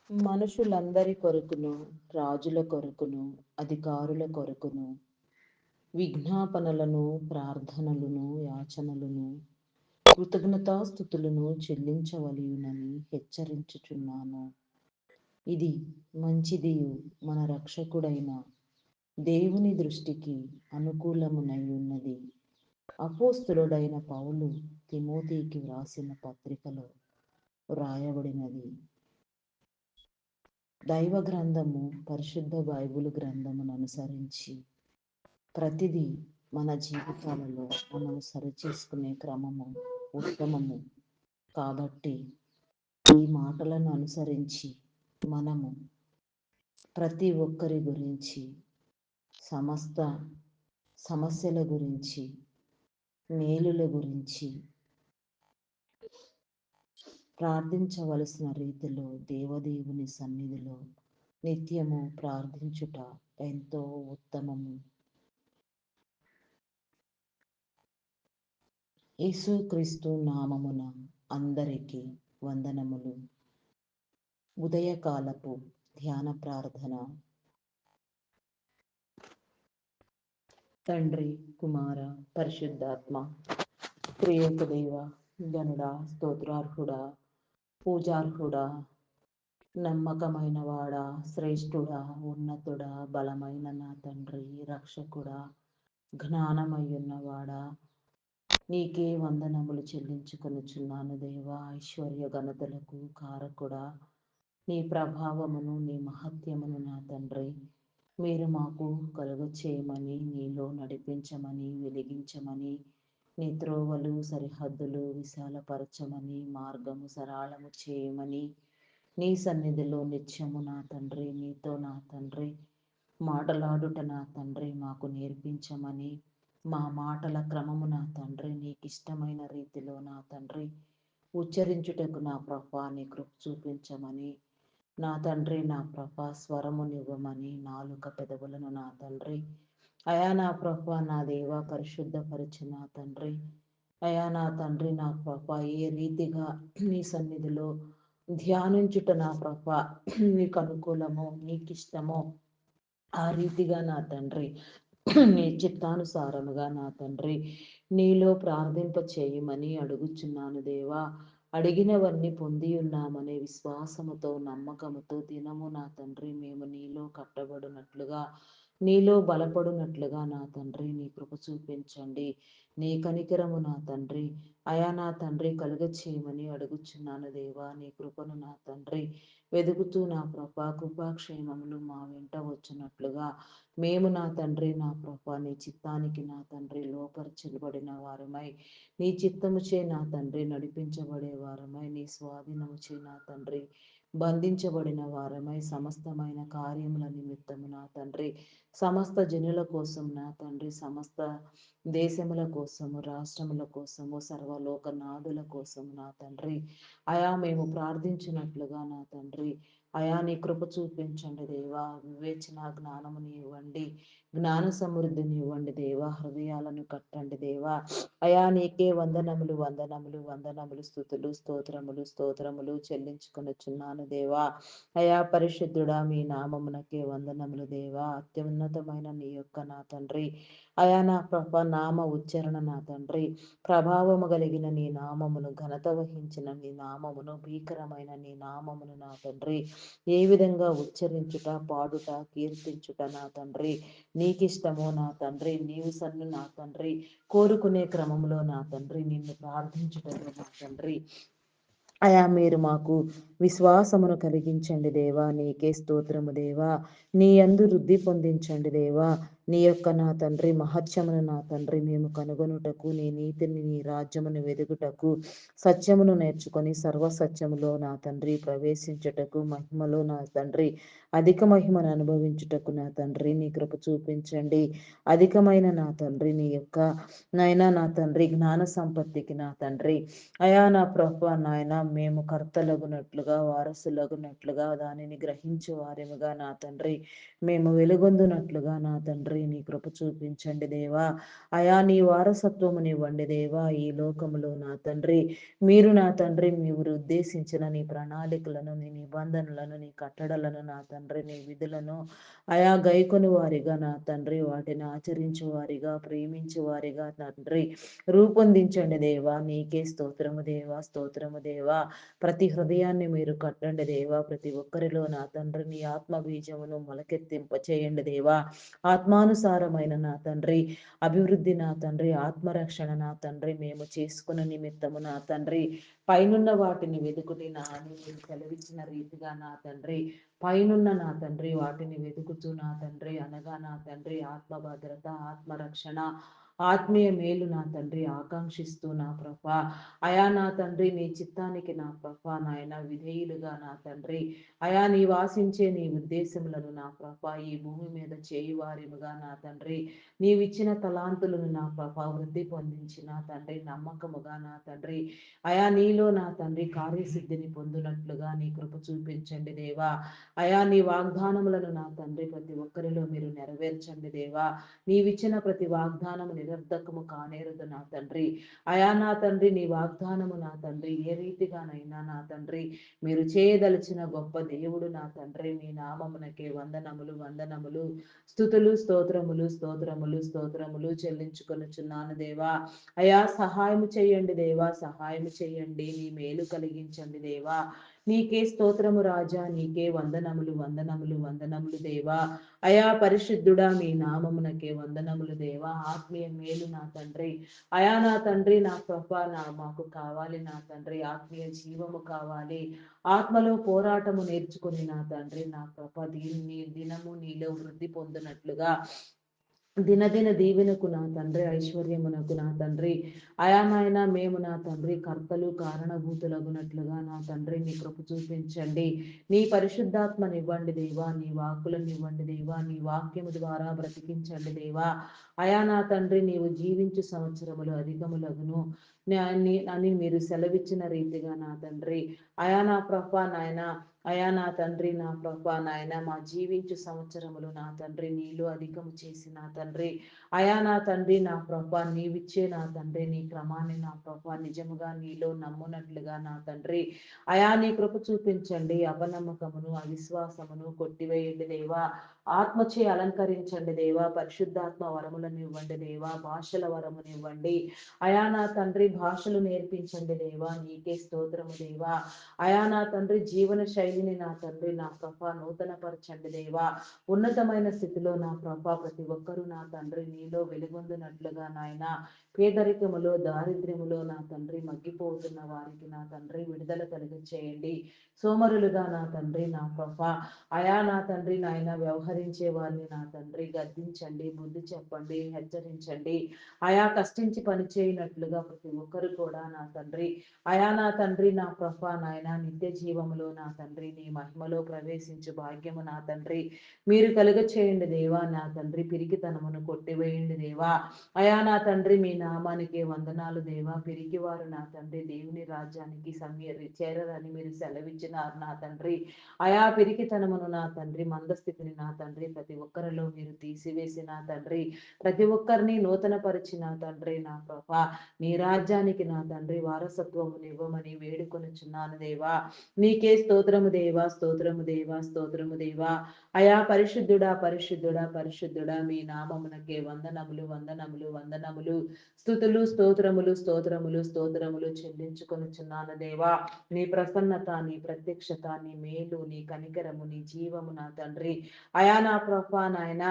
మనుషులందరి కొరకును, రాజుల కొరకును, అధికారుల కొరకును, విజ్ఞాపనలను, ప్రార్థనలను, యాచనలను, కృతజ్ఞతాస్థుతులను చెల్లించవలయునని హెచ్చరించుచున్నాను. ఇది మంచిదియు మన రక్షకుడైన దేవుని దృష్టికి అనుకూలమునై ఉన్నది. అపోస్తులుడైన పౌలు తిమోతికి వ్రాసిన పత్రికలో వ్రాయబడినది. దైవ గ్రంథము, పరిశుద్ధ బైబిల్ గ్రంథమును అనుసరించి ప్రతిదీ మన జీవితాలలో మనము సరిచేసుకునే క్రమము ఉత్తమము. కాబట్టి ఈ మాటలను అనుసరించి మనము ప్రతి ఒక్కరి గురించి, సమస్త సమస్యల గురించి, మేలుల గురించి ప్రార్థించవలసిన రీతిలో దేవదేవుని సన్నిధిలో నిత్యము ప్రార్థించుట ఎంతో ఉత్తమము. యేసుక్రీస్తు నామమున అందరికీ వందనములు. ఉదయకాలపు ధ్యాన ప్రార్థన. తండ్రి, కుమార, పరిశుద్ధాత్మ త్రియేక దేవ, గనుడా, స్తోత్రార్హుడా, పూజార్హుడా, నమ్మకమైన వాడా, శ్రేష్ఠుడా, ఉన్నతుడా, బలమైన నా తండ్రి, రక్షకుడా, జ్ఞానమయ్యున్నవాడా, నీకే వందనములు చెల్లించుకొనుచున్నాను దేవా. ఐశ్వర్య ఘనతలకు కారకుడా, నీ ప్రభావమును, నీ మహత్యమును నా తండ్రి మీరు మాకు కలుగచేయమని, నీలో నడిపించమని, వెలిగించమని, నీ త్రోవలు సరిహద్దులు విశాలపరచమని, మార్గము సరళము చేయమని, నీ సన్నిధిలో నిత్యము నా తండ్రి నీతో నా తండ్రి మాటలాడుట నా తండ్రి మాకు నేర్పించమని, మా మాటల క్రమము నా తండ్రి నీకు ఇష్టమైన రీతిలో నా తండ్రి ఉచ్చరించుటకు నా ప్రభా నీ కృప చూపించమని, నా తండ్రి నా ప్రభా స్వరమునివ్వమని, నాలుక పెదవులను నా తండ్రి అయా నా ప్రభా నా దేవ పరిశుద్ధపరిచి నా తండ్రి అయా నా తండ్రి నా ప్రభా ఏ రీతిగా నీ సన్నిధిలో ధ్యానించుట నా ప్రభా నీకు అనుకూలమో నీకు ఇష్టమో ఆ రీతిగా నా తండ్రి నీ చిత్తానుసారముగా నా తండ్రి నీలో ప్రార్థింప చేయమని అడుగుచున్నాను దేవా. అడిగినవన్నీ పొంది ఉన్నామనే విశ్వాసముతో, నమ్మకముతో దినము నా తండ్రి మేము నీలో కట్టబడినట్లుగా, నీలో బలపడినట్లుగా నా తండ్రి నీ కృప చూపించండి. నీ కనికరము నా తండ్రి అయా నా తండ్రి కలుగ చేయమని అడుగుచున్నాను దేవా. నీ కృపను నా తండ్రి వెదుకుతూ నా ప్రభా కృపాక్షేమములు మా వెంట వచ్చినట్లుగా మేము నా తండ్రి నా ప్రభా నీ చిత్తానికి నా తండ్రి లోపరచబడిన వారమై, నీ చిత్తముచే నా తండ్రి నడిపించబడే వారమై, నీ స్వాధీనముచే నా తండ్రి బంధించబడిన వారమై, సమస్తమైన కార్యముల నిమిత్తము నా తండ్రి సమస్త జనుల కోసం నా తండ్రి సమస్త దేశముల కోసము, రాష్ట్రముల కోసము, సర్వలోకనాథుల కోసము నా తండ్రి అయా మేము ప్రార్థించినట్లుగా నా తండ్రి అయా నీ కృప చూపించండి దేవా. వివేచన జ్ఞానముని ఇవ్వండి, జ్ఞాన సమృద్ధిని ఇవ్వండి దేవా. హృదయాలను కట్టండి దేవా. అయా నీకే వందనములు వందనములు వందనములు స్తుతులు స్తోత్రములు స్తోత్రములు చెల్లించుకొనుచున్నాను దేవా. అయా పరిశుద్ధుడా మీ నామమునకే వందనములు దేవా. అత్యున్నతమైన నీ యొక్క నా తండ్రి అయా నా ప్రభ నామ ఉచ్చారణ నా తండ్రి ప్రభావము కలిగిన నీ నామమును, ఘనత వహించిన నీ నామమును, భీకరమైన నీ నామమును నా తండ్రి ఏ విధంగా ఉచ్చరించుట, పాడుట, కీర్తించుట నా తండ్రి నీకిష్టమో నా తండ్రి నీవు సన్ను నా తండ్రి కోరుకునే క్రమంలో నా తండ్రి నిన్ను ప్రార్థించుటలో నా తండ్రి అయా మీరు మాకు విశ్వాసమును కలిగించండి దేవా. నీకే స్తోత్రము దేవా. నీ యందు వృద్ధి పొందించండి దేవా. నీ యొక్క నా తండ్రి మహత్యమును నా తండ్రి మేము కనుగొనుటకు, నీ నీతిని నీ రాజ్యమును వెదుగుటకు, సత్యమును నేర్చుకొని సర్వసత్యములో నా తండ్రి ప్రవేశించుటకు, మహిమలో నా తండ్రి అధిక మహిమను అనుభవించుటకు నా తండ్రి నీ కృప చూపించండి. అధికమైన నా తండ్రి నీ యొక్క నాయనా నా తండ్రి జ్ఞాన సంపత్తికి నా తండ్రి అయా నా ప్రభు నాయన మేము కర్తలగునట్లుగా, వారసులగునట్లుగా, దానిని గ్రహించే వారిముగా నా తండ్రి మేము వెలుగొందునట్లుగా నా తండ్రి తండ్రి నీ కృప చూపించండి దేవా. అయా నీ వారసత్వమునివ్వండి దేవా. ఈ లోకములో నా తండ్రి మీరు నా తండ్రి మీరు ఉద్దేశించిన నీ ప్రణాళికలను, నీ నిబంధనలను, నీ కట్టడలను నా తండ్రి నీ విధులను అయా గైకొని వారిగా నా తండ్రి వాటిని ఆచరించు వారిగా, ప్రేమించు వారిగా తండ్రి రూపొందించండి దేవా. నీకే స్తోత్రము దేవా, స్తోత్రము దేవా. ప్రతి హృదయాన్ని మీరు కట్టండి దేవా. ప్రతి ఒక్కరిలో నా తండ్రి నీ ఆత్మ బీజమును మొలకెత్తింప చేయండి దేవా. ఆత్మానుసారమైన నా తండ్రి అభివృద్ధి నా తండ్రి, ఆత్మరక్షణ నా తండ్రి మేము చేసుకున్న నిమిత్తము నా తండ్రి పైనున్న వాటిని వెతుకుటి నా అని మీరు సెలవిచ్చిన రీతిగా నా తండ్రి పైనున్న నా తండ్రి వాటిని వెతుకుతూ నా తండ్రి అనగా నా తండ్రి ఆత్మ భద్రత, ఆత్మరక్షణ, ఆత్మీయ మేలు నా తండ్రి ఆకాంక్షిస్తూ నా ప్రభా అయా నా తండ్రి నీ చిత్తానికి నా ప్రభా నాయన విధేయులుగా నా తండ్రి అయా నీ వాసించే నీ ఉద్దేశములను నా ప్రభా ఈ భూమి మీద చేయువారిముగా నా తండ్రి నీవిచ్చిన తలాంతులను నా ప్రభా వృద్ధి పొందించిన తండ్రి నమ్మకముగా నా తండ్రి అయా నీలో నా తండ్రి కార్యసిద్ధిని పొందినట్లుగా నీ కృప చూపించండి దేవా. అయా నీ వాగ్దానములను నా తండ్రి ప్రతి ఒక్కరిలో మీరు నెరవేర్చండి దేవా. నీవిచ్చిన ప్రతి వాగ్దానము నిరర్ధకము కానేరదు నా తండ్రి. అయా నా తండ్రి నీ వాగ్దానము నా తండ్రి ఏ రీతిగానైనా నా తండ్రి మీరు చేయదలిచిన గొప్ప దేవుడు నా తండ్రి. మీ నామమునకే వందనములు వందనములు స్తుతులు స్తోత్రములు స్తోత్రములు స్తోత్రములు చెల్లించుకొనుచున్నాను దేవా. అయా సహాయము చేయండి దేవా, సహాయము చేయండి. నీ మేలు కలిగించండి దేవా. నీకే స్తోత్రము రాజా, నీకే వందనములు వందనములు వందనములు దేవా. అయా పరిశుద్ధుడా మీ నామమునకే వందనములు దేవా. ఆత్మీయ మేలు నా తండ్రి అయా నా తండ్రి నా ప్రభా నా మాకు కావాలి నా తండ్రి. ఆత్మీయ జీవము కావాలి. ఆత్మలో పోరాటము నేర్చుకుని నా తండ్రి నా ప్రభ దీన్ని దినము నీలో వృద్ధి పొందినట్లుగా దినదిన దీవెనకు నా తండ్రి ఐశ్వర్యమునకు నా తండ్రి అయా నాయన మేము నా తండ్రి కర్తలు కారణభూతులగునట్లుగా నా తండ్రి నీ కృప చూపించండి. నీ పరిశుద్ధాత్మనివ్వండి దేవా. నీ వాక్కులనివ్వండి దేవా. నీ వాక్యము ద్వారా బ్రతికించండి దేవా. అయా నా తండ్రి నీవు జీవించు సంవత్సరములు అధికములగును అని మీరు సెలవిచ్చిన రీతిగా నా తండ్రి అయా నా ప్రభా నాయన అయా నా తండ్రి నా ప్రభా నాయన మా జీవించు సంవత్సరములు నా తండ్రి నీలో అధికము చేసి నా తండ్రి అయా నా తండ్రి నా ప్రభా నీవిచ్చే నా తండ్రి నీ క్రమాన్ని నా ప్రభా నిజముగా నీలో నమ్మునట్లుగా నా తండ్రి అయా నీ కృప చూపించండి. అపనమ్మకమును అవిశ్వాసమును కొట్టివేయండి దేవా. ఆత్మచే అలంకరించండి దేవా. పరిశుద్ధాత్మ వరములను ఇవ్వండి దేవా. భాషల వరమునివ్వండి అయా నా తండ్రి. భాషలు నేర్పించండి దేవా. నీకే స్తోత్రము దేవా. అయా నా తండ్రి జీవన శైలిని నా తండ్రి నా ప్రభా నూతన పరచండి దేవా. ఉన్నతమైన స్థితిలో నా ప్రభా ప్రతి ఒక్కరూ నా తండ్రి నీలో వెలుగొందినట్లుగా నాయన పేదరికములో దారిద్ర్యములో నా తండ్రి మగ్గిపోతున్న వారికి నా తండ్రి విడుదల కలిగి చేయండి. సోమరులుగా నా తండ్రి నా ప్రభా అయా నా తండ్రి నాయన వ్యవహరించే వారిని నా తండ్రి గద్దించండి, బుద్ధి చెప్పండి, హెచ్చరించండి. అయా కష్టించి పని చేయనట్లుగా ప్రతి ఒక్కరు కూడా నా తండ్రి అయా నా తండ్రి నా ప్రభా నాయన నిత్య జీవములో నా తండ్రి నీ మహిమలో ప్రవేశించు భాగ్యము నా తండ్రి మీరు కలుగ చేయండి దేవా. నా తండ్రి పిరికితనమును కొట్టివేయండి దేవా. అయా నా తండ్రి మీ నామానికి వందనాలు దేవా. పిరికివారు నా తండ్రి దేవుని రాజ్యానికి చేరరని మీరు సెలవిచ్చినారు నా తండ్రి. అయా పిరికితనమును నా తండ్రి మందస్థితిని నా తండ్రి ప్రతి ఒక్కరిలో మీరు తీసివేసి నా తండ్రి ప్రతి ఒక్కరిని నూతన పరిచిన తండ్రి నా ప్రభా నీ రాజ్యానికి నా తండ్రి వారసత్వమునివ్వమని వేడుకొనుచున్నాను దేవా. నీకే స్తోత్రము దేవా, స్తోత్రము దేవా, స్తోత్రము దేవా. అయా పరిశుద్ధుడా పరిశుద్ధుడా పరిశుద్ధుడా మీ నామమునకే వందనములు వందనములు వందనములు స్తుతులు స్తోత్రములు స్తోత్రములు స్తోత్రములు చెల్లించుకొనుచున్నాను దేవా. నీ ప్రసన్నత, నీ ప్రత్యక్షత, నీ మేలు, నీ కనికరము, నీ జీవము నా తండ్రి అయా నా ప్రభా నాయన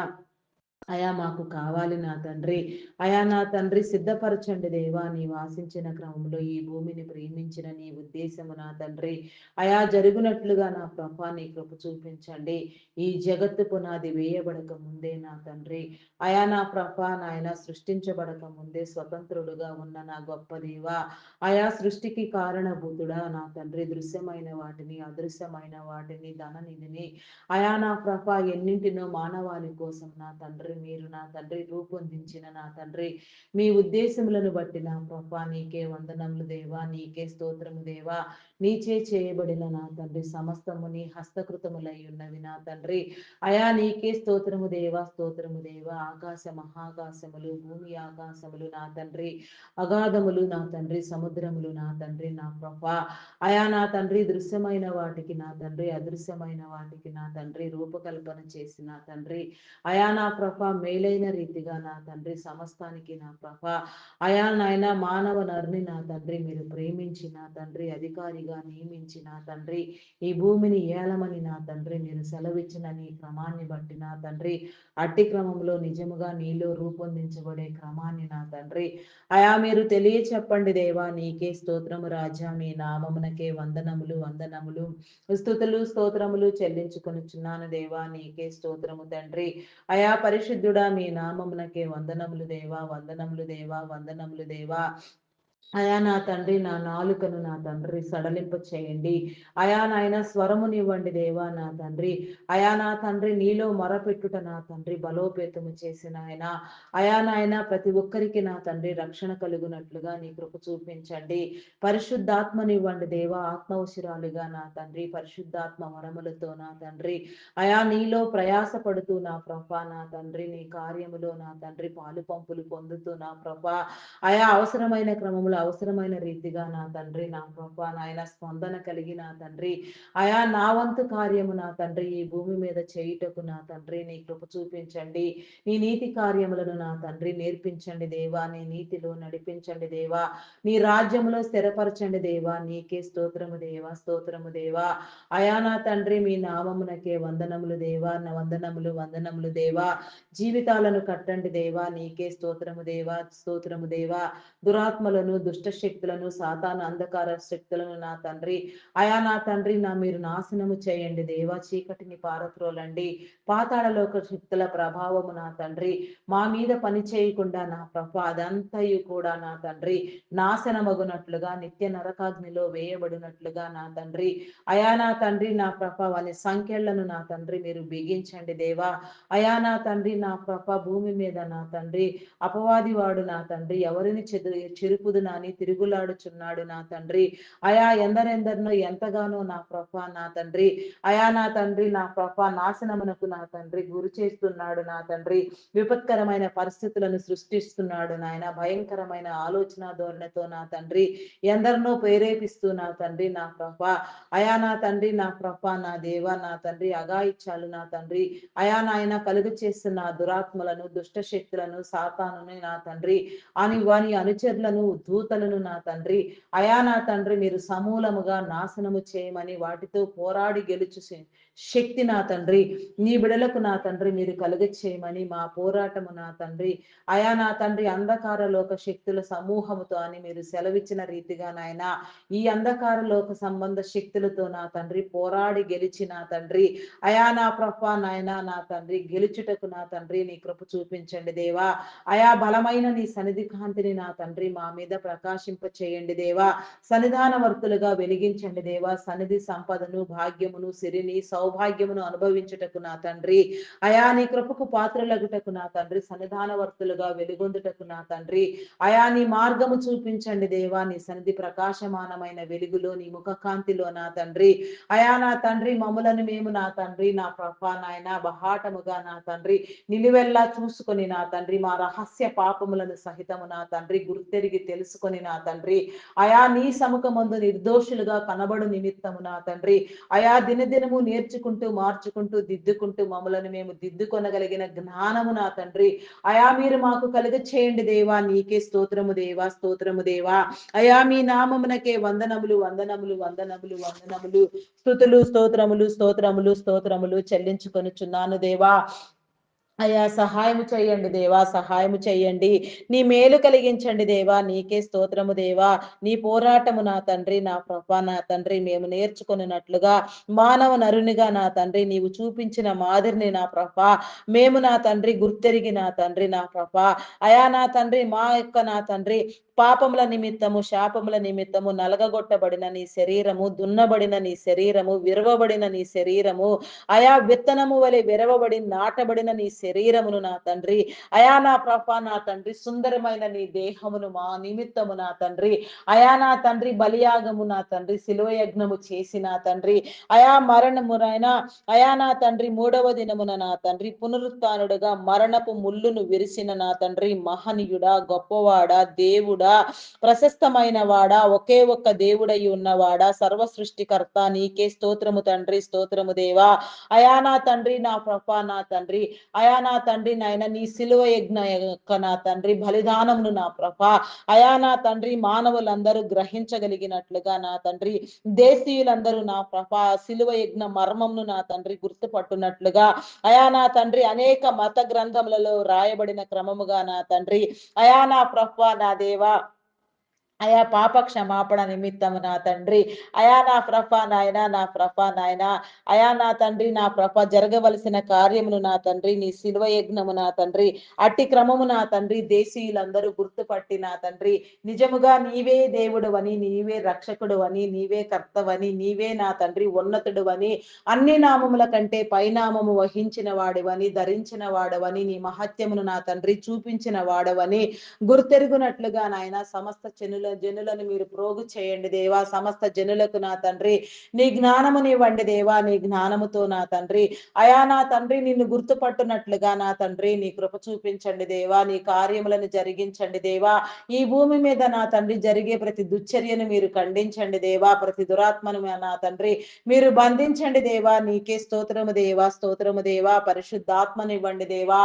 అయా మాకు కావాలి నా తండ్రి. అయా నా తండ్రి సిద్ధపరచండి దేవా. నీ వాసించిన క్రమంలో ఈ భూమిని ప్రేమించిన నీ ఉద్దేశము నా తండ్రి అయా జరుగునట్లుగా నా ప్రభా నీ కృప చూపించండి. ఈ జగత్తు పునాది వేయబడక ముందే నా తండ్రి అయా నా ప్రభా నాయన సృష్టించబడక ముందే స్వతంత్రుడుగా ఉన్న నా గొప్ప దేవా. అయా సృష్టికి కారణభూతుడా నా తండ్రి దృశ్యమైన వాటిని అదృశ్యమైన వాటిని ధననిధిని అయా నా ప్రభా ఎన్నింటినో మానవాళి కోసం నా తండ్రి తండ్రి మీరు నా తండ్రి రూపొందించిన నా తండ్రి మీ ఉద్దేశములను బట్టి నా ప్రభా నీకే వందనములు దేవా, నీకే స్తోత్రము దేవా. నీచే చేయబడిన నా తండ్రి సమస్తము నీ హస్తకృతములై ఉన్నవి నా తండ్రి. అయా నీకే స్తోత్రము దేవా, స్తోత్రము దేవా. ఆకాశ మహాకాశములు, భూమి ఆకాశములు నా తండ్రి, అగాధములు నా తండ్రి, సముద్రములు నా తండ్రి నా ప్రభా. అయా నా తండ్రి దృశ్యమైన వాటికి నా తండ్రి, అదృశ్యమైన వాటికి నా తండ్రి రూపకల్పన చేసి నా తండ్రి, అయా నా ప్రభా మేలైన రీతిగా నా తండ్రి సమస్తానికి నా ప్రభా. అయా నాయన మానవ నరుని నా తండ్రి మీరు ప్రేమించి నా తండ్రి అధికారిగా నియమించి నా తండ్రి ఈ భూమిని ఏలమని నా తండ్రి మీరు సెలవిచ్చిన నీ క్రమాన్ని బట్టి నా తండ్రి అట్టి క్రమంలో నిజముగా నీలో రూపొందించబడే క్రమాన్ని నా తండ్రి అయా మీరు తెలియ చెప్పండి దేవా. నీకే స్తోత్రము రాజా, మీ నామమునకే వందనములు వందనములు స్తుతులు స్తోత్రములు చెల్లించుకొనుచున్నాను దేవా. నీకే స్తోత్రము తండ్రి. అయా పరిశుద్ధుడా మీ నామమునకే వందనములు దేవా, వందనములు దేవా, వందనములు దేవా. అయా నా తండ్రి నా నాలుకను నా తండ్రి సడలింప చేయండి. అయా నాయన స్వరమునివ్వండి దేవా నా తండ్రి. అయా నా తండ్రి నీలో మొరపెట్టుట నా తండ్రి బలోపేతము చేసిన ఆయన. అయా నాయన ప్రతి ఒక్కరికి నా తండ్రి రక్షణ కలుగునట్లుగా నీ కృప చూపించండి. పరిశుద్ధాత్మనివ్వండి దేవా, ఆత్మవశురాలుగా నా తండ్రి పరిశుద్ధాత్మ వరములతో నా తండ్రి అయా నీలో ప్రయాసపడుతూ నా ప్రభా నా తండ్రి నీ కార్యములో నా తండ్రి పాలు పంపులు పొందుతూ నా ప్రభా అయా అవసరమైన క్రమములు అవసరమైన రీతిగా నా తండ్రి నా ప్రభా నాయన స్పందన కలిగి నా తండ్రి అయా నా వంతు కార్యము నా తండ్రి ఈ భూమి మీద చేయుటకు నా తండ్రి నీ కృప చూపించండి. నీ నీతి కార్యములను నా తండ్రి నేర్పించండి దేవా, నీ నీతిలో నడిపించండి దేవా, నీ రాజ్యములో స్థిరపరచండి దేవా. నీకే స్తోత్రము దేవా, స్తోత్రము దేవా. అయా నా తండ్రి మీ నామమునకే వందనములు దేవా, నా వందనములు వందనములు దేవా. జీవితాలను కట్టండి దేవా. నీకే స్తోత్రము దేవా, స్తోత్రము దేవా. దురాత్మలను దుష్ట శక్తులను సాతాను అంధకార శక్తులను నా తండ్రి అయా నా తండ్రి నా మీరు నాశనము చేయండి దేవా. చీకటిని పారత్రోలండి. పాతాళలోక శక్తుల ప్రభావము నా తండ్రి మా మీద పని చేయకుండా నా ప్రభ అదంతయు కూడా నా తండ్రి నాశనమగునట్లుగా నిత్య నరకాగ్నిలో వేయబడినట్లుగా నా తండ్రి అయా నా తండ్రి నా ప్రభ వాని సంఖ్యలను నా తండ్రి మీరు బిగించండి దేవా. అయా నా తండ్రి నా ప్రభ భూమి మీద నా తండ్రి అపవాది వాడు నా తండ్రి ఎవరిని చెరుపుదునని తిరుగులాడుచున్నాడు నా తండ్రి. అయా ఎందరెందరినో ఎంతగానో నా ప్రభ నా తండ్రి అయా నా తండ్రి నా ప్రభ నాశనమునకు నా తండ్రి గురి చేస్తున్నాడు నా తండ్రి. విపత్కరమైన పరిస్థితులను సృష్టిస్తున్నాడు నాయన. భయంకరమైన ఆలోచన ధోరణితో నా తండ్రి ఎందరినో ప్రేరేపిస్తూ నా తండ్రి నా ప్రభ అయా నా తండ్రి నా ప్రభ నా దేవ నా తండ్రి అగాయిచ్చాలు నా తండ్రి అయా నాయన కలుగు చేస్తున్న దురాత్మలను దుష్ట శక్తులను సాతానుని నా తండ్రి అని వాని అనుచరులను దూతలను నా తండ్రి అయా నా తండ్రి మీరు సమూలముగా నాశనము చేయమని వాటితో పోరాడి గెలుచు శక్తి నా తండ్రి నీ బిడలకు నా తండ్రి మీరు కలుగ చేయమని మా పోరాటము నా తండ్రి అయా నా తండ్రి అంధకార లోక శక్తుల సమూహముతో అని మీరు సెలవిచ్చిన రీతిగా నాయన ఈ అంధకార లోక సంబంధ శక్తులతో నా తండ్రి పోరాడి గెలిచి నా తండ్రి అయా నా ప్రభ నాయన నా తండ్రి గెలుచుటకు నా తండ్రి నీ కృప చూపించండి దేవా. అయా బలమైన నీ సన్నిధి కాంతిని నా తండ్రి మా మీద ప్రకాశింప చేయండి దేవా. సన్నిధాన వర్తులుగా వెలిగించండి దేవా. సన్నిధి సంపదను భాగ్యమును సిరిని సౌభాగ్యమును అనుభవించుటకు నా తండ్రి అయా నీ కృపకు పాత్రలగుటకు నా తండ్రి సన్నిధాన వర్తులుగా వెలుగొందుటకు నా తండ్రి అయా నీ మార్గము చూపించండి దేవా. నీ సన్నిధి ప్రకాశమానమైన వెలుగులో నీ ముఖ కాంతిలో నా తండ్రి అయా నా తండ్రి మమ్ములను మేము నా తండ్రి నా ప్రభా నాయన బహాటముగా నా తండ్రి నిలువెల్లా చూసుకొని నా తండ్రి మా రహస్య పాపములను సహితము నా తండ్రి గుర్తెరిగి తెలుసుకొని నా తండ్రి అయా నీ సముఖమందు నిర్దోషులుగా కనబడు నిమిత్తము నా తండ్రి అయా దినదినము నేర్చుకుంటూ మార్చుకుంటూ దిద్దుకుంటూ మమ్మలను మేము దిద్దుకొనగలిగిన జ్ఞానము నా తండ్రి అయా మీరు మాకు కలుగ చేయండి దేవా. నీకే స్తోత్రము దేవా, స్తోత్రము దేవా. అయా మీ నామమునకే వందనములు వందనములు వందనములు వందనములు స్తుతులు స్తోత్రములు స్తోత్రములు స్తోత్రములు చెల్లించుకొనుచున్నాను దేవా. అయ్యా సహాయము చేయండి దేవా, సహాయము చేయండి. నీ మేలు కలిగించండి దేవా. నీకే స్తోత్రము దేవా. నీ పోరాటము నా తండ్రి నా ప్రభా నా తండ్రి మేము నేర్చుకున్నట్లుగా మానవ నరునిగా నా తండ్రి నీవు చూపించిన మాదిరిని నా ప్రభా మేము నా తండ్రి గుర్తెరిగి నా తండ్రి నా ప్రభా అయా నా తండ్రి మా యొక్క నా తండ్రి పాపముల నిమిత్తము, శాపముల నిమిత్తము నలగగొట్టబడిన నీ శరీరము, దున్నబడిన నీ శరీరము, విరవబడిన నీ శరీరము, అయా విత్తనము వలె విరవబడి నాటబడిన నీ శరీరమును నా తండ్రి, అయా నా ప్రభా నా తండ్రి, సుందరమైన నీ దేహమును మా నిమిత్తము నా తండ్రి, అయా నా తండ్రి బలియాగము నా తండ్రి, శిలువ యజ్ఞము చేసి నా తండ్రి, అయా మరణమునైనా అయా నా తండ్రి మూడవ దినమున నా తండ్రి పునరుత్థానుడుగా మరణపు ముళ్ళును విరిసిన నా తండ్రి, మహనీయుడా, గొప్పవాడా, దేవుడా, ప్రశస్తమైన వాడా, ఒకే ఒక్క దేవుడై ఉన్నవాడా, సర్వ సృష్టికర్త నీకే స్తోత్రము తండ్రి, స్తోత్రము దేవా. అయా నా తండ్రి నా ప్రభా నా తండ్రి, అయా నా తండ్రి నాయన నీ సిలువ యజ్ఞ యొక్క నా తండ్రి బలిదానమును నా ప్రభా, అయా నా తండ్రి మానవులందరూ గ్రహించగలిగినట్లుగా నా తండ్రి, దేశీయులందరూ నా ప్రభా సిలువ యజ్ఞ మర్మమును నా తండ్రి గుర్తుపట్టునట్లుగా, అయా నా తండ్రి అనేక మత గ్రంథములలో రాయబడిన క్రమముగా నా తండ్రి, అయా నా ప్రభా నా దేవా, అయా పాప క్షమాపణ నిమిత్తము నా తండ్రి, అయా నా ప్రభా నాయన, నా ప్రభా నాయన, అయా నా తండ్రి నా ప్రభ జరగవలసిన కార్యమును నా తండ్రి నీ శిల్వ యజ్ఞము నా తండ్రి, అట్టి క్రమము నా తండ్రి దేశీయులందరూ గుర్తుపట్టి నా తండ్రి, నిజముగా నీవే దేవుడు అని, నీవే రక్షకుడు అని, నీవే కర్తవని, నీవే నా తండ్రి ఉన్నతుడు అని, అన్ని నామముల కంటే పైనామము వహించిన వాడవని, ధరించిన వాడవని, నీ మహత్యమును నా తండ్రి చూపించిన వాడవని గుర్తెరుగునట్లుగా నాయన సమస్త జనులను మీరు ప్రోగు చేయండి దేవా, సమస్త జనులకు నా తండ్రి నీ జ్ఞానమునివ్వండి దేవా, నీ జ్ఞానముతో నా తండ్రి, అయా నా తండ్రి నిన్ను గుర్తుపట్టునట్లుగా నా తండ్రి నీ కృప చూపించండి దేవా, నీ కార్యములను జరిగించండి దేవా, ఈ భూమి మీద నా తండ్రి జరిగే ప్రతి దుశ్చర్యను మీరు ఖండించండి దేవా, ప్రతి దురాత్మను నా తండ్రి మీరు బంధించండి దేవా, నీకే స్తోత్రము దేవా, స్తోత్రము దేవా, పరిశుద్ధాత్మనివ్వండి దేవా,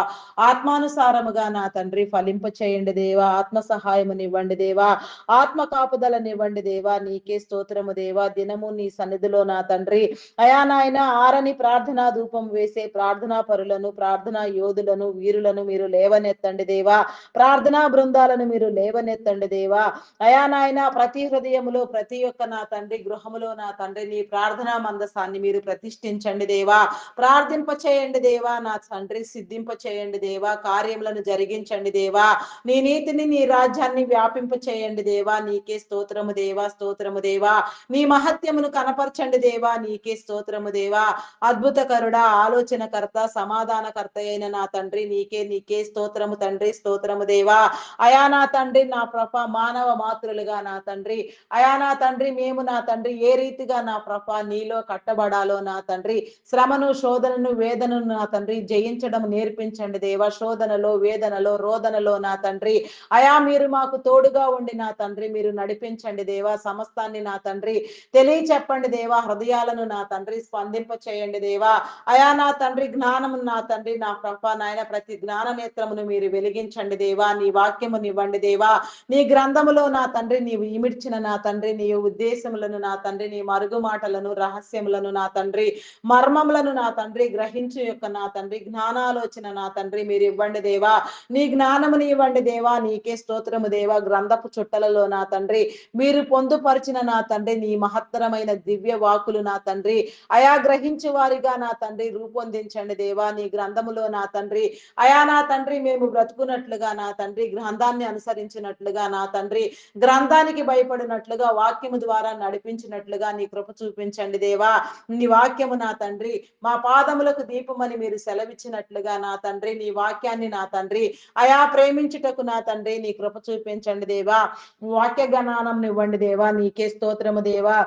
ఆత్మానుసారముగా నా తండ్రి ఫలింప చేయండి దేవా, ఆత్మ సహాయమునివ్వండి దేవా, ఆత్మ కాపుదలనివ్వండి దేవా, నీకే స్తోత్రము దేవా, దినము నీ సన్నిధిలో నా తండ్రి, అయా నాయన ఆరని ప్రార్థనా ధూపం వేసే ప్రార్థనా పరులను, ప్రార్థనా యోధులను, వీరులను మీరు లేవనెత్తండి దేవా, ప్రార్థనా బృందాలను మీరు లేవనెత్తండి దేవా, అయా నాయన ప్రతి హృదయములో ప్రతి ఒక్క నా తండ్రి గృహములో నా తండ్రి నీ ప్రార్థనా మందసాన్ని మీరు ప్రతిష్ఠించండి దేవా, ప్రార్థింప చేయండి దేవా, నా తండ్రి సిద్ధింప చేయండి దేవా, కార్యములను జరిగించండి దేవా, నీ నీతిని నీ రాజ్యాన్ని వ్యాపింప చేయండి దేవా, నీకే స్తోత్రము దేవా, స్తోత్రము దేవా, నీ మహత్యమును కనపరచండి దేవా, నీకే స్తోత్రము దేవా, అద్భుతకరుడా, ఆలోచనకర్త, సమాధానకర్త అయిన నా తండ్రి నీకే స్తోత్రము తండ్రి, స్తోత్రము దేవా, అయా నా తండ్రి నా ప్రభ మానవ మాతృలుగా నా తండ్రి, అయా నా తండ్రి మేము నా తండ్రి ఏ రీతిగా నా ప్రభ నీలో కట్టబడాలో నా తండ్రి శ్రమను, శోధనను, వేదనను నా తండ్రి జయించడం నేర్పించండి దేవా, శోధనలో, వేదనలో, రోదనలో నా తండ్రి, అయా మీరు మాకు తోడుగా ఉండి నా తండ్రి మీరు నడిపించండి దేవా, సమస్తాన్ని నా తండ్రి తెలియచెప్పండి దేవా, హృదయాలను నా తండ్రి స్పందింప చేయండి దేవా, అయా నా తండ్రి జ్ఞానము నా తండ్రి నా ప్రభ నాయన ప్రతి జ్ఞాన నేత్రమును మీరు వెలిగించండి దేవా, నీ వాక్యమునివ్వండి దేవా, నీ గ్రంథములో నా తండ్రి నీవు ఇమిడ్చిన నా తండ్రి నీ ఉద్దేశములను నా తండ్రి నీ మరుగు మాటలను, రహస్యములను నా తండ్రి మర్మములను నా తండ్రి గ్రహించు యొక్క నా తండ్రి జ్ఞానాలోచన నా తండ్రి మీరు ఇవ్వండి దేవా, నీ జ్ఞానముని ఇవ్వండి దేవా, నీకే స్తోత్రము దేవా, గ్రంథపు చుట్టలలో నా తండ్రి మీరు పొందుపరిచిన నా తండ్రి నీ మహత్తరమైన దివ్య వాకులు నా తండ్రి అయా గ్రహించు వారిగా నా తండ్రి రూపొందించండి దేవా, నీ గ్రంథములో నా తండ్రి అయా నా తండ్రి మేము బ్రతుకున్నట్లుగా నా తండ్రి గ్రంథాన్ని అనుసరించినట్లుగా నా తండ్రి గ్రంథానికి భయపడినట్లుగా వాక్యము ద్వారా నడిపించినట్లుగా నీ కృప చూపించండి దేవా, నీ వాక్యము నా తండ్రి మా పాదములకు దీపమని మీరు సెలవిచ్చినట్లుగా నా తండ్రి నీ వాక్యాన్ని నా తండ్రి అయా ప్రేమించుటకు నా తండ్రి నీ కృప చూపించండి దేవా, వాక్య జ్ఞానం ఇవ్వండి దేవా, నీకే స్తోత్రము దేవా,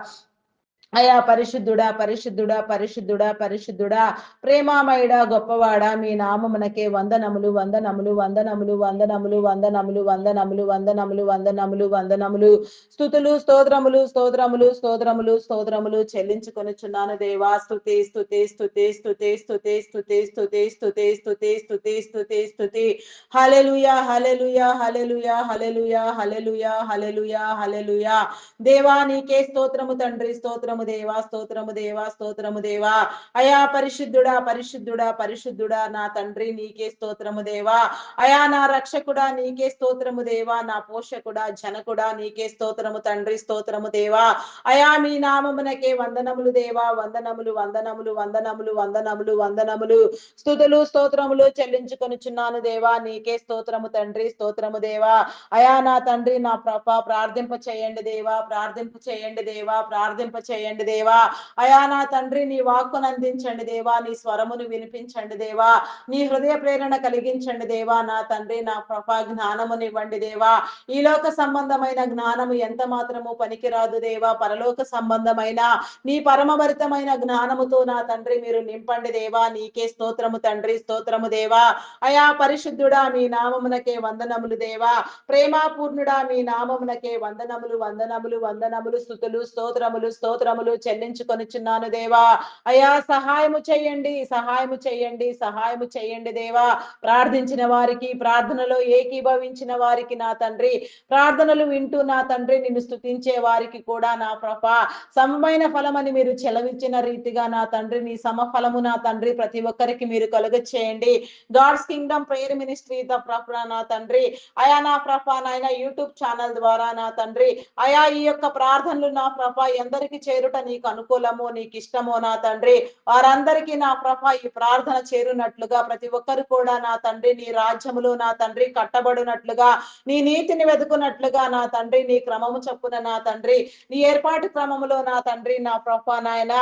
అయా పరిశుద్ధుడా, పరిశుద్ధుడా, పరిశుద్ధుడా, పరిశుద్ధుడా, ప్రేమామయుడా, గొప్పవాడా, మీ నామమునకే వందనములు, వందనములు, వందనములు, వందనములు, వందనములు, వందనములు, వందనములు, వందనములు, వందనములు, స్తుతులు, స్తోత్రములు, స్తోత్రములు, స్తోత్రములు, స్తోత్రములు చెల్లించుకొనుచున్నాను దేవా, స్తుతి, స్తుతి, స్తుతి, స్తుతి, స్తుతి, స్తుతి, స్తుతి, స్తుతి, స్తుతి, స్తుతి, స్తుతి, స్తుతి, హల్లెలూయా, హల్లెలూయా, హల్లెలూయా, హల్లెలూయా, హల్లెలూయా, హల్లెలూయా, హల్లెలూయా, దేవా నీకే స్తోత్రము తండ్రి, స్తోత్రము స్తోత్రము దేవా, స్తోత్రము దేవా, స్తోత్రము దేవా. అయా పరిశుద్ధుడా, పరిశుద్ధుడా, పరిశుద్ధుడా నా తండ్రి నీకే స్తోత్రము దేవా. అయా నా రక్షకుడా నీకే స్తోత్రము దేవా, నా పోషకుడా జనకుడా నీకే స్తోత్రము తండ్రి, స్తోత్రము దేవా. అయా మీ నామమునకే వందనములు దేవా, వందనములు, వందనములు, వందనములు, వందనములు, వందనములు. స్తుతులు స్తోత్రములు చెల్లించుకొనుచున్నాను దేవా, నీకే స్తోత్రము తండ్రి, స్తోత్రము దేవా. అయా నా తండ్రి నా ప్రార్థింప చేయండి దేవా, ప్రార్థింప చేయండి దేవా, ప్రార్థింప చేయండి దేవా. అయా నా తండ్రి నీ వాక్కును అందించండి దేవా, నీ స్వరమును వినిపించండి దేవా, నీ హృదయ ప్రేరణ కలిగించండి దేవా. నా తండ్రి నా జ్ఞానమునివ్వండి దేవా. ఈ లోక సంబంధమైన జ్ఞానము ఎంత మాత్రము పనికిరాదు దేవా, పరలోక సంబంధమైన నీ పరమభరితమైన జ్ఞానముతో నా తండ్రి మీరు నింపండి దేవా, నీకే స్తోత్రము తండ్రి, స్తోత్రము దేవా. అయా పరిశుద్ధుడా మీ నామమునకే వందనములు దేవా, ప్రేమాపూర్ణుడా మీ నామమునకే వందనములు, వందనములు, వందనములు, స్తుతులు స్తోత్రములు, స్తోత్రములు చెల్లించుకొనుచున్నాను దేవా. అయా సహాయము చేయండి, సహాయము చేయండి, సహాయము చేయండి దేవా. ప్రార్థించిన వారికి, ప్రార్థనలో ఏకీభవించిన వారికి నా తండ్రి, ప్రార్థనలు వింటూ నా తండ్రి నిన్ను స్తుతించే వారికి కూడా నా ప్రభా సమమైన ఫలమని మీరు చెలవిచ్చిన రీతిగా నా తండ్రి నీ సమఫలము నా తండ్రి ప్రతి ఒక్కరికి మీరు కలుగ చేయండి. గాడ్స్ కింగ్డమ్ ప్రేయర్ మినిస్ట్రీ నా తండ్రి అయా నా ప్రభా నాయన యూట్యూబ్ ఛానల్ ద్వారా నా తండ్రి అయా ఈ యొక్క ప్రార్థనలు నా ప్రభా ఎందరికి చేరుట నీకు అనుకూలమో నీకు ఇష్టమో నా తండ్రి వారందరికీ నా ప్రభా ఈ ప్రార్థన చేరునట్లుగా ప్రతి ఒక్కరు కూడా నా తండ్రి నీ రాజ్యములో నా తండ్రి కట్టబడినట్లుగా నీ నీతిని వెతుకున్నట్లుగా నా తండ్రి నీ క్రమము చొప్పున నా తండ్రి నీ ఏర్పాటు క్రమములో నా తండ్రి నా ప్రభా నాయన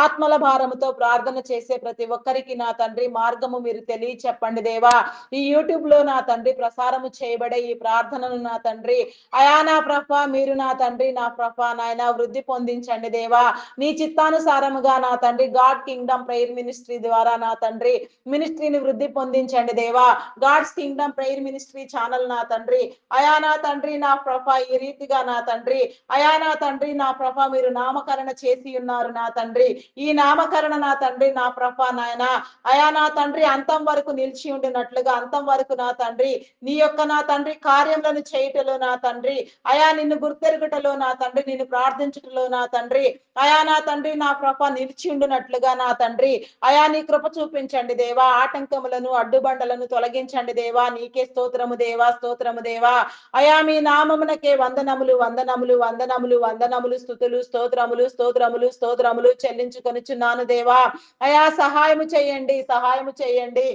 ఆత్మల భారముతో ప్రార్థన చేసే ప్రతి ఒక్కరికి నా తండ్రి మార్గము మీరు తెలియ చెప్పండి దేవా. ఈ యూట్యూబ్ లో నా తండ్రి ప్రసారము చేయబడే ఈ ప్రార్థనను నా తండ్రి అయా నా ప్రభా మీరు నా తండ్రి నా ప్రభా నాయన వృద్ధి పొందించండి దేవా. నీ చిత్తానుసారముగా నా తండ్రి గాడ్ కింగ్డమ్ ప్రేయర్ మినిస్ట్రీ ద్వారా నా తండ్రి మినిస్ట్రీని వృద్ధి పొందించండి దేవా. God's kingdom prayer ministry channel నా తండ్రి అయా నా తండ్రి నా ప్రభా ఈ రీతిగా నా తండ్రి అయా నా తండ్రి నా ప్రభా మీరు నామకరణ చేసి ఉన్నారు నా తండ్రి. ఈ నామకరణ నా తండ్రి నా ప్రభా నాయన అయా నా తండ్రి అంతం వరకు నిలిచి ఉండినట్లుగా అంతం వరకు నా తండ్రి నీ యొక్క నా తండ్రి కార్యములను చేయటలో నా తండ్రి అయా నిన్ను గుర్తెరుగుటలో నా తండ్రి నిన్ను ప్రార్థించుటలో నా తండ్రి అయా నా తండ్రి నా ప్రభా నిలిచి ఉండినట్లుగా నా తండ్రి అయా నీ కృప చూపించండి దేవా. ఆటంకములను అడ్డుబండలను తొలగించండి దేవా, నీకే స్తోత్రము దేవా, స్తోత్రము దేవా. అయా మీ నామమునకే వందనములు, వందనములు, వందనములు, వందనములు, స్తుతులు స్తోత్రములు, స్తోత్రములు, స్తోత్రములు చెల్లించుకొనుచున్నాను దేవా. అయా సహాయము చేయండి, సహాయము చేయండి,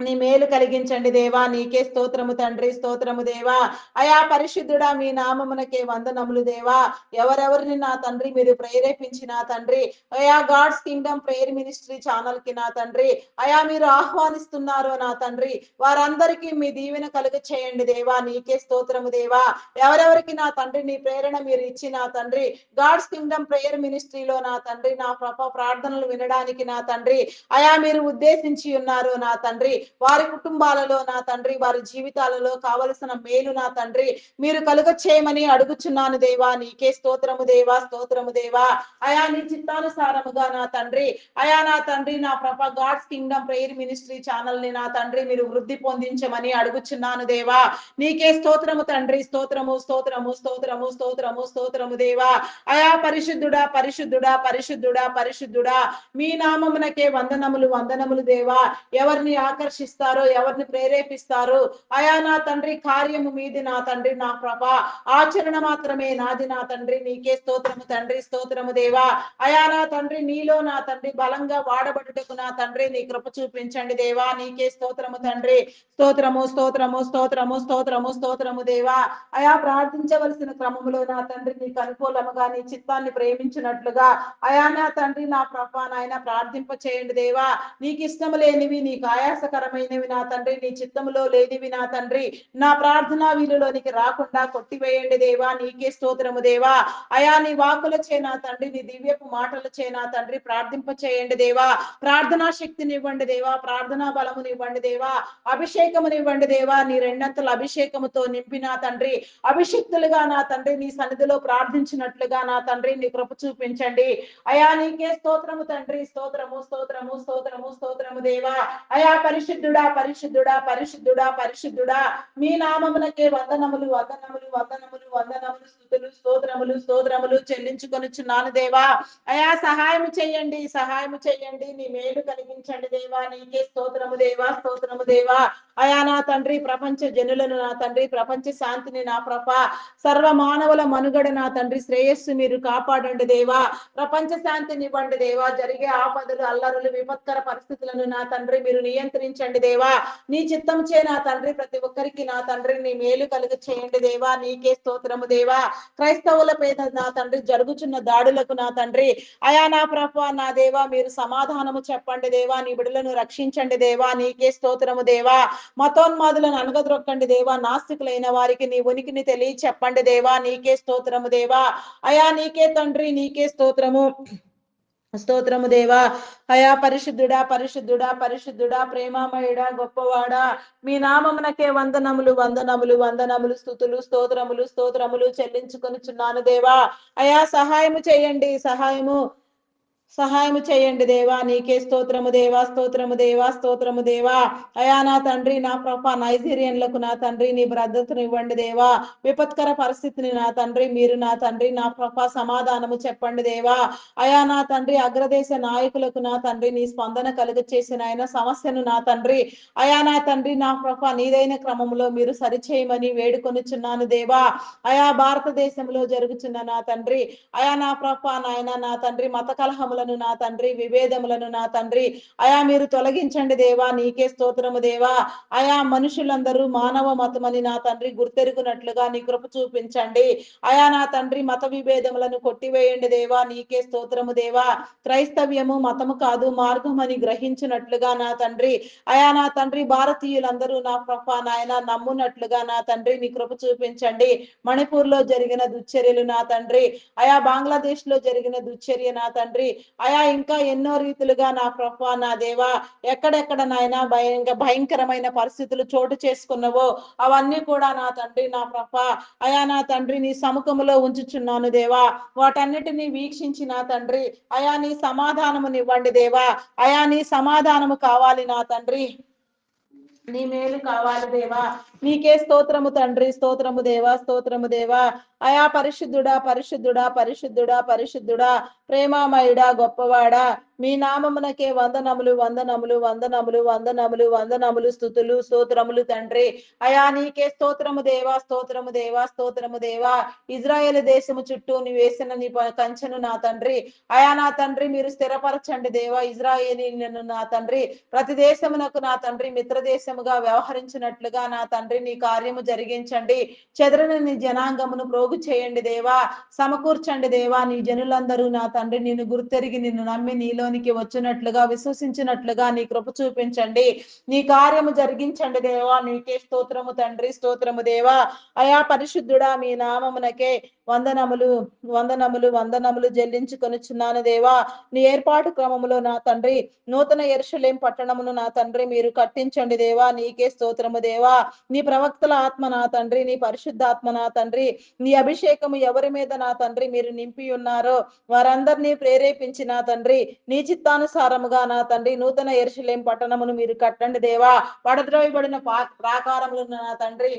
నీ మేలు కలిగించండి దేవా, నీకే స్తోత్రము తండ్రి, స్తోత్రము దేవా. అయా పరిశుద్ధుడా మీ నామమునకే వందనములు దేవా. ఎవరెవరిని నా తండ్రి మీరు ప్రేరేపించిన తండ్రి అయా God's kingdom prayer ministry channel కి నా తండ్రి అయా మీరు ఆహ్వానిస్తున్నారు నా తండ్రి వారందరికీ మీ దీవెన కలుగ చేయండి దేవా, నీకే స్తోత్రము దేవా. ఎవరెవరికి నా తండ్రి నీ ప్రేరణ మీరు ఇచ్చి నా తండ్రి గాడ్స్ కింగ్డమ్ ప్రేయర్ మినిస్ట్రీలో నా తండ్రి నా ప్రార్థనలు వినడానికి నా తండ్రి అయా మీరు ఉద్దేశించి ఉన్నారు నా తండ్రి వారి కుటుంబాలలో నా తండ్రి వారి జీవితాలలో కావలసిన మేలు నా తండ్రి మీరు కలుగ చేయమని అడుగుచున్నాను దేవా, నీకే స్తోత్రము దేవా, స్తోత్రము దేవా. అయా నీ చిత్తానుసారముగా నా తండ్రి అయా నా తండ్రి నా ప్రభా God's kingdom prayer ministry channel ని నా తండ్రి మీరు వృద్ధి పొందించమని అడుగుచున్నాను దేవా, నీకే స్తోత్రము తండ్రి, స్తోత్రము, స్తోత్రము, స్తోత్రము, స్తోత్రము, స్తోత్రము దేవా. అయా పరిశుద్ధుడా, పరిశుద్ధుడా, పరిశుద్ధుడా, పరిశుద్ధుడా మీ నామమునకే వందనములు, వందనములు దేవా. ఎవరిని ఆకర్షిస్తారో ఎవరిని ప్రేరేపిస్తారో అయా నా తండ్రి కార్యము మీది నా తండ్రి నా ప్రభా ఆచరణ మాత్రమే నాది నా తండ్రి, నీకే స్తోత్రము తండ్రి, స్తోత్రము దేవా. అయా నా తండ్రి నీలో నా తండ్రి బలంగా వాడబడుటకు నా తండ్రి నీ కృప చూపించండి దేవా, నీకే స్తోత్రము తండ్రి, స్తోత్రము, స్తోత్రము, స్తోత్రము, స్తోత్రము, స్తోత్రము దేవా. అయా ప్రార్థించవలసిన క్రమములో నా తండ్రి నీకు అనుకూలముగా నీ చిత్తాన్ని ప్రేమించినట్లుగా అయా నా తండ్రి నా ప్రభా నాయన ప్రార్థింప చేయండి దేవా. నీకు ఇష్టము లేనివి నీకు ఆయాసకరమైనవి నా తండ్రి నీ చిత్తములో లేనివి నా తండ్రి నా ప్రార్థనా వీలులోనికి రాకుండా కొట్టివేయండి దేవా, నీకే స్తోత్రము దేవా. అయా నీ వాకుల చే నా తండ్రి నీ దివ్యపు మాటల చే నా తండ్రి ప్రార్థింప చేయండి దేవా. ప్రార్థనా శక్తిని ఇవ్వండి దేవా, ప్రార్థనా బలముని ఇవ్వండి దేవా, అభిషేకమునివ్వండి దేవా. నీ రెండంతల అభిషేకముతో నింపి నా తండ్రి అభిషిక్తులుగా నా తండ్రి నీ సన్నిధిలో ప్రార్థించినట్లుగా నా తండ్రి నీ కృప చూపించండి. అయా నీకే స్తోత్రము తండ్రి, స్తోత్రము, స్తోత్రము, స్తోత్రము, స్తోత్రము దేవా. అయా పరిశుద్ధ పరిశుద్ధుడా పరిశుద్ధుడా పరిశుద్ధుడా పరిశుద్ధుడా మీ నామమునకే వందనములు వందనములు వందనములు వందనములు స్తుతులు స్తోత్రములు స్తోత్రములు చెల్లించుకొనుచున్నాను దేవా. అయా సహాయము చేయండి, సహాయము చేయండి, నీ మేలు కలిగించండి దేవా. నీకే స్తోత్రము దేవా, స్తోత్రము దేవా. అయా నా తండ్రి, ప్రపంచ జనులను నా తండ్రి, ప్రపంచ శాంతిని నా ప్రభ, సర్వ మానవుల మనుగడ నా తండ్రి శ్రేయస్సు మీరు కాపాడండి దేవా. ప్రపంచ శాంతినివ్వండి దేవా. జరిగే ఆపదలు అల్లరులు విపత్కర పరిస్థితులను నా తండ్రి మీరు నియంత్రించండి దేవా. నీ చిత్తం చే నా తండ్రి ప్రతి ఒక్కరికి నా తండ్రి నీ మేలు కలుగ చేయండి దేవా. నీకే స్తోత్రము దేవా. క్రైస్తవుల పేద నా తండ్రి జరుగుచున్న దాడులకు నా తండ్రి అయా నా ప్రభ నా దేవా మీరు సమాధానము చెప్పండి దేవా. నీ బిడ్డలను రక్షించండి దేవా. నీకే స్తోత్రము దేవా. మతోన్మాదులను అనగద్రొక్కండి దేవా. నాస్తికులైన వారికి నీ ఉనికిని తెలియ చెప్పండి దేవా. నీకే స్తోత్రము దేవా. అయా నీకే తండ్రి, నీకే స్తోత్రము, స్తోత్రము దేవా. అయా పరిశుద్ధుడా పరిశుద్ధుడా పరిశుద్ధుడా ప్రేమామయుడా గొప్పవాడా మీ నామమునకే వందనములు వందనములు వందనములు స్తుతులు స్తోత్రములు స్తోత్రములు చెల్లించుకొనుచున్నాను దేవా. అయా సహాయము చేయండి, సహాయము చేయండి దేవా. నీకే స్తోత్రము దేవా, స్తోత్రము దేవా, స్తోత్రము దేవా. అయా నా తండ్రి నా ప్రభ నైజీరియన్లకు నా తండ్రి నీ భద్రతను ఇవ్వండి దేవా. విపత్కర పరిస్థితిని నా తండ్రి మీరు నా తండ్రి నా ప్రభ సమాధానము చెప్పండి దేవా. అయా నా తండ్రి అగ్రదేశ నాయకులకు నా తండ్రి నీ స్పందన కలుగ చేసిన ఆయన సమస్యను నా తండ్రి అయా నా తండ్రి నా ప్రభ నీదైన క్రమంలో మీరు సరిచేయమని వేడుకొనుచున్నాను దేవా. అయా భారతదేశంలో జరుగుతున్న నా తండ్రి అయా నా ప్రభ నాయన నా తండ్రి మత కలహములను నా తండ్రి విభేదములను నా తండ్రి అయా మీరు తొలగించండి దేవా. నీకే స్తోత్రము దేవా. అయా మనుషులందరూ మానవ మతమని నా తండ్రి గుర్తెరుగునట్లుగా నీ కృప చూపించండి. అయా నా తండ్రి మత విభేదములను కొట్టివేయండి దేవా. నీకే స్తోత్రము దేవా. క్రైస్తవ్యము మతము కాదు మార్గం అని గ్రహించినట్లుగా నా తండ్రి అయా నా తండ్రి భారతీయులందరూ నా ప్రభ నాయన నమ్మునట్లుగా నా తండ్రి నీ కృప చూపించండి. మణిపూర్ లో జరిగిన దుశ్చర్యలు నా తండ్రి అయా బంగ్లాదేశ్ లో జరిగిన దుశ్చర్య నా తండ్రి అయా ఇంకా ఎన్నో రీతులుగా నా ప్రభ నా దేవా ఎక్కడెక్కడ నాయన భయంకరమైన పరిస్థితులు చోటు చేసుకున్నవో అవన్నీ కూడా నా తండ్రి నా ప్రభ అయా నా తండ్రి నీ సముఖములో ఉంచుచున్నాను దేవా. వాటన్నిటిని వీక్షించి నా తండ్రి అయా నీ సమాధానమునివ్వండి దేవా. అయా నీ సమాధానము కావాలి నా తండ్రి, నీ మేలు కావాలి దేవా. నీకే స్తోత్రము తండ్రి, స్తోత్రము దేవా, స్తోత్రము దేవా. అయా పరిశుద్ధుడా పరిశుద్ధుడా పరిశుద్ధుడా పరిశుద్ధుడా ప్రేమామయుడా గొప్పవాడా మీ నామమునకే వందనములు వందనములు వందనములు వందనములు వందనములు స్తుతులు స్తోత్రములు తండ్రి. అయా నీకే స్తోత్రము దేవా, స్తోత్రము దేవా, స్తోత్రము దేవా. ఇజ్రాయేల్ దేశము చుట్టూ నీ వేసిన నీ కంచెను నా తండ్రి అయా నా తండ్రి మీరు స్థిరపరచండి దేవా. ఇజ్రాయేలీలను నా తండ్రి ప్రతి దేశమునకు నా తండ్రి మిత్ర దేశముగా వ్యవహరించినట్లుగా నా తండ్రి నీ కార్యము జరిగించండి. చెదరని నీ జనాంగమును ప్రోగు చేయండి దేవా. సమకూర్చండి దేవా. నీ జనులందరూ నా తండ్రి నిన్ను గుర్తెరిగి నిన్ను నమ్మి నీలోనికి వచ్చినట్లుగా విశ్వసించినట్లుగా నీ కృప చూపించండి. నీ కార్యము జరిగించండి దేవా. నీకే స్తోత్రము తండ్రి, స్తోత్రము దేవా. అయా పరిశుద్ధుడా మీ నామమునకే వందనములు వందనములు వందనములు చెల్లించుకొనుచున్నాను దేవా. నీ ఏర్పాటు క్రమములో నా తండ్రి నూతన యెరూషలేం పట్టణమును నా తండ్రి మీరు కట్టించండి దేవా. నీకే స్తోత్రము దేవా. నీ ప్రవక్తల ఆత్మ నా తండ్రి నీ పరిశుద్ధాత్మ నా తండ్రి నీ అభిషేకము ఎవరి మీద నా తండ్రి మీరు నింపి ఉన్నారో వారందరినీ ప్రేరేపించి నా తండ్రి నీ చిత్తానుసారముగా నా తండ్రి నూతన యెరూషలేం పట్టణమును మీరు కట్టండి దేవా. పడద్రోయబడిన ప్రాకారములను నా తండ్రి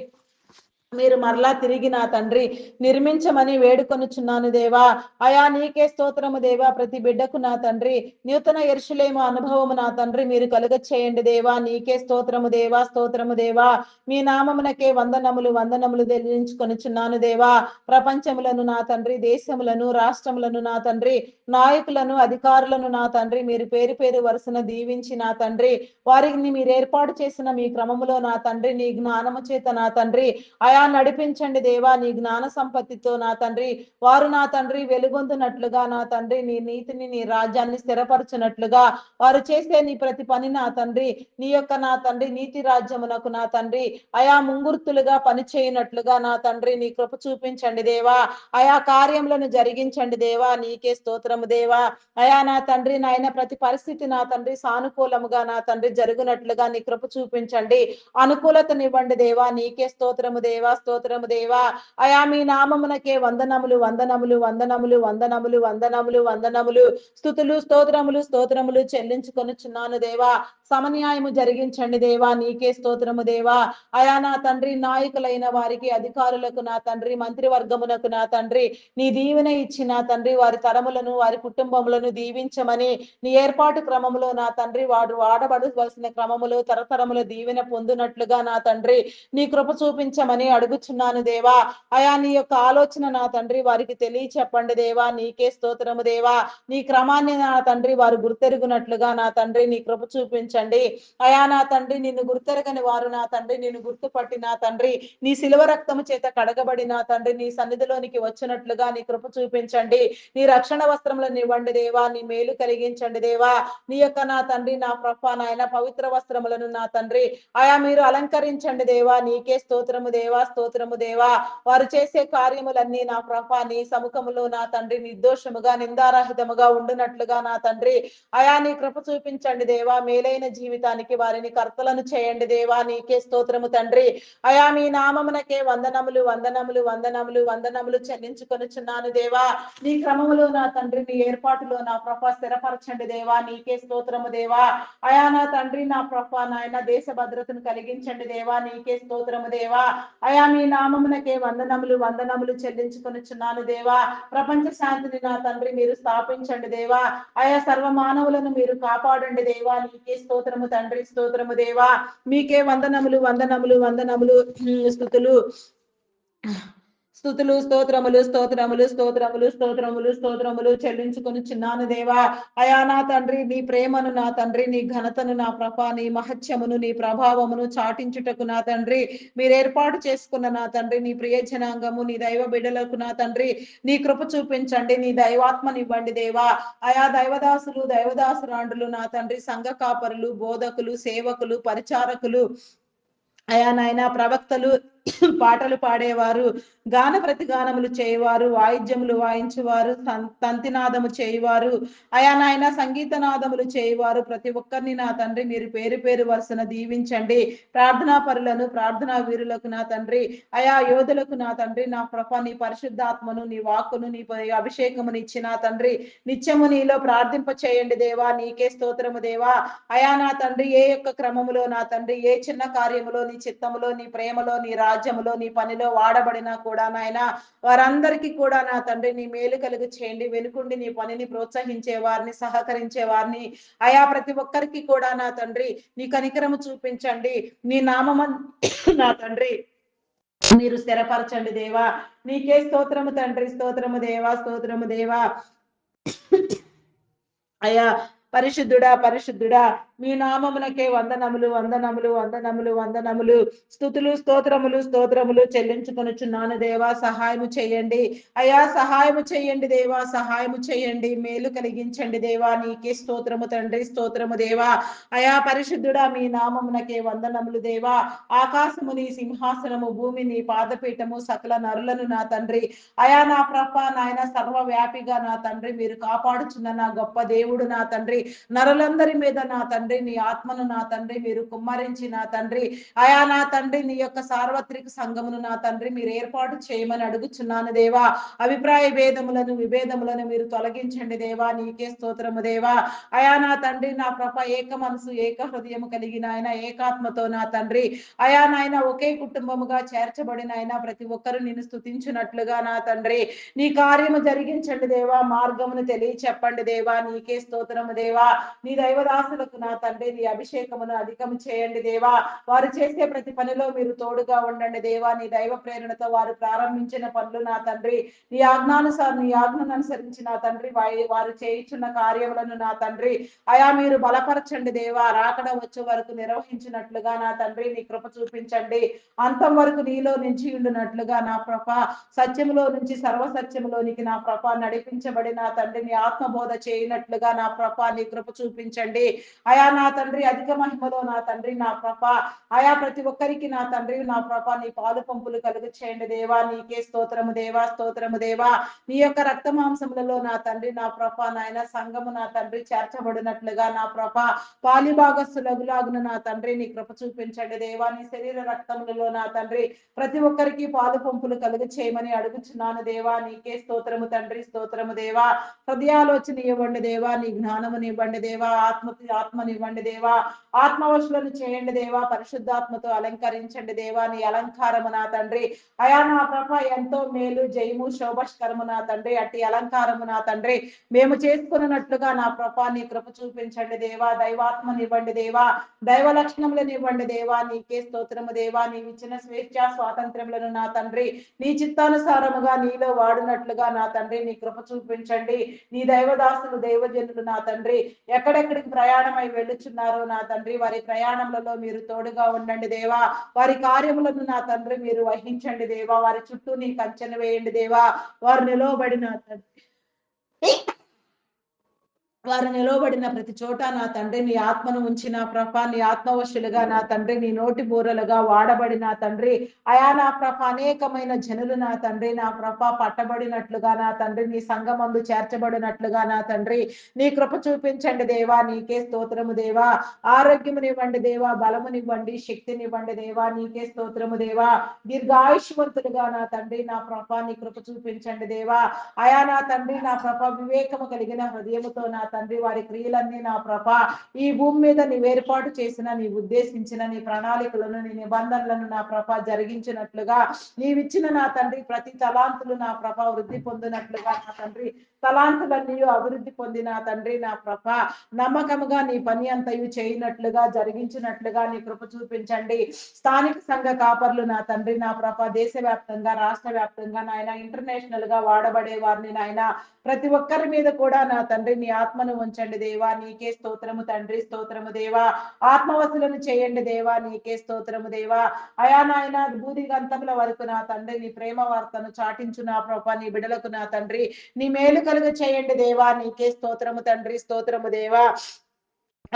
మీరు మరలా తిరిగి నా తండ్రి నిర్మించమని వేడుకొనుచున్నాను దేవా. అయా నీకే స్తోత్రము దేవా. ప్రతి బిడ్డకు నా తండ్రి నూతన యెరూషలేము అనుభవము నా తండ్రి మీరు కలుగ చేయండి దేవా. నీకే స్తోత్రము దేవా, స్తోత్రము దేవా. మీ నామమునకే వందనములు వందనములు చెల్లించుకొనుచున్నాను దేవా. ప్రపంచములను నా తండ్రి దేశములను రాష్ట్రములను నా తండ్రి నాయకులను అధికారులను నా తండ్రి మీరు పేరు పేరు వరుసన దీవించి నా తండ్రి వారిని మీరు ఏర్పాటు చేసిన మీ క్రమములో నా తండ్రి నీ జ్ఞానము చేత నా తండ్రి అయా నడిపించండి దేవా. నీ జ్ఞాన సంపత్తితో నా తండ్రి వారు నా తండ్రి వెలుగొందునట్లుగా నా తండ్రి నీ నీతిని నీ రాజ్యాన్ని స్థిరపరచునట్లుగా వారు చేసే నీ ప్రతి పని నా తండ్రి నీ యొక్క నా తండ్రి నీతి రాజ్యమునకు నా తండ్రి అయా ముంగుర్తులుగా పని చేయనట్లుగా నా తండ్రి నీ కృప చూపించండి దేవా. అయా కార్యములను జరిగించండి దేవా. నీకే స్తోత్రము దేవా. అయా నా తండ్రి నాయన ప్రతి పరిస్థితి నా తండ్రి సానుకూలముగా నా తండ్రి జరుగునట్లుగా నీ కృప చూపించండి. అనుకూలతనివ్వండి దేవా. నీకే స్తోత్రము దేవా. దేవా స్తోత్రము దేవా. అయా మీ నామమునకే వందనములు వందనములు వందనములు వందనములు వందనములు వందనములు. స్తుతులు స్తోత్రములు స్తోత్రములు చెల్లించుకొనుచున్నాను దేవా. సమన్యాయము జరిగించండి దేవా, నీకే స్తోత్రము దేవా. అయా నా తండ్రి, నాయకులైన వారికి, అధికారులకు నా తండ్రి, మంత్రివర్గమునకు నా తండ్రి, నీ దీవెన ఇచ్చి నా తండ్రి వారి తరములను వారి కుటుంబములను దీవించమని, నీ ఏర్పాటు క్రమములో నా తండ్రి వాడు వాడబడవలసిన క్రమములో తరతరముల దీవెన పొందునట్లుగా నా తండ్రి నీ కృప చూపించమని అడుగుచున్నాను దేవా. అయా నీ యొక్క ఆలోచన నా తండ్రి వారికి తెలియచెప్పండి దేవా, నీకే స్తోత్రము దేవా. నీ క్రమాన్ని నా తండ్రి వారు గుర్తెరుగునట్లుగా నా తండ్రి నీ కృప చూపించండి. అయా నా తండ్రి, నిన్ను గుర్తెరగని వారు నా తండ్రి నిన్ను గుర్తుపట్టి నా తండ్రి నీ శిలువ రక్తము చేత కడగబడి నా తండ్రి నీ సన్నిధిలోనికి వచ్చినట్లుగా నీ కృప చూపించండి. నీ రక్షణ వస్త్రములను ఇవ్వండి దేవా, నీ మేలు కలిగించండి దేవా. నీ యొక్క నా తండ్రి నా ప్రభ నాయన పవిత్ర వస్త్రములను నా తండ్రి ఆయా మీరు అలంకరించండి దేవా, నీకే స్తోత్రము దేవా స్తోత్రము దేవా. వారు చేసే కార్యములన్నీ నా ప్రభ నీ సముఖములో నా తండ్రి నిర్దోషముగా నిందారహితముగా ఉండునట్లుగా నా తండ్రి అయా నీ కృప చూపించండి దేవా. మేలైన జీవితానికి వారిని కర్తలను చేయండి దేవా, నీకే స్తోత్రము తండ్రి. అయా మీ నామమునకే వందనములు వందనములు వందనములు వందనములు చెల్లించుకొనుచున్నాను దేవా. నీ క్రమములో నా తండ్రి నీ ఏర్పాటులో నా ప్రభ స్థిరపరచండి దేవా, నీకే స్తోత్రము దేవా. అయా నా తండ్రి నా ప్రభ నాయన దేశ భద్రతను కలిగించండి దేవా, నీకే స్తోత్రము దేవా. అయా మీ నామమునకే వందనములు వందనములు చెల్లించుకొనుచున్నాను దేవా. ప్రపంచ శాంతిని నా తండ్రి మీరు స్థాపించండి దేవా. ఆయా సర్వ మానవులను మీరు కాపాడండి దేవా, నీకే స్తోత్రము తండ్రి స్తోత్రము దేవా. మీకే వందనములు వందనములు వందనములు స్తుతులు స్తుతులు స్తోత్రములు స్తోత్రములు స్తోత్రములు స్తోత్రములు స్తోత్రములు చెల్లించుకొని చిన్నాను దేవా. అయా నా తండ్రి నీ ప్రేమను నా తండ్రి నీ ఘనతను నా ప్రభ నీ మహత్యమును నీ ప్రభావమును చాటించుటకు నా తండ్రి మీరు ఏర్పాటు చేసుకున్న నా తండ్రి నీ ప్రియ జనాంగము నీ దైవ బిడ్డలకు నా తండ్రి నీ కృప చూపించండి, నీ దైవాత్మనివ్వండి దేవా. ఆయా దైవదాసులు దైవదాసురాండ్రులు నా తండ్రి సంఘ కాపరులు బోధకులు సేవకులు పరిచారకులు అయా నాయన ప్రవక్తలు పాటలు పాడేవారు గాన ప్రతిగానములు చేయవారు వాయిద్యములు వాయించేవారు తంతినాదము చేయవారు అయా నాయన సంగీత నాదములు చేయవారు ప్రతి ఒక్కరిని నా తండ్రి మీరు పేరు పేరు వరుసన దీవించండి. ప్రార్థనా పరులను ప్రార్థనా వీరులకు నా తండ్రి అయా యోధులకు నా తండ్రి నా ప్రభ నీ పరిశుద్ధాత్మను నీ వాక్కును నీ అభిషేకమును ఇచ్చి నా తండ్రి నిత్యము నీలో ప్రార్థింప చేయండి దేవా, నీకే స్తోత్రము దేవా. అయా నా తండ్రి ఏ యొక్క క్రమములో నా తండ్రి ఏ చిన్న కార్యములో నీ చిత్తములో నీ ప్రేమలో నీ రాజ్యములో నీ పనిలో వాడబడినా కూడా నాయన వారందరికీ కూడా నా తండ్రి నీ మేలు కలుగు చేయండి. వెనుకుండి నీ పనిని ప్రోత్సహించే వారిని సహకరించే వారిని అయా ప్రతి ఒక్కరికి కూడా నా తండ్రి నీ కనికరము చూపించండి. నీ నామము నా తండ్రి మీరు స్థిరపరచండి దేవా, నీకే స్తోత్రము తండ్రి స్తోత్రము దేవా స్తోత్రము దేవా. అయా పరిశుద్ధుడా పరిశుద్ధుడా మీ నామమునకే వందనములు వందనములు వందనములు వందనములు. స్తుతులు స్తోత్రములు స్తోత్రములు చెల్లించుకొనుచున్నాను దేవా. సహాయము చేయండి అయా, సహాయము చేయండి దేవా, సహాయము చేయండి. మేలు కలిగించండి దేవా, నీకే స్తోత్రము తండ్రి స్తోత్రము దేవా. అయా పరిశుద్ధుడా మీ నామమునకే వందనములు దేవా. ఆకాశము నీ సింహాసనము భూమి నీ పాదపీఠము సకల నరులను నా తండ్రి అయా నా ప్రభ నాయన సర్వవ్యాపిగా నా తండ్రి మీరు కాపాడుచున్న నా గొప్ప దేవుడు నా తండ్రి నరులందరి మీద నా తండ్రి నీ ఆత్మను నా తండ్రి మీరు కుమ్మరించి నా తండ్రి అయా నా తండ్రి నీ యొక్క సార్వత్రిక సంఘమును నా తండ్రి మీరు ఏర్పాటు చేయమని అడుగుచున్నాను దేవా. అభిప్రాయ భేదములను విభేదములను మీరు తొలగించండి దేవా, నీకే స్తోత్రము దేవా. అయా నా తండ్రి నా ప్రభ ఏక మనసు ఏక హృదయము కలిగిన ఆయన ఏకాత్మతో నా తండ్రి అయా నాయన ఒకే కుటుంబముగా చేర్చబడిన ఆయన ప్రతి ఒక్కరు నిన్ను స్తుతించినట్లుగా నా తండ్రి నీ కార్యము జరిగించండి దేవా. మార్గమును తెలియచెప్పండి దేవా, నీకే స్తోత్రము దేవా. నీ దైవదాసులకు నా తండ్రి నీ అభిషేకమును అధికము చేయండి దేవా. వారు చేసే ప్రతి పనిలో మీరు తోడుగా ఉండండి దేవా. నీ దైవ ప్రేరణతో వారు ప్రారంభించిన పనులు నా తండ్రి నీ నీ ఆజ్ఞను అనుసరించి నా తండ్రి వారు చేయించున్న కార్యములను నా తండ్రి అయా మీరు బలపరచండి దేవా. రాకడ వచ్చే వరకు నిర్వహించినట్లుగా నా తండ్రి నీ కృప చూపించండి. అంతం వరకు నీలో నుంచి ఉండినట్లుగా నా ప్రభ సత్యములో నుంచి సర్వసత్యములోనికి నా ప్రభ నడిపించబడి నా తండ్రి నీ ఆత్మబోధ చేయనట్లుగా నా ప్రభ నీ కృప చూపించండి. అయా నా తండ్రి అధిక మహిమలో నా తండ్రి నా ప్రభ అయా ప్రతి ఒక్కరికి నా తండ్రి నా ప్రభ నీ పాలు పంపులు కలుగు చేయండి దేవా. నీకే స్తోత్రము దేవా, స్తోత్రము దేవా. నీ యొక్క రక్త మాంసములలో నా తండ్రి నా ప్రభ నాయన సంఘము నా తండ్రి చేర్చబడినట్లుగా నా ప్రభ పాలి భాగస్థులగులాగున నా తండ్రి నీ కృప చూపించండి దేవా. నీ శరీర రక్తములలో నా తండ్రి ప్రతి ఒక్కరికి పాలు పంపులు కలుగు చేయమని అడుగుచున్నాను దేవా. నీకే స్తోత్రము తండ్రి, స్తోత్రము దేవా. హృదయాలోచన ఇవ్వండి దేవా, నీ జ్ఞానమునివ్వండి దేవా, ఆత్మనివ్వండి దేవా. ఆత్మవశులను చేయండి దేవా, పరిశుద్ధాత్మతో అలంకరించండి దేవా. నీ అలంకారము నా తండ్రి అయా నా ప్రభ ఎంతో మేలు జయము శోభస్కరము నా తండ్రి. అట్టి అలంకారము నా తండ్రి మేము చేసుకున్నట్లుగా నా ప్రభ నీ కృప చూపించండి దేవా. దైవాత్మనివ్వండి దేవా, దైవ లక్షణములను ఇవ్వండి దేవా. నీకే స్తోత్రము దేవా. నీవిచ్చిన స్వేచ్ఛ స్వాతంత్రములను నా తండ్రి నీ చిత్తానుసారముగా నీలో వాడినట్లుగా నా తండ్రి నీ కృప చూపించండి. నీ దైవదాసులు దైవజనులు నా తండ్రి ఎక్కడెక్కడికి ప్రయాణమై వెళ్ళుచున్నారో నా తండ్రి వారి ప్రయాణములలో మీరు తోడుగా ఉండండి దేవా. వారి కార్యములను నా తండ్రి మీరు వహించండి దేవా. వారి చుట్టూ నీ కంచెను వేయండి దేవా. వారు నిలవబడిన తండ్రి వారు నిలవబడిన ప్రతి చోట నా తండ్రి నీ ఆత్మను ఉంచిన ప్రభ నీ ఆత్మవశులుగా నా తండ్రి నీ నోటి బూరలుగా వాడబడిన తండ్రి అయా నా ప్రభ అనేకమైన జనులు నా తండ్రి నా ప్రభ పట్టబడినట్లుగా నా తండ్రి నీ సంఘమందు చేర్చబడినట్లుగా నా తండ్రి నీ కృప చూపించండి దేవా. నీకే స్తోత్రము దేవా. ఆరోగ్యమునివ్వండి దేవా, బలమునివ్వండి, శక్తినివ్వండి దేవా. నీకే స్తోత్రము దేవా. దీర్ఘాయుష్మంతులుగా నా తండ్రి నా ప్రభ నీ కృప చూపించండి దేవా. అయా నా తండ్రి నా ప్రభ వివేకము కలిగిన హృదయముతో నా తండ్రి వారి క్రియలన్నీ నా ప్రభ ఈ భూమి మీద నీవు ఏర్పాటు చేసిన నీ ఉద్దేశించిన నీ ప్రణాళికలను నీ నిబంధనలను నా ప్రభ జరిగించినట్లుగా నీవిచ్చిన నా తండ్రి ప్రతి తలాంతులు నా ప్రభ వృద్ధి పొందినట్లుగా నా తండ్రి తలాంతులన్నీ అభివృద్ధి పొందిన తండ్రి నా ప్రభ నమ్మకముగా నీ పని అంతయు చేయనట్లుగా జరిగించినట్లుగా నీ కృప చూపించండి. స్థానిక సంఘ కాపర్లు నా తండ్రి నా ప్రభ దేశవ్యాప్తంగా రాష్ట్ర వ్యాప్తంగా నాయన ఇంటర్నేషనల్ గా వాడబడే వారిని నాయన ప్రతి ఒక్కరి మీద కూడా నా తండ్రి నీ ఆత్మను ఉంచండి దేవా. నీకే స్తోత్రము తండ్రి, స్తోత్రము దేవా. ఆత్మవశులను చేయండి దేవా. నీకే స్తోత్రము దేవా. అయా నాయన భూది గంతముల వరకు నా తండ్రి నీ ప్రేమ వార్తను చాటించు నా ప్రభ నీ బిడలకు నా తండ్రి నీ మేలు కలుగు చేయండి దేవా. నీకే స్తోత్రము తండ్రి, స్తోత్రము దేవా.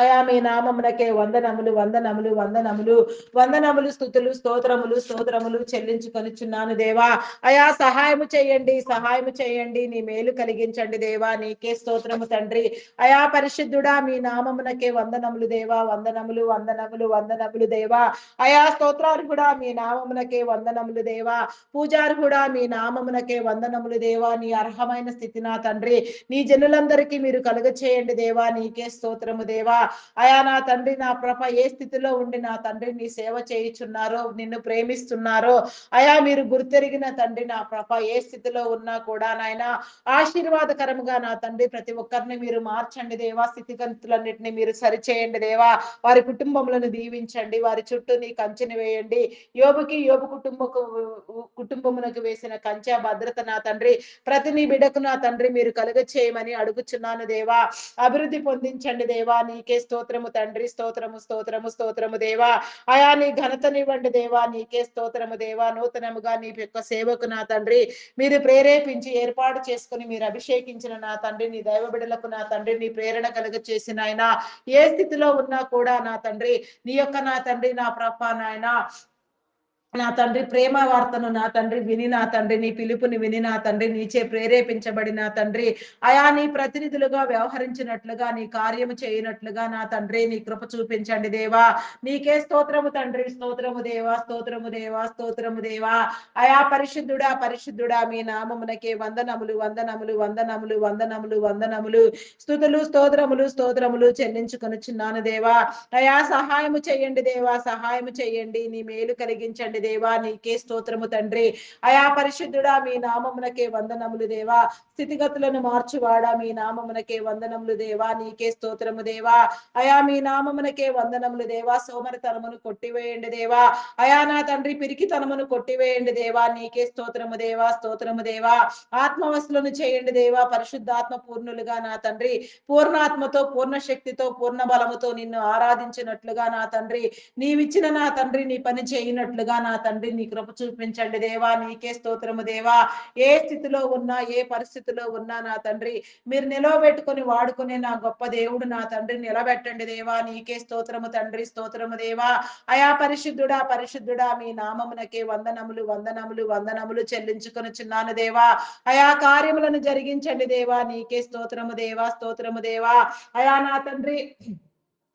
అయా మీ నామమునకే వందనములు వందనములు వందనములు వందనములు స్తుతులు స్తోత్రములు స్తోత్రములు చెల్లించుకొనిచున్నాను దేవా. అయా సహాయము చేయండి, సహాయము చేయండి. నీ మేలు కలిగించండి దేవా. నీకే స్తోత్రము తండ్రి. అయా పరిశుద్ధుడా మీ నామమునకే వందనములు దేవా. వందనములు వందనములు వందనములు దేవా. అయా స్తోత్రాలు కూడా మీ నామమునకే వందనములు దేవా. పూజారు కూడా మీ నామమునకే వందనములు దేవా. నీ అర్హమైన స్థితి నా తండ్రి నీ జనులందరికీ మీరు కలుగ చేయండి దేవా. నీకే స్తోత్రము దేవా. అయా నా తండ్రి నా ప్రభ ఏ స్థితిలో ఉండి నా తండ్రి నీ సేవ చేయుచున్నారో నిన్ను ప్రేమిస్తున్నారో అయా మీరు గుర్తెరిగిన తండ్రి నా ప్రభ ఏ స్థితిలో ఉన్నా కూడా నాయన ఆశీర్వాదకరముగా నా తండ్రి ప్రతి ఒక్కరిని మీరు మార్చండి దేవా. స్థితిగతులన్నింటినీ మీరు సరిచేయండి దేవా. వారి కుటుంబములను దీవించండి. వారి చుట్టూ నీ కంచెని వేయండి. యోబు కుటుంబమునకు వేసిన కంచె భద్రత నా తండ్రి ప్రతి నీ బిడ్డకు నా తండ్రి మీరు కలుగ చేయమని అడుగుచున్నాను దేవా. అభివృద్ధి పొందించండి దేవా. నీకే స్తోత్రము తండ్రి, స్తోత్రము స్తోత్రము స్తోత్రము దేవా. అయా నీ ఘనతనివ్వండి దేవా. నీకే స్తోత్రము దేవా. నూతనముగా నీ యొక్క సేవకు నా తండ్రి మీరు ప్రేరేపించి ఏర్పాటు చేసుకుని మీరు అభిషేకించిన నా తండ్రి నీ దైవ బిడ్డలకు నా తండ్రి నీ ప్రేరణ కలుగ చేసిన ఆయన ఏ స్థితిలో ఉన్నా కూడా నా తండ్రి నీ యొక్క నా తండ్రి నా ప్రభ నాయన నా తండ్రి ప్రేమ వార్తను నా తండ్రి విని నా తండ్రి నీ పిలుపుని విని నా తండ్రి నీచే ప్రేరేపించబడిన తండ్రి అయా నీ ప్రతినిధులుగా వ్యవహరించినట్లుగా నీ కార్యము చేయనట్లుగా నా తండ్రి నీ కృప చూపించండి దేవా. నీకే స్తోత్రము తండ్రి, స్తోత్రము దేవా, స్తోత్రము దేవా, స్తోత్రము దేవా. అయా పరిశుద్ధుడా పరిశుద్ధుడా మీ నామమునకే వందనములు వందనములు వందనములు వందనములు వందనములు స్తుతులు స్తోత్రములు స్తోత్రములు చెల్లించుకొనుచున్నాను దేవా. అయా సహాయము చేయండి దేవా. సహాయము చేయండి. నీ మేలు కలిగించండి దేవా. నీకే స్తోత్రము తండ్రి. అయా పరిశుద్ధుడా మీ నామమునకే వందనములు దేవా. స్థితిగతులను మార్చువాడా మీ నామమునకే వందనములు దేవా. నీకే స్తోత్రము దేవా. అయా మీ నామమునకే వందనములు దేవా. సోమరితనమును కొట్టివేయండి దేవా. అయా నా తండ్రి పిరికితనమును కొట్టివేయండి దేవా. నీకే స్తోత్రము దేవా. స్తోత్రము దేవా. ఆత్మవశులను చేయండి దేవా. పరిశుద్ధాత్మ పూర్ణులుగా నా తండ్రి పూర్ణాత్మతో పూర్ణ శక్తితో పూర్ణ బలముతో నిన్ను ఆరాధించినట్లుగా నా తండ్రి నీవిచ్చిన నా తండ్రి నీ పని చేయనట్లుగా నా నా తండ్రి నీ కృప చూపించండి దేవా. నీకే స్తోత్రము దేవా. ఏ స్థితిలో ఉన్నా, ఏ పరిస్థితిలో ఉన్నా నా తండ్రి మీరు నిలవబెట్టుకొని వాడుకునే నా గొప్ప దేవుడు నా తండ్రి. నిలబెట్టండి దేవా. నీకే స్తోత్రము తండ్రి, స్తోత్రము దేవా. అయా పరిశుద్ధుడా, పరిశుద్ధుడా, మీ నామమునకే వందనములు, వందనములు, వందనములు చెల్లించుకొనుచున్నాను దేవా. అయా కార్యములను జరిగించండి దేవా. నీకే స్తోత్రము దేవా, స్తోత్రము దేవా. అయా నా తండ్రి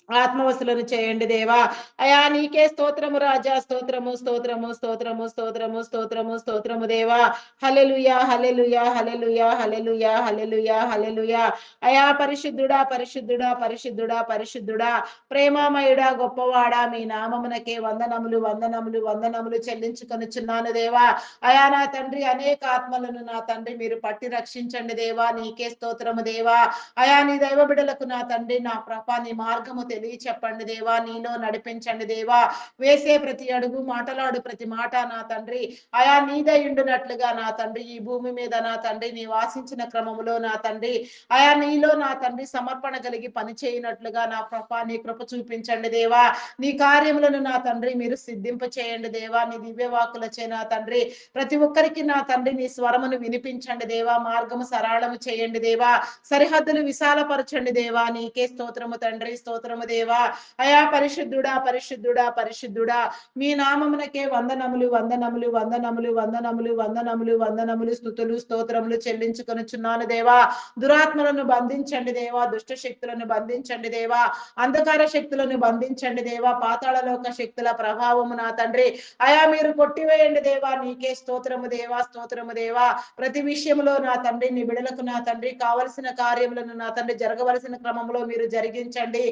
ఆత్మవశులను చేయండి దేవా. అయా నీకే స్తోత్రము రాజా. స్తోత్రము, స్తోత్రము, స్తోత్రము, స్తోత్రము, స్తోత్రము, స్తోత్రము దేవా. హల్లెలూయా, హల్లెలూయా, హల్లెలూయా, హల్లెలూయా, హల్లెలూయా, హల్లెలూయా. అయా పరిశుద్ధుడా, పరిశుద్ధుడా, పరిశుద్ధుడా, పరిశుద్ధుడా, ప్రేమామయుడా, గొప్పవాడా, మీ నామమునకే వందనములు, వందనములు, వందనములు చెల్లించుకొనుచున్నాను దేవా. అయా నా తండ్రి అనేక ఆత్మలను నా తండ్రి మీరు పట్టి రక్షించండి దేవా. నీకే స్తోత్రము దేవా. అయా నీ దైవ బిడ్డలకు నా తండ్రి నా ప్రభ నీ మార్గము చెప్పండి దేవా. నీలో నడిపించండి దేవా. వేసే ప్రతి అడుగు, మాటలాడు ప్రతి మాట నా తండ్రి అయా నీదయుండునట్లుగా నా తండ్రి ఈ భూమి మీద నా తండ్రి నీ వాసించిన క్రమములో నా తండ్రి అయా నీలో నా తండ్రి సమర్పణ కలిగి పని చేయనట్లుగా నా ప్రభ నీ కృప చూపించండి దేవా. నీ కార్యములను నా తండ్రి మీరు సిద్ధింప చేయండి దేవా. నీ దివ్యవాకులచే నా తండ్రి ప్రతి ఒక్కరికి నా తండ్రి నీ స్వరమును వినిపించండి దేవా. మార్గము సరళము చేయండి దేవా. సరిహద్దులు విశాలపరచండి దేవా. నీకే స్తోత్రము తండ్రి, స్తోత్రము దేవా. అయా పరిశుద్ధుడా, పరిశుద్ధుడా, పరిశుద్ధుడా, మీ నామమునకే వందనములు, వందనములు, వందనములు, వందనములు, వందనములు, వందనములు, స్తుతులు, స్తోత్రములు చెల్లించుకొనుచున్నాను దేవా. దురాత్మలను బంధించండి దేవా. దుష్ట శక్తులను బంధించండి దేవా. అంధకార శక్తులను బంధించండి దేవా. పాతాళలోక శక్తుల ప్రభావము నా తండ్రి అయా మీరు కొట్టివేయండి దేవా. నీకే స్తోత్రము దేవా, స్తోత్రము దేవా. ప్రతి విషయంలో నా తండ్రి నీ బిడలకు నా తండ్రి కావలసిన కార్యములను నా తండ్రి జరగవలసిన క్రమంలో మీరు జరిగించండి.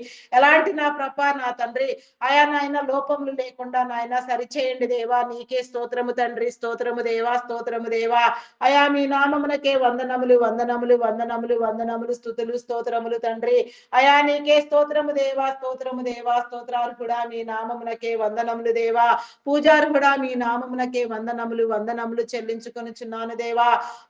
ఎలాంటి నా ప్రభ నా తండ్రి అయా నాయన లోపములు లేకుండా నాయన సరిచేయండి దేవా. నీకే స్తోత్రము తండ్రి, స్తోత్రము దేవా, స్తోత్రము దేవా. అయా మీ నామమునకే వందనములు, వందనములు, వందనములు, వందనములు, స్తుతులు, స్తోత్రములు తండ్రి. అయా నీకే స్తోత్రము దేవా, స్తోత్రము దేవా. స్తోత్రాలు కూడా మీ నామమునకే వందనములు దేవా. పూజారు కూడా మీ నామమునకే వందనములు, వందనములు చెల్లించుకొనుచున్నాను దేవా.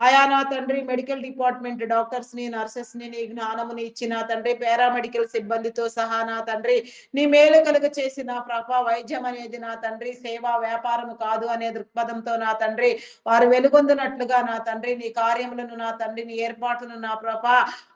అయా నా తండ్రి మెడికల్ డిపార్ట్మెంట్ డాక్టర్స్ ని, నర్సెస్ ని నీ జ్ఞానముని ఇచ్చిన తండ్రి పారామెడికల్ సిబ్బందితో సహా నా తండ్రి నీ మేలు కలుగ చేసిన ప్రభ వైద్యం అనేది నా తండ్రి సేవా వ్యాపారము కాదు అనే దృక్పథంతో నా తండ్రి వారు వెలుగొందునట్లుగా నా తండ్రి నీ కార్యములను నా తండ్రి నీ ఏర్పాటును నా ప్రభ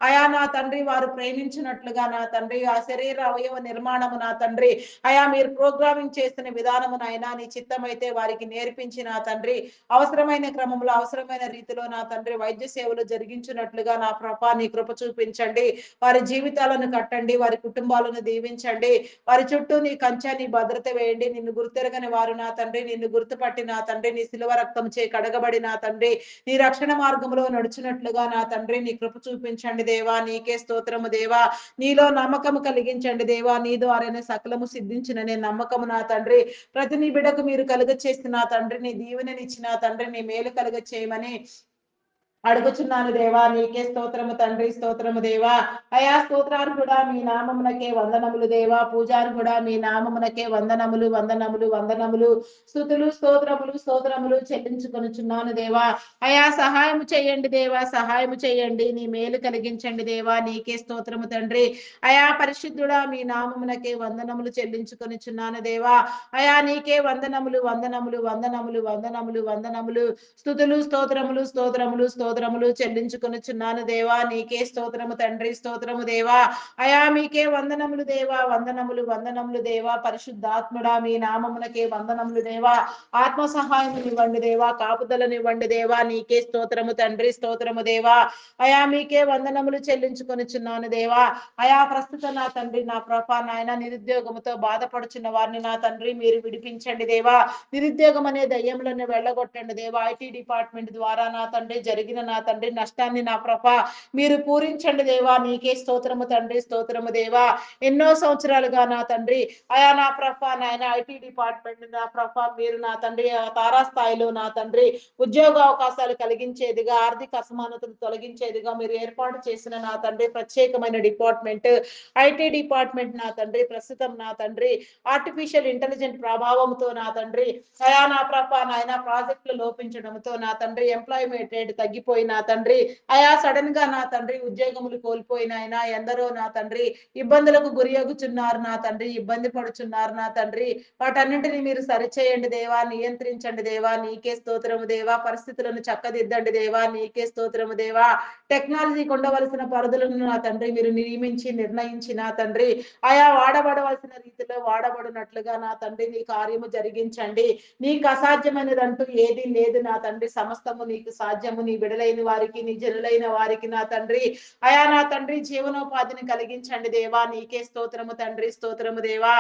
అయా నా తండ్రి వారు ప్రేమించినట్లుగా నా తండ్రి ఆ శరీర అవయవ నిర్మాణము నా తండ్రి అయా మీరు ప్రోగ్రామింగ్ చేసిన విధానము నాయనా నీ చిత్తమైతే వారికి నేర్పించి నా తండ్రి అవసరమైన క్రమంలో అవసరమైన రీతిలో నా తండ్రి వైద్య సేవలు జరిగించినట్లుగా నా ప్రభ నీ కృప చూపించండి. వారి జీవితాలను కట్టండి. వారి కుటుంబాలను దీవించండి. వారి చుట్టూ నీ కంచె నీ భద్రత వేయండి. నిన్ను గుర్తెరగని వారు నా తండ్రి నిన్ను గుర్తుపట్టి నా తండ్రి నీ శిలువ రక్తం చే కడగబడి నా తండ్రి నీ రక్షణ మార్గంలో నడుచున్నట్లుగా నా తండ్రి నీ కృప చూపించండి దేవా. నీకే స్తోత్రము దేవా. నీలో నమ్మకము కలిగించండి దేవా. నీ ద్వారానే సకలము సిద్ధించిననే నమ్మకము నా తండ్రి ప్రతి నీ బిడకు మీరు కలుగ చేసిన నా తండ్రి నీ దీవెననిచ్చిన తండ్రి నీ మేలు కలుగ చేయమని అడుగుచున్నాను దేవా. నీకే స్తోత్రము తండ్రి, స్తోత్రము దేవా. అయా స్తోత్రాలు కూడా మీ నామమునకే వందనములు దేవా. పూజారు కూడా మీ నామమునకే వందనములు, వందనములు, వందనములు, స్తుతులు, స్తోత్రములు, స్తోత్రములు చెల్లించుకొనుచున్నాను దేవా. అయా సహాయము చేయండి దేవా. సహాయము చేయండి. నీ మేలు కలిగించండి దేవా. నీకే స్తోత్రము తండ్రి. అయా పరిశుద్ధుడా మీ నామమునకే వందనములు చెల్లించుకొనుచున్నాను దేవా. అయా నీకే వందనములు, వందనములు, వందనములు, వందనములు, వందనములు, స్తుతులు, స్తోత్రములు, స్తోత్రములు, స్తోత్రములు చెల్లించుకొనుచున్నాను దేవా. నీకే స్తోత్రము తండ్రి, స్తోత్రము దేవా. అయా మీకే వందనములు దేవా. వందనములు, వందనములు దేవా. పరిశుద్ధాత్ముడా మీ నామమునకే వందనములు దేవా. ఆత్మ సహాయమునివ్వండి దేవా. కాపుదలనివ్వండి దేవా. నీకే స్తోత్రము తండ్రి, స్తోత్రము దేవా. అయా మీకే వందనములు చెల్లించుకొనుచున్నాను దేవా. అయా ప్రస్తుత నా తండ్రి నా ప్రభ నాయన నిరుద్యోగముతో బాధపడుచున్న వారిని నా తండ్రి మీరు విడిపించండి దేవా. నిరుద్యోగం అనే దయ్యములను వెళ్ళగొట్టండి దేవా. ఐటీ డిపార్ట్మెంట్ ద్వారా నా తండ్రి జరిగిన నా తండ్రి నష్టాన్ని నా ప్రభ మీరు పూరించండి దేవా. నీకే స్తోత్రము తండ్రి, స్తోత్రము దేవా. ఎన్నో సంవత్సరాలుగా నా తండ్రి అయా నా ప్రభ నాయన ఐటీ డిపార్ట్మెంట్ నా ప్రభ మీరు నా తండ్రి తారాస్థాయిలో నా తండ్రి ఉద్యోగ అవకాశాలు కలిగించేదిగా ఆర్థిక అసమానతలు తొలగించేదిగా మీరు ఏర్పాటు చేసిన నా తండ్రి ప్రత్యేకమైన డిపార్ట్మెంట్ ఐటీ డిపార్ట్మెంట్ నా తండ్రి ప్రస్తుతం నా తండ్రి ఆర్టిఫిషియల్ ఇంటెలిజెంట్ ప్రభావంతో నా తండ్రి అయా నా ప్రభ నాయన ప్రాజెక్టులు లోపించడంతో నా తండ్రి ఎంప్లాయ్మెంట్ రేట్ తగ్గిపో చిక్కిపోయి నా తండ్రి అయా సడన్ గా నా తండ్రి ఉద్యోగములు కోల్పోయిన ఆయన ఎందరో నా తండ్రి ఇబ్బందులకు గురియగుచున్నారు నా తండ్రి, ఇబ్బంది పడుచున్నారు నా తండ్రి. వాటన్నింటిని మీరు సరిచేయండి దేవా, నియంత్రించండి దేవా, నీకే స్తోత్రము దేవా. పరిస్థితులను చక్కదిద్దండి దేవా, నీకే స్తోత్రము దేవా. టెక్నాలజీకి ఉండవలసిన పరిధులను నా తండ్రి మీరు నియమించి నిర్ణయించి నా తండ్రి ఆయా వాడబడవలసిన రీతిలో వాడబడినట్లుగా నా తండ్రి నీ కార్యము జరిగించండి. నీకు అసాధ్యమైనదంటూ ఏది లేదు నా తండ్రి, సమస్తము నీకు సాధ్యము. నీ బిడలైన వారికి, నీ జనులైన వారికి నా తండ్రి అయా నా తండ్రి జీవనోపాధిని కలిగించండి దేవా, నీకే స్తోత్రము తండ్రి, స్తోత్రము దేవా.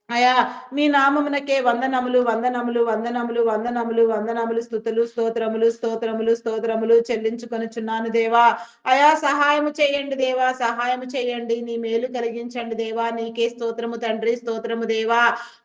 అయా మీ నామమునకే వందనములు వందనములు వందనములు వందనములు వందనములు స్తుతులు స్తోత్రములు స్తోత్రములు స్తోత్రములు చెల్లించుకొనుచున్నాను దేవా. అయా సహాయము చేయండి దేవా, సహాయము చేయండి. నీ మేలు కలిగించండి దేవా, నీకే స్తోత్రము తండ్రి, స్తోత్రము దేవా.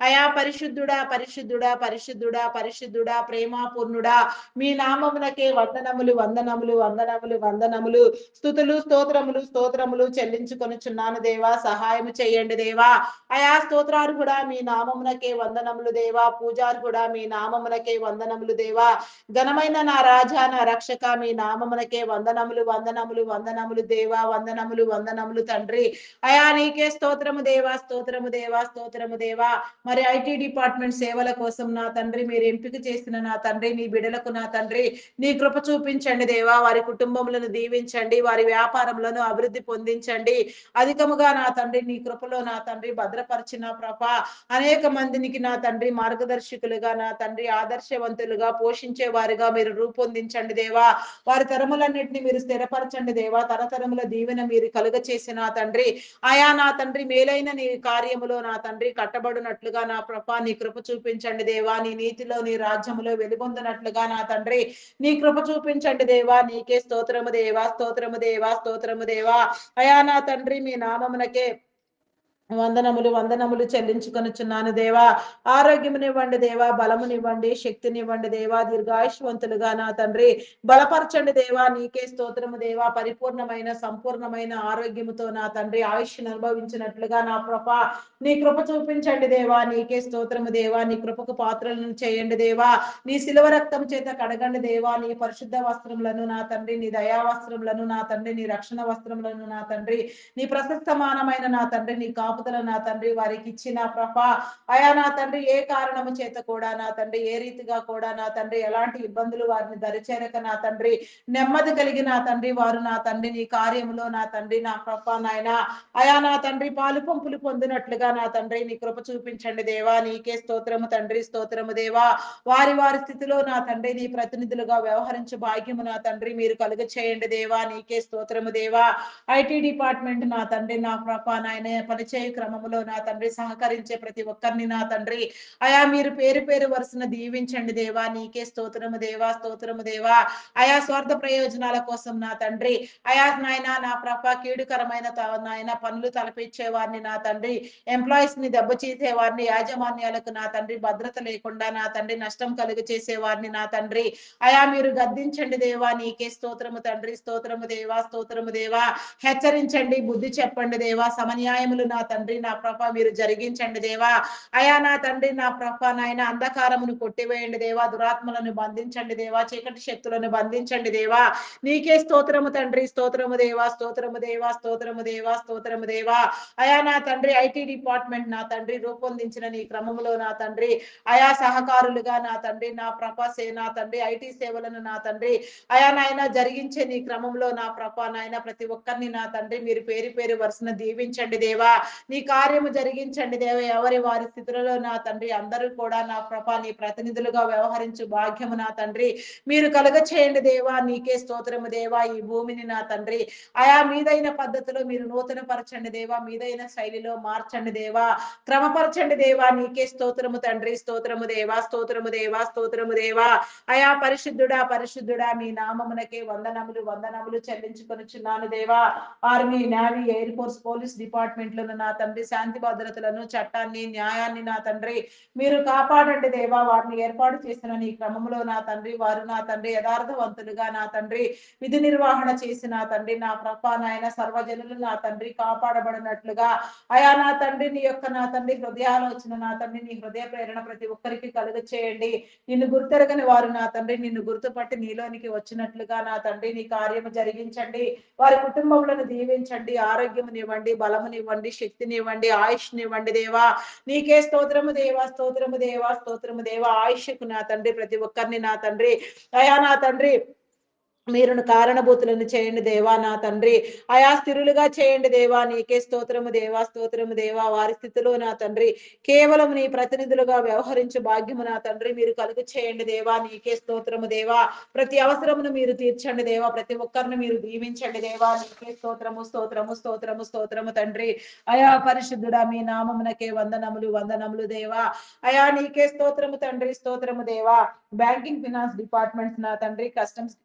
అయా పరిశుద్ధుడా పరిశుద్ధుడా పరిశుద్ధుడా పరిశుద్ధుడా ప్రేమాపూర్ణుడా మీ నామమునకే వందనములు వందనములు వందనములు వందనములు స్తుతులు స్తోత్రములు స్తోత్రములు చెల్లించుకొనుచున్నాను దేవా. సహాయము చేయండి దేవా. అయా స్తోత్రాలు కూడా మీ నామమునకే వందనములు దేవా. పూజారు కూడా మీ నామమునకే వందనములు దేవా. ఘనమైన నా రాజా నా రక్షక మీ నామమునకే వందనములు వందనములు వందనములు దేవా, వందనములు వందనములు తండ్రి. అయా నీకే స్తోత్రము దేవా, స్తోత్రము దేవా, స్తోత్రము దేవా. మరి ఐటీ డిపార్ట్మెంట్ సేవల కోసం నా తండ్రి మీరు ఎంపిక చేసిన నా తండ్రి నీ బిడలకు నా తండ్రి నీ కృప చూపించండి దేవా. వారి కుటుంబములను దీవించండి, వారి వ్యాపారములను అభివృద్ధి పొందించండి. అధికముగా నా తండ్రి నీ కృపలో నా తండ్రి భద్రపరిచిన ప్రభా అనేక మందినికి నా తండ్రి మార్గదర్శకులుగా నా తండ్రి ఆదర్శవంతులుగా పోషించే వారిగా మీరు రూపొందించండి దేవా. వారి తరములన్నింటినీ మీరు స్థిరపరచండి దేవా. తరతరముల దీవెన మీరు కలుగ చేసి నా తండ్రి ఆయా నా తండ్రి మేలైన నీ కార్యములో నా తండ్రి కట్టబడినట్లుగా నా ప్రభా నీ కృప చూపించండి దేవా. నీ నీతిలో నీ రాజ్యములో వెలుగొందినట్లుగా నా తండ్రి నీ కృప చూపించండి దేవా. నీకే స్తోత్రము దేవా, స్తోత్రము దేవా, స్తోత్రము దేవా. అయా నా తండ్రి మీ నామమునకే వందనములు వందనములు చెల్లించుకొనుచున్నాను దేవా. ఆరోగ్యమునివ్వండి దేవా, బలమునివ్వండి, శక్తినివ్వండి దేవా. దీర్ఘాయుష్వంతులుగా నా తండ్రి బలపరచండి దేవా. నీకే స్తోత్రము దేవా. పరిపూర్ణమైన సంపూర్ణమైన ఆరోగ్యముతో నా తండ్రి ఆయుష్ను అనుభవించినట్లుగా నా కృప నీ కృప చూపించండి దేవా. నీకే స్తోత్రము దేవా. నీ కృపకు పాత్రలను చేయండి దేవా. నీ శిలువ రక్తం చేత కడగండి దేవా. నీ పరిశుద్ధ వస్త్రములను నా తండ్రి, నీ దయా వస్త్రములను నా తండ్రి, నీ రక్షణ వస్త్రములను నా తండ్రి, నీ ప్రశస్తమానమైన నా తండ్రి నీ కాపుదల నా తండ్రి వారికి ఇచ్చిన ప్రభా అయా నా తండ్రి ఏ కారణము చేత కూడా నా తండ్రి ఏ రీతిగా కూడా నా తండ్రి ఎలాంటి ఇబ్బందులు వారిని దరిచేరక నా తండ్రి నెమ్మది కలిగి నా తండ్రి వారు నా తండ్రి నీ కార్యములో నా తండ్రి నా ప్రభా నాయన అయా నా తండ్రి పాలు పంపులు పొందినట్లుగా నా తండ్రి నీ కృప చూపించండి దేవా. నీకే స్తోత్రము తండ్రి, స్తోత్రము దేవా. వారి వారి స్థితిలో నా తండ్రి నీ ప్రతినిధులుగా వ్యవహరించు భాగ్యము నా తండ్రి మీరు కలుగ చేయండి దేవా. నీకే స్తోత్రము దేవా. ఐటీ డిపార్ట్మెంట్ నా తండ్రి నా ప్రభా నాయన పనిచేయ క్రమములో నా తండ్రి సహకరించే ప్రతి ఒక్కరిని నా తండ్రి అయా మీరు పేరు పేరు వరుసన దీవించండి దేవా. నీకే స్తోత్రము దేవా, స్తోత్రము దేవా. అయా స్వార్థ ప్రయోజనాల కోసం నా తండ్రి అయా నాయన నా ప్రభా కీడుకరమైన నాయన పనులు తలపించే వారిని నా తండ్రి ఎంప్లాయీస్ ని దెబ్బచీసే వారిని యాజమాన్యాలకు నా తండ్రి భద్రత లేకుండా నా తండ్రి నష్టం కలుగ చేసే వారిని నా తండ్రి అయా మీరు గద్దించండి దేవా. నీకే స్తోత్రము తండ్రి, స్తోత్రము దేవా, స్తోత్రము దేవా. హెచ్చరించండి, బుద్ధి చెప్పండి దేవా. సమన్యాయములు నా తండ్రి నా ప్రభ మీరు జరిగించండి దేవా. అయా నా తండ్రి నా ప్రభ నాయన అంధకారమును కొట్టివేయండి దేవా. దురాత్మలను బంధించండి దేవా. చీకటి శక్తులను బంధించండి దేవా. నీకే స్తోత్రము తండ్రి, స్తోత్రము దేవా, స్తోత్రము దేవా, స్తోత్రము దేవా, స్తోత్రము దేవా. అయా నా తండ్రి ఐటీ డిపార్ట్మెంట్ నా తండ్రి రూపొందించిన నీ క్రమములో నా తండ్రి అయా సహకారులుగా నా తండ్రి నా ప్రభ నా తండ్రి ఐటీ సేవలను నా తండ్రి అయా నాయన జరిగించే నీ క్రమంలో నా ప్రభ నాయన ప్రతి ఒక్కరిని నా తండ్రి మీరు పేరు పేరు వరుసన దీవించండి దేవా. నీ కార్యము జరిగించండి దేవా. ఎవరి వారి స్థితులలో నా తండ్రి అందరూ కూడా నా ప్రభ నీ ప్రతినిధులుగా వ్యవహరించు భాగ్యము నా తండ్రి మీరు కలుగ చేయండి దేవా. నీకే స్తోత్రము దేవా. ఈ భూమిని నా తండ్రి ఆయా మీదైన పద్ధతిలో మీరు నూతన పరచండి దేవా. మీదైన శైలిలో మార్చండి దేవా. క్రమపరచండి దేవా. నీకే స్తోత్రము తండ్రి, స్తోత్రము దేవా, స్తోత్రము దేవా, స్తోత్రము దేవా. అయా పరిశుద్ధుడా పరిశుద్ధుడా మీ నామమునకే వందనములు వందనములు చెల్లించుకొనుచున్నాను దేవా. Army, navy, air force, police డిపార్ట్మెంట్లను నా తండ్రి శాంతి భద్రతలను, చట్టాన్ని, న్యాయాన్ని నా తండ్రి మీరు కాపాడండి దేవా. వారిని ఏర్పాటు చేసిన నీ క్రమంలో నా తండ్రి వారు నా తండ్రి యథార్థవంతులుగా నా తండ్రి విధి నిర్వహణ చేసి నా తండ్రి నా ప్రభా నాయన సర్వజనులు నా తండ్రి కాపాడబడినట్లుగా అయా నా తండ్రి నీ యొక్క నా తండ్రి హృదయాలోచన నా తండ్రి నీ హృదయ ప్రేరణ ప్రతి ఒక్కరికి కలుగ చేయండి. నిన్ను గుర్తెరగని వారు నా తండ్రి నిన్ను గుర్తుపట్టి నీలోనికి వచ్చినట్లుగా నా తండ్రి నీ కార్యము జరిగించండి. వారి కుటుంబములను దీవించండి. ఆరోగ్యమునివ్వండి, బలమునివ్వండి, శక్తినివ్వండి, ఆయుష్నివ్వండి దేవా. నీకే స్తోత్రము దేవా, స్తోత్రము దేవా, స్తోత్రము దేవా. ఆయుష్కు నా తండ్రి ప్రతి ఒక్కరిని నా తండ్రి అయా నా తండ్రి మీరును కారణభూతులను చేయండి దేవా నా తండ్రి. అయా స్థిరులుగా చేయండి దేవా. నీకే స్తోత్రము దేవా, స్తోత్రము దేవా. వారి స్థితిలో నా తండ్రి కేవలం నీ ప్రతినిధులుగా వ్యవహరించు భాగ్యము నా తండ్రి మీరు కలుగు చేయండి దేవా. నీకే స్తోత్రము దేవా. ప్రతి అవసరమును మీరు తీర్చండి దేవా. ప్రతి ఒక్కరిని మీరు దీవించండి దేవా. నీకే స్తోత్రము, స్తోత్రము, స్తోత్రము, స్తోత్రము తండ్రి. అయా పరిశుద్ధుడా మీ నామమునకే వందనములు, వందనములు దేవా. అయా నీకే స్తోత్రము తండ్రి, స్తోత్రము దేవా. బ్యాంకింగ్ ఫినాన్స్ డిపార్ట్మెంట్స్ నా తండ్రి, కస్టమ్స్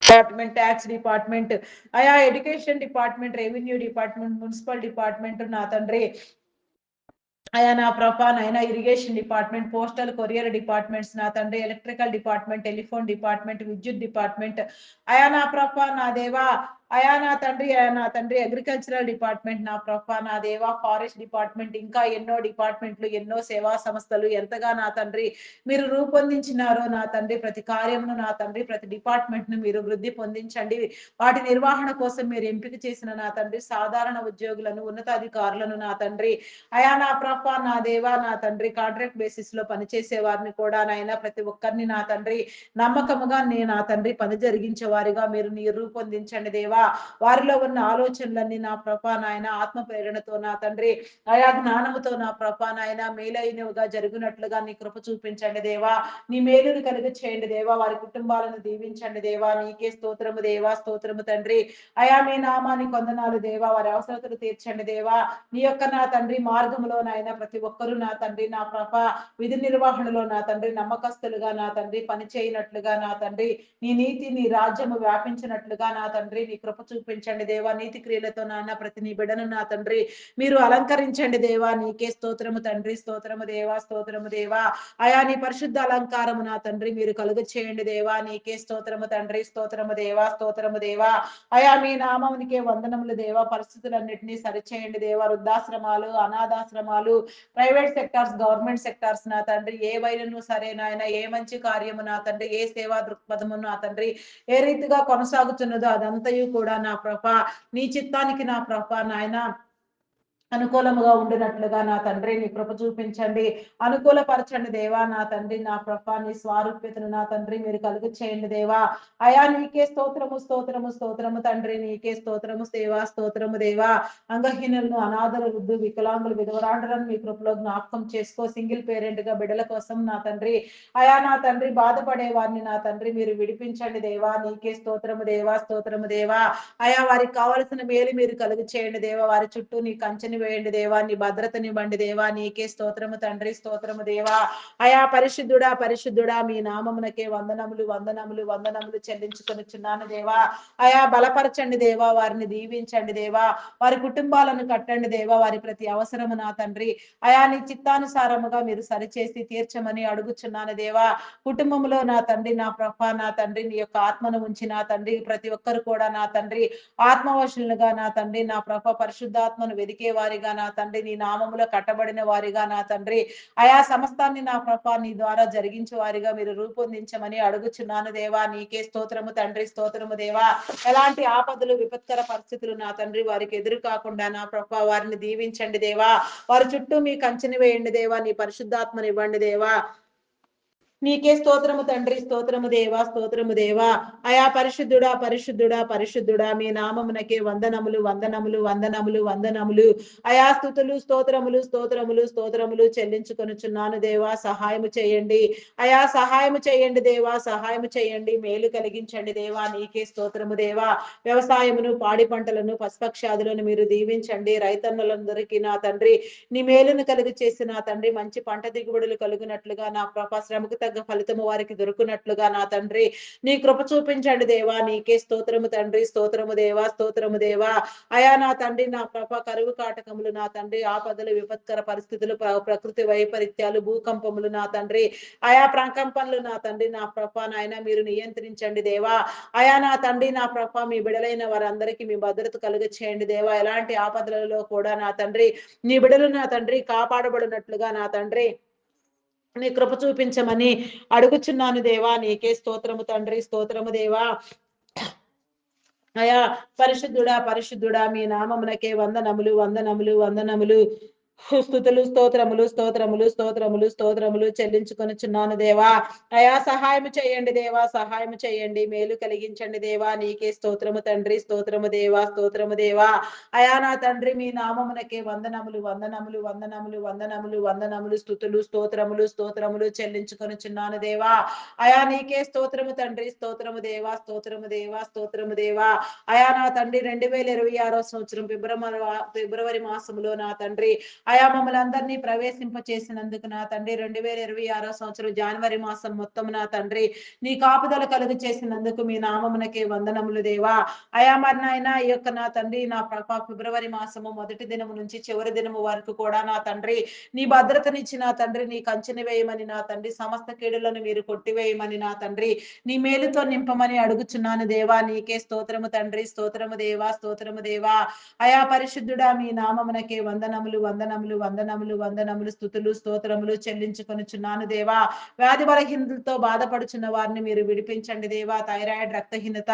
డిపార్ట్మెంట్, ట్యాక్స్ డిపార్ట్మెంట్, అయా education department, revenue department, municipal department నా తండ్రి అయా నా ప్రభా నైనా irrigation department, postal courier departments నా తండ్రి, ఎలక్ట్రికల్ డిపార్ట్మెంట్, టెలిఫోన్ డిపార్ట్మెంట్, విద్యుత్ డిపార్ట్మెంట్, అయా నా ప్రభా నా దేవా. అయా నా తండ్రి అగ్రికల్చరల్ డిపార్ట్మెంట్ నా ప్రభా నా దేవా. ఫారెస్ట్ డిపార్ట్మెంట్ ఇంకా ఎన్నో డిపార్ట్మెంట్లు, ఎన్నో సేవా సంస్థలు ఎంతగా నా తండ్రి మీరు రూపొందించినారో నా తండ్రి ప్రతి కార్యమును నా తండ్రి ప్రతి డిపార్ట్మెంట్ ను మీరు వృద్ధి పొందించండి. వాటి నిర్వహణ కోసం మీరు ఎంపిక చేసిన నా తండ్రి సాధారణ ఉద్యోగులను, ఉన్నతాధికారులను నా తండ్రి అయా నా ప్రభా నా దేవా నా తండ్రి కాంట్రాక్ట్ బేసిస్ లో పనిచేసే వారిని కూడా నాయన ప్రతి ఒక్కరిని నా తండ్రి నమ్మకముగా నా తండ్రి పని జరిగించే వారిగా మీరు రూపొందించండి దేవా. వారిలో ఉన్న ఆలోచనలన్నీ నా ప్రభా నాయన ఆత్మ ప్రేరణతో నా తండ్రి అయా జ్ఞానముతో నా ప్రభా నాయన మేలైనవిగా జరుగునట్లుగా నీ కృప చూపించండి దేవా. నీ మేలును కలుగ చేయండి దేవా. వారి కుటుంబాలను దీవించండి దేవా. నీకే స్తోత్రము దేవా, స్తోత్రము తండ్రి. అయా మీ నామానికి వందనాలు దేవా. వారి అవసరతలు తీర్చండి దేవా. నీ యొక్క నా తండ్రి మార్గంలో నాయన ప్రతి ఒక్కరూ నా తండ్రి నా ప్రభ విధి నిర్వహణలో నా తండ్రి నమ్మకస్తులుగా నా తండ్రి పని చేయనట్లుగా నా తండ్రి నీ నీతి నీ రాజ్యము వ్యాపించినట్లుగా నా తండ్రి నీ కృప చూపించండి దేవా. నీతి క్రియలతో నాన్న ప్రతి నీ బిడను నా తండ్రి మీరు అలంకరించండి దేవా. నీకే స్తోత్రము తండ్రి, స్తోత్రము దేవా, స్తోత్రము దేవా. అయా నీ పరిశుద్ధ అలంకారము నా తండ్రి మీరు కలుగు చేయండి దేవా. నీకే స్తోత్రము తండ్రి, స్తోత్రము దేవా, స్తోత్రము దేవా. అయా మీ నామమునికే వందనములు దేవా. పరిస్థితులన్నింటినీ సరిచేయండి దేవా. వృద్ధాశ్రమాలు, అనాథాశ్రమాలు, ప్రైవేట్ సెక్టార్స్, గవర్నమెంట్ సెక్టార్స్ నా తండ్రి ఏ వైరను సరే నాయన ఏ మంచి కార్యము నా తండ్రి ఏ సేవా దృక్పథము నా తండ్రి ఏ రీతిగా కొనసాగుతున్నదో అదంతయు కూడా నా ప్రభ నీ చిత్తానికి నా ప్రభ నాయన అనుకూలముగా ఉండినట్లుగా నా తండ్రి నీ కృప చూపించండి. అనుకూలపరచండి దేవా. నా తండ్రి నా ప్రభ నీ స్వారూప్యతను నా తండ్రి మీరు కలుగు చేయండి దేవా. అయా నీకే స్తోత్రము, స్తోత్రము, స్తోత్రము తండ్రి. నీకే స్తోత్రము దేవా, స్తోత్రము దేవా. అంగహీనులను, అనాథలు, వృద్ధు, వికలాంగులు, విధవరాండ్రులను మీ కృపలో జ్ఞాపకం చేసుకో. సింగిల్ పేరెంట్ గా బిడ్డల కోసం నా తండ్రి అయా నా తండ్రి బాధపడే వారిని నా తండ్రి మీరు విడిపించండి దేవా. నీకే స్తోత్రము దేవా, స్తోత్రము దేవా. అయా వారికి కావలసిన మేలు మీరు కలుగు చేయండి దేవా. వారి చుట్టూ నీ కంచెని వేయండి దేవా. నీ భద్రతనివ్వండి దేవా. నీకే స్తోత్రము తండ్రి, స్తోత్రము దేవా. అయా పరిశుద్ధుడా, పరిశుద్ధుడా మీ నామమునకే వందనములు, వందనములు, వందనములు చెల్లించుకొనిచున్నాను దేవా. అయా బలపరచండి దేవా. వారిని దీవించండి దేవా. వారి కుటుంబాలను కట్టండి దేవా. వారి ప్రతి అవసరము నా తండ్రి అయా నీ చిత్తానుసారముగా మీరు సరిచేసి తీర్చమని అడుగుచున్నాను దేవా. కుటుంబంలో నా తండ్రి నా ప్రభ నా తండ్రి నీ యొక్క ఆత్మను ఉంచి నా తండ్రి ప్రతి ఒక్కరు కూడా నా తండ్రి ఆత్మవశులుగా నా తండ్రి నా ప్రభ పరిశుద్ధాత్మను వెదికే వారిగా నా తండ్రి నీ నామములో కట్టబడిన వారిగా నా తండ్రి అయా సమస్తాన్ని నా ప్రభ నీ ద్వారా జరిగించే వారిగా మీరు రూపొందించమని అడుగుచున్నాను దేవా. నీకే స్తోత్రము తండ్రి, స్తోత్రము దేవా. ఎలాంటి ఆపదలు విపత్కర పరిస్థితులు నా తండ్రి వారికి ఎదురు కాకుండా నా ప్రభ వారిని దీవించండి దేవా. వారి చుట్టూ మీ కంచెని వేయండి దేవా. నీ పరిశుద్ధాత్మని ఇవ్వండి దేవా. నీకే స్తోత్రము తండ్రి, స్తోత్రము దేవా, స్తోత్రము దేవా. అయా పరిశుద్ధుడా, పరిశుద్ధుడా, పరిశుద్ధుడా మీ నామమునకే వందనములు, వందనములు, వందనములు, వందనములు. అయా స్తుతులు, స్తోత్రములు, స్తోత్రములు, స్తోత్రములు చెల్లించుకొనుచున్నాను దేవా. సహాయము చేయండి అయా. సహాయము చేయండి దేవా. సహాయము చేయండి. మేలు కలిగించండి దేవా. నీకే స్తోత్రము దేవా. వ్యవసాయమును, పాడి పంటలను, పశుపక్షాదులను మీరు దీవించండి. రైతన్నులందరికీ నా తండ్రి నీ మేలును కలుగు చేసి నా తండ్రి మంచి పంట దిగుబడులు కలుగునట్లుగా నా ప్రభ శ్రమకు తగ్గ తగ్గ ఫలితము వారికి దొరుకునట్లుగా నా తండ్రి నీ కృప చూపించండి దేవా. నీకే స్తోత్రము తండ్రి. స్తోత్రము దేవా, స్తోత్రము దేవా. అయా నా తండ్రి నా ప్రభ కరువు కాటకములు నా తండ్రి, ఆపదలు, విపత్కర పరిస్థితులు, ప్రకృతి వైపరీత్యాలు, భూకంపములు నా తండ్రి, ఆయా ప్రకంపనలు నా తండ్రి నా ప్రభ నాయన మీరు నియంత్రించండి దేవా. అయా నా తండ్రి నా ప్రభ మీ బిడలైన వారందరికీ మీ భద్రత కలుగ చేయండి దేవా. ఎలాంటి ఆపదలలో కూడా నా తండ్రి నీ బిడలు నా తండ్రి కాపాడబడినట్లుగా నా తండ్రి నీ కృప చూపించమని అడుగుచున్నాను దేవా. నీకే స్తోత్రము తండ్రి. స్తోత్రము దేవా. అయా పరిశుద్ధుడా, పరిశుద్ధుడా మీ నామమునకే వందనములు, వందనములు, వందనములు. స్తుతులు, స్తోత్రములు, స్తోత్రములు, స్తోత్రములు, స్తోత్రములు చెల్లించుకొనుచున్నాను దేవా. అయా సహాయం చేయండి దేవా. సహాయం చేయండి. మేలు కలిగించండి దేవా. నీకే స్తోత్రము తండ్రి. స్తోత్రము దేవా. స్తోత్రము దేవా. అయా నా తండ్రి మీ నామమునకే వందనములు, వందనములు, వందనములు, వందనములు, వందనములు. స్తుతులు, స్తోత్రములు, స్తోత్రములు చెల్లించుకొనుచున్నాను దేవా. అయా నీకే స్తోత్రము తండ్రి. స్తోత్రము దేవా. స్తోత్రము దేవా. స్తోత్రము దేవా. అయా నా తండ్రి 2026 సంవత్సరం ఫిబ్రవరి మాసములో నా తండ్రి అయా మమ్మల్ని అందరినీ ప్రవేశింప చేసినందుకు నా తండ్రి 2026 సంవత్సరం జనవరి మాసం మొత్తం నా తండ్రి నీ కాపుదల కలుగు చేసినందుకు మీ నామమునకే వందనములు దేవా. అయా మరి నాయన ఈ యొక్క నా తండ్రి నా ఫిబ్రవరి మాసము మొదటి దినము నుంచి చివరి దినము వరకు కూడా నా తండ్రి నీ భద్రతనిచ్చి నా తండ్రి నీ కంచెని వేయమని నా తండ్రి సమస్త కీడులను మీరు కొట్టివేయమని నా తండ్రి నీ మేలుతో నింపమని అడుగుచున్నాను దేవా. నీకే స్తోత్రము తండ్రి. స్తోత్రము దేవా. స్తోత్రము దేవా. అయా పరిశుద్ధుడా మీ నామమునకే వందనములు, వందనములు, వందనములు, వందనములు. స్తుతులు, స్తోత్రములు చెల్లించుకొనుచున్నాను దేవా. వ్యాధి బలహీనతలతో బాధపడుచున్న వారిని మీరు విడిపించండి దేవా. థైరాయిడ్, రక్తహీనత,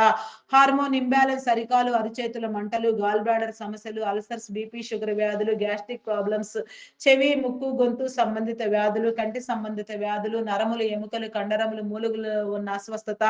హార్మోన్ ఇంబ్యాలెన్స్, అరికాలు, అరిచేతుల మంటలు, గాల్ బ్లాడర్ సమస్యలు, అల్సర్స్, బీపీ, షుగర్ వ్యాధులు, గ్యాస్ట్రిక్ ప్రాబ్లమ్స్, చెవి, ముక్కు, గొంతు సంబంధిత వ్యాధులు, కంటి సంబంధిత వ్యాధులు, నరములు, ఎముకలు, కండరములు, మూలుగులు ఉన్న అస్వస్థత,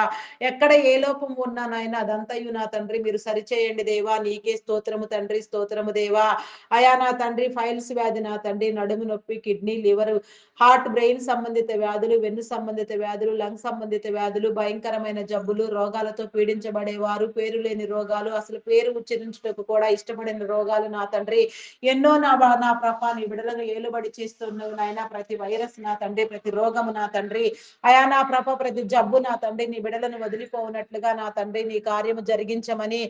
ఎక్కడ ఏ లోపం ఉన్నా నాయన అదంతయు నా తండ్రి మీరు సరిచేయండి దేవా. నీకే స్తోత్రము తండ్రి. స్తోత్రము దేవా. అయా నా తండ్రి ఫైల్స్ వ్యాధి నా తండ్రి నడుము నొప్పి, కిడ్నీ, లివర్, హార్ట్, బ్రెయిన్ సంబంధిత వ్యాధులు, వెన్ను సంబంధిత వ్యాధులు, లంగ్ సంబంధిత వ్యాధులు, భయంకరమైన జబ్బులు, రోగాలతో పీడించబడేవారు, పేరు లేని రోగాలు, అసలు పేరు ఉచ్చరించుటకు కూడా ఇష్టపడిన రోగాలు నా తండ్రి ఎన్నో నా ప్రభా నీ బిడలను ఏలుబడి చేస్తున్నావు నాయన. ప్రతి వైరస్ నా తండ్రి, ప్రతి రోగము నా తండ్రి అయా నా ప్రభ ప్రతి జబ్బు నా తండ్రి నీ బిడలను వదిలిపోవునట్లుగా నా తండ్రి నీ కార్యము జరిగించమని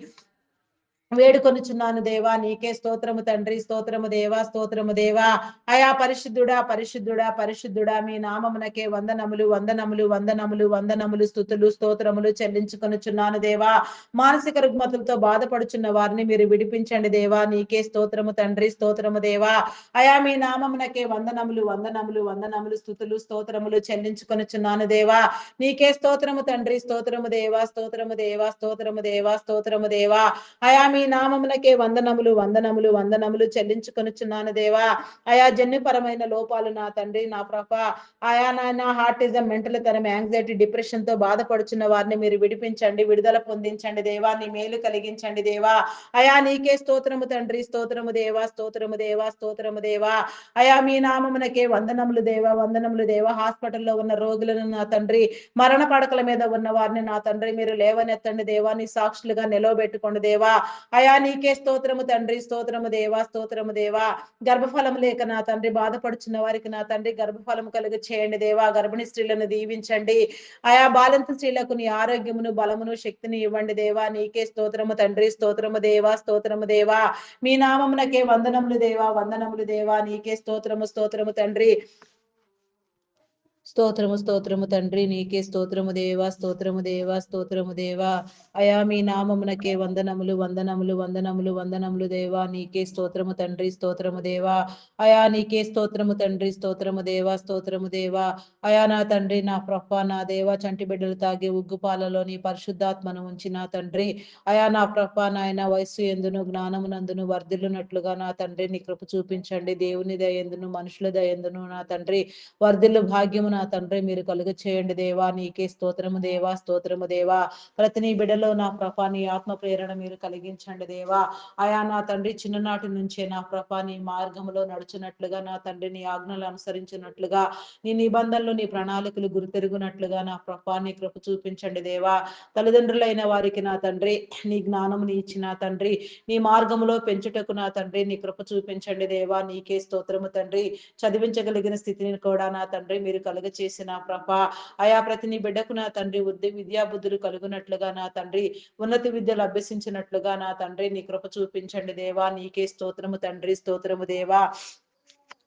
వేడుకొనుచున్నాను దేవా. నీకే స్తోత్రము తండ్రి. స్తోత్రము దేవా. స్తోత్రము దేవా. అయా పరిశుద్ధుడా, పరిశుద్ధుడా, పరిశుద్ధుడా మీ నామమునకే వందనములు, వందనములు, వందనములు, వందనములు. స్తుతులు, స్తోత్రములు చెల్లించుకొనుచున్నాను దేవా. మానసిక రుగ్మతులతో బాధపడుచున్న వారిని మీరు విడిపించండి దేవా. నీకే స్తోత్రము తండ్రి. స్తోత్రము దేవా. అయా మీ నామమునకే వందనములు, వందనములు, వందనములు. స్తుతులు, స్తోత్రములు చెల్లించుకొనుచున్నాను దేవా. నీకే స్తోత్రము తండ్రి. స్తోత్రము దేవా. స్తోత్రము దేవా. స్తోత్రము దేవా. స్తోత్రము దేవా. అయా మీ నామమునకే వందనములు, వందనములు, వందనములు చెల్లించుకొనుచున్నాను దేవా. అయా జన్యుపరమైన లోపాలు నా తండ్రి నా ప్రభ ఆయా నాయన హార్టిజం, మెంటల్ తనం, యాంగ్జైటీ, డిప్రెషన్ తో బాధపడుచున్న వారిని మీరు విడిపించండి, విడుదల పొందించండి దేవా. నీ మేలు కలిగించండి దేవా. అయా నీకే స్తోత్రము తండ్రి. స్తోత్రము దేవా. స్తోత్రము దేవా. స్తోత్రము దేవా. అయా మీ నామమునకే వందనములు దేవా. వందనములు దేవా. హాస్పిటల్లో ఉన్న రోగులను నా తండ్రి మరణ పడకల మీద ఉన్న వారిని నా తండ్రి మీరు లేవనెత్తండి దేవా. నీ సాక్షులుగా నిలవబెట్టుకోండి దేవా. అయా నీకే స్తోత్రము తండ్రి. స్తోత్రము దేవా. స్తోత్రము దేవా. గర్భఫలం లేక నా తండ్రి బాధపడుచున్న వారికి నా తండ్రి గర్భఫలం కలుగ చేయండి దేవా. గర్భిణీ స్త్రీలను దీవించండి. ఆయా బాలింత స్త్రీలకు నీ ఆరోగ్యమును, బలమును, శక్తిని ఇవ్వండి దేవా. నీకే స్తోత్రము తండ్రి. స్తోత్రము దేవా. స్తోత్రము దేవా. మీ నామమునకే వందనములు దేవా. వందనములు దేవా. నీకే స్తోత్రము. స్తోత్రము తండ్రి. స్తోత్రము, స్తోత్రము తండ్రి. నీకే స్తోత్రము దేవా. స్తోత్రము దేవా. స్తోత్రము దేవా. అయా మీ నామమునకే వందనములు, వందనములు, వందనములు, వందనములు దేవా. నీకే స్తోత్రము తండ్రి. స్తోత్రము దేవా. అయా నీకే స్తోత్రము తండ్రి. స్తోత్రము దేవా. స్తోత్రము దేవా. అయా నా తండ్రి నా ప్రభ నా దేవా చంటి బిడ్డలు తాగే ఉగ్గుపాలలో నీ పరిశుద్ధాత్మను ఉంచి నా తండ్రి అయా నా ప్రభ నాయన వయస్సు ఎందును జ్ఞానమునందును వర్ధిల్లునట్లుగా నా తండ్రి నీ కృప చూపించండి. దేవుని దయందును మనుషుల దయందును నా తండ్రి వర్ధిల్లు భాగ్యము నా తండ్రి మీరు కలుగ చేయండి దేవా. నీకే స్తోత్రము దేవా. స్తోత్రము దేవా. ప్రతి నీ బిడ్డలో నా ప్రభ నీ ఆత్మ ప్రేరణ మీరు కలిగించండి దేవా. అయా నా తండ్రి చిన్ననాటి నుంచే నా ప్రభ నీ మార్గములో నడుచున్నట్లుగా నా తండ్రి నీ ఆజ్ఞలు అనుసరించినట్లుగా నీ నిబంధనలు నీ ప్రణాళికలు గుర్తెరుగునట్లుగా నా ప్రభ నీ కృప చూపించండి దేవా. తల్లిదండ్రులైన వారికి నా తండ్రి నీ జ్ఞానముని ఇచ్చి నా తండ్రి నీ మార్గములో పెంచుటకు నా తండ్రి నీ కృప చూపించండి దేవా. నీకే స్తోత్రము తండ్రి. చదివించగలిగిన స్థితిని కూడా నా తండ్రి మీరు కలుగ కలుగచేసి నా ప్రభ అయా ప్రతి నీ బిడ్డకు నా తండ్రి విద్యా బుద్ధులు కలుగునట్లుగా నా తండ్రి ఉన్నత విద్యలు అభ్యసించినట్లుగా నా తండ్రి నీ కృప చూపించండి దేవా. నీకే స్తోత్రము తండ్రి, స్తోత్రము దేవా.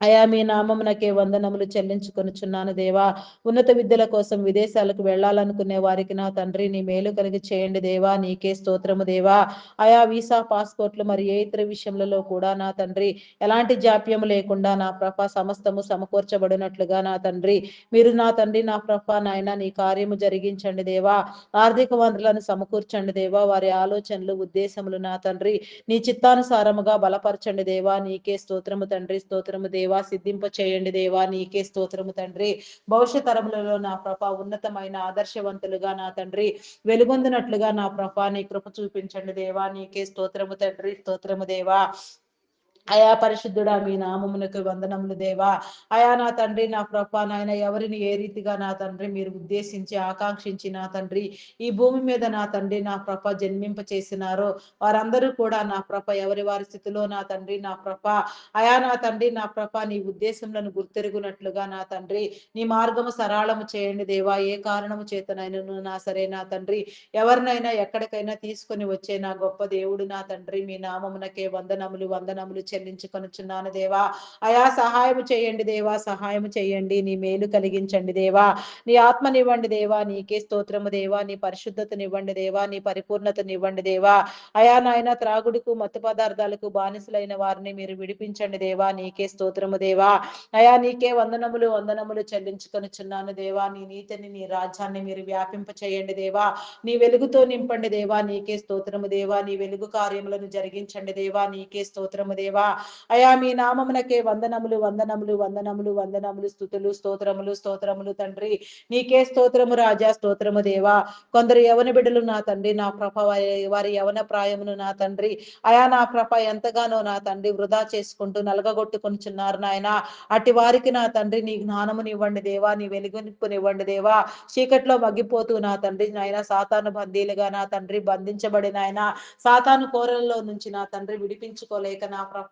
అయా మీ నామమునకే వందనములు చెల్లించుకొనుచున్నాను దేవా. ఉన్నత విద్యల కోసం విదేశాలకు వెళ్ళాలనుకునే వారికి నా తండ్రి నీ మేలు కలిగి చేయండి దేవా. నీకే స్తోత్రము దేవా. అయా వీసా, పాస్పోర్ట్లు మరి ఏ ఇతర విషయములలో కూడా నా తండ్రి ఎలాంటి జాప్యము లేకుండా నా ప్రభ సమస్తము సమకూర్చబడినట్లుగా నా తండ్రి మీరు నా తండ్రి నా ప్రభ నాయన నీ కార్యము జరిగించండి దేవా. ఆర్థిక వనరులను సమకూర్చండి దేవా. వారి ఆలోచనలు, ఉద్దేశములు నా తండ్రి నీ చిత్తానుసారముగా బలపరచండి దేవా. నీకే స్తోత్రము తండ్రి, స్తోత్రము దేవా. సిద్ధింప చేయండి దేవా. నీకే స్తోత్రము తండ్రి. భవిష్యత్ తరములలో నా ప్రభ ఉన్నతమైన ఆదర్శవంతులుగా నా తండ్రి వెలుగొందినట్లుగా నా ప్రభ నీ కృప చూపించండి దేవా. నీకే స్తోత్రము తండ్రి, స్తోత్రము దేవా. అయా పరిశుద్ధుడా మీ నామమునకు వందనములు దేవా. అయా నా తండ్రి నా ప్రభ నాయన ఎవరిని ఏ రీతిగా నా తండ్రి మీరు ఉద్దేశించి ఆకాంక్షించి నా తండ్రి ఈ భూమి మీద నా తండ్రి నా ప్రభ జన్మింప చేసినారో వారందరూ కూడా నా ప్రభ ఎవరి వారి స్థితిలో నా తండ్రి నా ప్రభ అయా నా తండ్రి నా ప్రభ నీ ఉద్దేశములను గుర్తెరుగునట్లుగా నా తండ్రి నీ మార్గము సరళము చేయండి దేవా. ఏ కారణము చేతనైనను నా సరే నా తండ్రి ఎవరినైనా ఎక్కడికైనా తీసుకొని వచ్చే నా గొప్ప దేవుడు నా తండ్రి మీ నామమునకే వందనములు వందనములు చెల్లించుకొనుచున్నాను దేవా. అయా సహాయము చేయండి దేవా. సహాయము చేయండి. నీ మేలు కలిగించండి దేవా. నీ ఆత్మనివ్వండి దేవా. నీకే స్తోత్రము దేవా. నీ పరిశుద్ధతనివ్వండి దేవా. నీ పరిపూర్ణతనివ్వండి దేవా. అయా నాయన త్రాగుడుకు మత్తు పదార్థాలకు బానిసలైన వారిని మీరు విడిపించండి దేవా. నీకే స్తోత్రము దేవా. అయా నీకే వందనములు వందనములు చెల్లించుకొనుచున్నాను దేవా. నీ నీతిని నీ రాజ్యాన్ని మీరు వ్యాపింప చేయండి దేవా. నీ వెలుగుతో నింపండి దేవా. నీకే స్తోత్రము దేవా. నీ వెలుగు కార్యములను జరిగించండి దేవా. నీకే స్తోత్రము దేవా. అయా మీ నామమునకే వందనములు వందనములు వందనములు వందనములు స్తుతులు స్తోత్రములు స్తోత్రములు తండ్రి. నీకే స్తోత్రము రాజా. స్తోత్రము దేవా. కొందరు యవన బిడ్డలు నా తండ్రి నా ప్రభ వారి యవన ప్రాయమును నా తండ్రి అయా నా ప్రభ ఎంతగానో నా తండ్రి వృధా చేసుకుంటూ నలగగొట్టుకొనిచున్నారు నాయన. అట్టి వారికి నా తండ్రి నీ జ్ఞానమునివ్వండి దేవా. నీ వెలుగునివ్వండి దేవా. చీకట్లో మగ్గిపోతూ నా తండ్రి నాయన సాతాను బందీలుగా నా తండ్రి బంధించబడిన ఆయన సాతాను కోరల్లో నుంచి నా తండ్రి విడిపించుకోలేక నా ప్రభ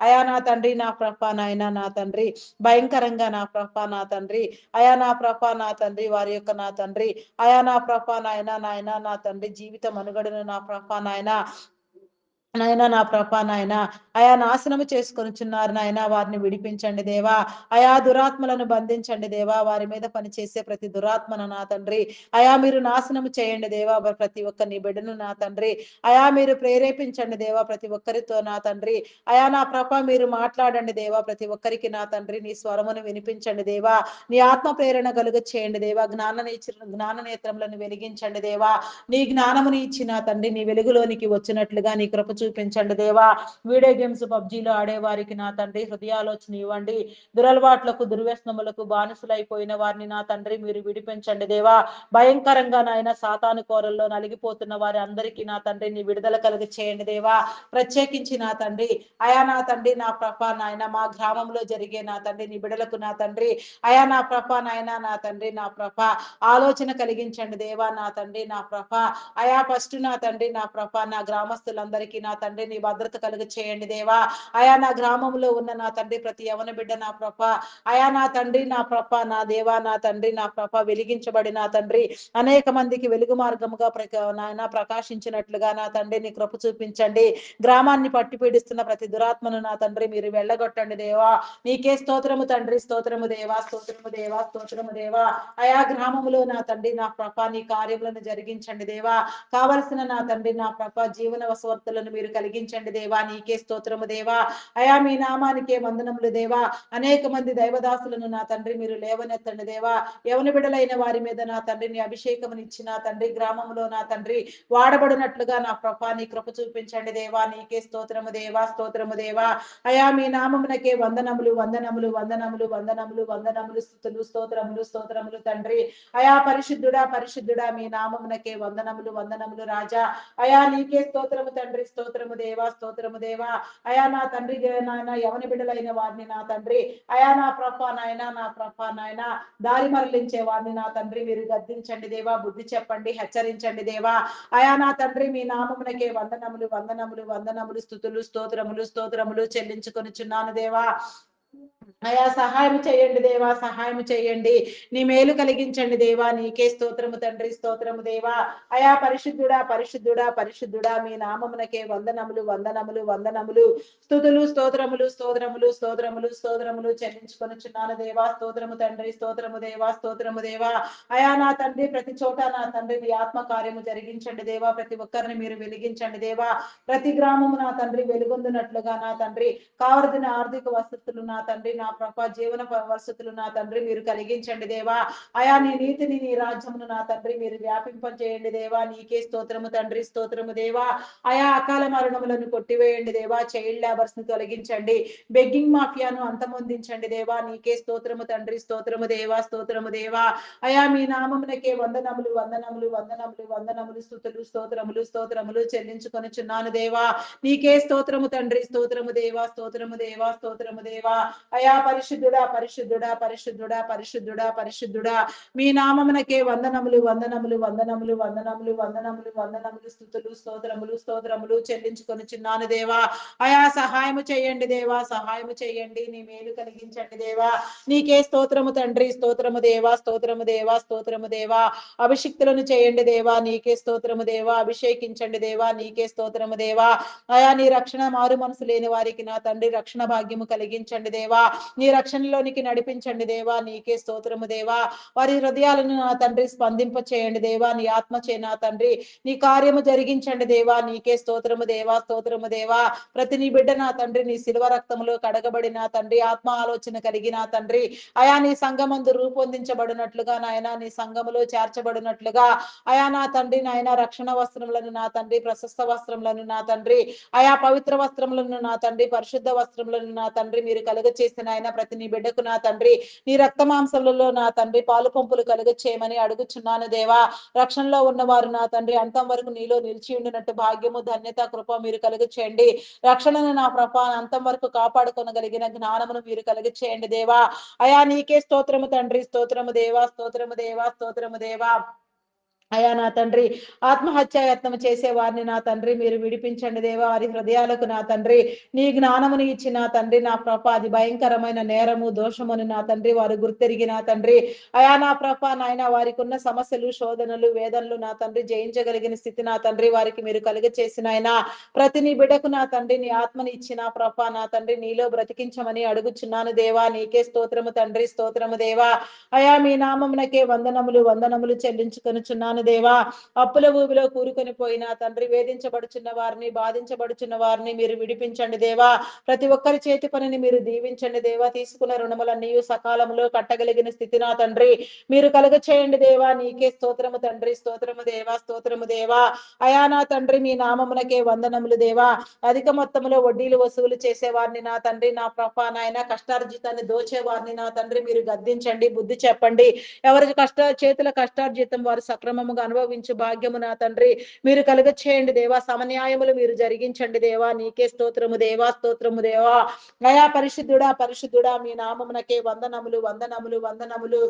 అయా నా తండ్రి నా ప్రభ నాయన నా తండ్రి భయంకరంగా నా ప్రభ నా తండ్రి అయా నా ప్రభ నా తండ్రి వారి యొక్క నా తండ్రి అయా నా ప్రభ నాయన నాయన నా తండ్రి జీవిత మనుగడను నా ప్రభ నాయన నాయన నా ప్రభ నాయన అయా నాశనము చేసుకొనిచున్నారు నాయన. వారిని విడిపించండి దేవా. అయా దురాత్మలను బంధించండి దేవా. వారి మీద పనిచేసే ప్రతి దురాత్మను నా తండ్రి అయా మీరు నాశనము చేయండి దేవా. ప్రతి ఒక్క నీ బిడ్డను నా తండ్రి అయా మీరు ప్రేరేపించండి దేవా. ప్రతి ఒక్కరితో నా తండ్రి అయా నా ప్రభ మీరు మాట్లాడండి దేవా. ప్రతి ఒక్కరికి నా తండ్రి నీ స్వరమును వినిపించండి దేవా. నీ ఆత్మ ప్రేరణ కలుగ చేయండి దేవా. జ్ఞాన నేత్రములను వెలిగించండి దేవా. నీ జ్ఞానముని ఇచ్చి నా తండ్రి నీ వెలుగులోనికి వచ్చినట్లుగా నీ కృప చూపించండి దేవా. వీడియో గేమ్స్ పబ్జీలో ఆడేవారికి నా తండ్రి హృదయాలోచన ఇవ్వండి. దురలవాట్లకు దుర్వ్యసనములకు బానిసలైపోయిన వారిని నా తండ్రి మీరు విడిపించండి దేవా. భయంకరంగా నాయన సాతాను కోరల్లో నలిగిపోతున్న వారి అందరికీ నా తండ్రి నీ విడుదల కలిగి చేయండి దేవా. ప్రత్యేకించి నా తండ్రి అయా నా తండ్రి నా ప్రభ నాయన మా గ్రామంలో జరిగే నా తండ్రి నీ బిడలకు నా తండ్రి అయా నా ప్రభ నాయన నా తండ్రి నా ప్రభ ఆలోచన కలిగించండి దేవా. నా తండ్రి నా ప్రభ అయా ఫస్ట్ నా తండ్రి నా ప్రభ నా గ్రామస్తులందరికీ నా తండ్రి నీ భద్రత కలుగ చేయండి దేవా. అయా నా గ్రామంలో ఉన్న నా తండ్రి ప్రతి యవన బిడ్డ నా ప్రభ అయా నా తండ్రి నా ప్రభ నా దేవా నా తండ్రి నా ప్రభ వెలిగించబడి నా తండ్రి అనేక మందికి వెలుగు మార్గముగా నాయన ప్రకాశించినట్లుగా నా తండ్రి నీ కృప చూపించండి. గ్రామాన్ని పట్టి పీడిస్తున్న ప్రతి దురాత్మను నా తండ్రి మీరు వెళ్ళగొట్టండి దేవా. నీకే స్తోత్రము తండ్రి. స్తోత్రము దేవా. స్తోత్రము దేవా. స్తోత్రము దేవా. అయా గ్రామములో నా తండ్రి నా ప్రభ నీ కార్యములను జరిగించండి దేవా. కావలసిన నా తండ్రి నా ప్రభ జీవన వసవర్తులను మీరు కలిగించండి దేవా. నీకే స్తోత్రము దేవా. అయా మీ నామానికే వందనములు దేవా. అనేక మంది దైవదాసులను నా తండ్రి మీరు లేవనెత్తండి దేవా. యవన బిడలైన వారి మీద నా తండ్రి నీ అభిషేకమునిచ్చి నా తండ్రి గ్రామంలో నా తండ్రి వాడబడినట్లుగా నా ప్రభ నీ కృప చూపించండి దేవా. నీకే స్తోత్రము దేవా. స్తోత్రము దేవా. అయా మీ నామమునకే వందనములు వందనములు వందనములు వందనములు వందనములు స్తుతులు స్తోత్రములు స్తోత్రములు తండ్రి. అయా పరిశుద్ధుడా పరిశుద్ధుడా మీ నామమునకే వందనములు వందనములు రాజా. అయా నీకే స్తోత్రము తండ్రి. స్తోత్రము దేవా. స్తోత్రము దేవా. అయా నా తండ్రి నాయన యవన బిడ్డలైన వారిని నా తండ్రి అయా నా ప్రభ నాయన నా ప్రభ నాయన దారి మరలించే వారిని నా తండ్రి మీరు గద్దించండి దేవా. బుద్ధి చెప్పండి. హెచ్చరించండి దేవా. అయా నా తండ్రి మీ నామమునకే వందనములు వందనములు వందనములు స్తుతులు స్తోత్రములు స్తోత్రములు చెల్లించుకొనిచున్నాను దేవా. అయా సహాయం చేయండి దేవా, సహాయం చేయండి. నీ మేలు కలిగించండి దేవా. నీకే స్తోత్రము తండ్రి, స్తోత్రము దేవా. అయా పరిశుద్ధుడా, పరిశుద్ధుడా, పరిశుద్ధుడా, మీ నామమునకే వందనములు, వందనములు, వందనములు. స్తుతులు, స్తోత్రములు, స్తోత్రములు, స్తోత్రములు, స్తోత్రములు చెల్లించుకొనుచున్నాను దేవా. స్తోత్రము తండ్రి, స్తోత్రము దేవా, స్తోత్రము దేవా. అయా నా తండ్రి, ప్రతి చోట నా తండ్రి మీ ఆత్మ కార్యము జరిగించండి దేవా. ప్రతి ఒక్కరిని మీరు వెలిగించండి దేవా. ప్రతి గ్రామము నా తండ్రి వెలుగొందునట్లుగా నా తండ్రి కావలసిన ఆర్థిక వసతులు నా తండ్రి, నా ప్రభ జీవన వసతులు నా తండ్రి మీరు కలిగించండి దేవా. అయా నీ నీతిని, నీ రాజ్యమును నా తండ్రి మీరు వ్యాపింపజేయండి దేవా. నీకే స్తోత్రము తండ్రి, స్తోత్రము దేవా. అయా అకాల మరణములను కొట్టివేయండి దేవా. చైల్డ్ లేబర్స్ ను తొలగించండి. బెగ్గింగ్ మాఫియాను అంతమొందించండి దేవా. నీకే స్తోత్రము తండ్రి, స్తోత్రము దేవా, స్తోత్రము దేవా. అయా మీ నామమునకే వందనములు, వందనములు, వందనములు, వందనములు, స్తుతులు, స్తోత్రములు, స్తోత్రములు చెల్లించుకొనుచున్నాను దేవా. నీకే స్తోత్రము తండ్రి, స్తోత్రము దేవా, స్తోత్రము దేవా, స్తోత్రము దేవా. అయా పరిశుద్ధుడా, పరిశుద్ధుడా, పరిశుద్ధుడా, పరిశుద్ధుడా, పరిశుద్ధుడా. మీ నామమునకే వందనములు, వందనములు, వందనములు, వందనములు, వందనములు, వందనములు, స్తుతులు, స్తోత్రములు, స్తోత్రములు చెల్లించుకొనుచున్నాను దేవా. అయా సహాయము చేయండి దేవా, సహాయము చేయండి. నీ మేలు కలిగించండి దేవా. నీకే స్తోత్రము తండ్రి, స్తోత్రము దేవా, స్తోత్రము దేవా, స్తోత్రము దేవా. అభిషిక్తులను చేయండి దేవా. నీకే స్తోత్రము దేవా. అభిషేకించండి దేవా. నీకే స్తోత్రము దేవా. అయా నీ రక్షణ మారు మనసు లేని వారికి నా తండ్రి రక్షణ భాగ్యము కలిగించండి దేవా. నీ రక్షణలోనికి నడిపించండి దేవా. నీకే స్తోత్రము దేవా. వారి హృదయాలను నా తండ్రి స్పందింప చేయండి దేవా. నీ ఆత్మ చే నా తండ్రి నీ కార్యము జరిగించండి దేవా. నీకే స్తోత్రము దేవా, స్తోత్రము దేవా. ప్రతి నీ బిడ్డ నా తండ్రి నీ శిలువ రక్తములో కడగబడిన తండ్రి ఆత్మ ఆలోచన కలిగిన తండ్రి అయా నీ సంఘమందు రూపొందించబడినట్లుగా నాయన నీ సంఘములో చేర్చబడినట్లుగా అయా నా తండ్రి నాయన రక్షణ వస్త్రములను నా తండ్రి ప్రశస్త వస్త్రములను నా తండ్రి అయా పవిత్ర వస్త్రములను నా తండ్రి పరిశుద్ధ వస్త్రములను నా తండ్రి మీరు కలుగ చేసిన ఆయన ప్రతి నీ బిడ్డకు నా తండ్రి నీ రక్త మాంసములలో నా తండ్రి పాలు పంపులు కలుగ చేయమని అడుగుచున్నాను దేవా. రక్షణలో ఉన్నవారు నా తండ్రి అంతం వరకు నీలో నిలిచి ఉండినట్టు భాగ్యము ధన్యత కృప మీరు కలుగ చేయండి. రక్షణను నా ప్రభ అంతం వరకు కాపాడుకొనగలిగిన జ్ఞానమును మీరు కలుగ చేయండి దేవా. అయా నీకే స్తోత్రము తండ్రి, స్తోత్రము దేవా, స్తోత్రము దేవా, స్తోత్రము దేవా. అయా నా తండ్రి ఆత్మహత్యాయత్నం చేసే వారిని నా తండ్రి మీరు విడిపించండి దేవా. వారి హృదయాలకు నా తండ్రి నీ జ్ఞానముని ఇచ్చి నా తండ్రి నా ప్రభ అది భయంకరమైన నేరము దోషముని నా తండ్రి వారు గుర్తెరిగి నా తండ్రి అయా నా ప్రభ నాయన వారికి ఉన్న సమస్యలు శోధనలు వేదనలు నా తండ్రి జయించగలిగిన స్థితి నా తండ్రి వారికి మీరు కలుగ చేసిన ఆయన ప్రతి నీ బిడ్డకు నా తండ్రి నీ ఆత్మని ఇచ్చి నా ప్రభ నా తండ్రి నీలో బ్రతికించమని అడుగుచున్నాను దేవా. నీకే స్తోత్రము తండ్రి, స్తోత్రము దేవా. అయా మీ నామమునకే వందనములు, వందనములు చెల్లించుకొనుచున్నాను దేవా. అప్పుల ఊబిలో కూరుకొని పోయిన తండ్రి వేధించబడుచున్న వారిని బాధించబడుచున్న వారిని మీరు విడిపించండి దేవా. ప్రతి ఒక్కరి చేతి పనిని మీరు దీవించండి దేవా. తీసుకున్న రుణములన్నీ సకాలంలో కట్టగలిగిన స్థితి నా తండ్రి మీరు కలుగ చేయండి దేవా. నీకే స్తోత్రము తండ్రి, స్తోత్రము దేవా, స్తోత్రము దేవా. అయా నా తండ్రి మీ నామమునకే వందనములు దేవా. అధిక మొత్తములో వడ్డీలు వసూలు చేసేవారిని నా తండ్రి నా ప్రభ నాయన కష్టార్జితాన్ని దోచేవారిని నా తండ్రి మీరు గద్దించండి, బుద్ధి చెప్పండి. ఎవరి చేతుల కష్టార్జితం వారు సక్రమముగా అనుభవించు భాగ్యము నా తండ్రి మీరు కలుగ చేయండి దేవా. సమన్యాయములు మీరు జరిగించండి దేవా. నీకే స్తోత్రము దేవా, స్తోత్రము దేవా. అయా పరిశుద్ధుడా, పరిశుద్ధుడా మీ నామమునకే వందనములు, వందనములు, వందనములు.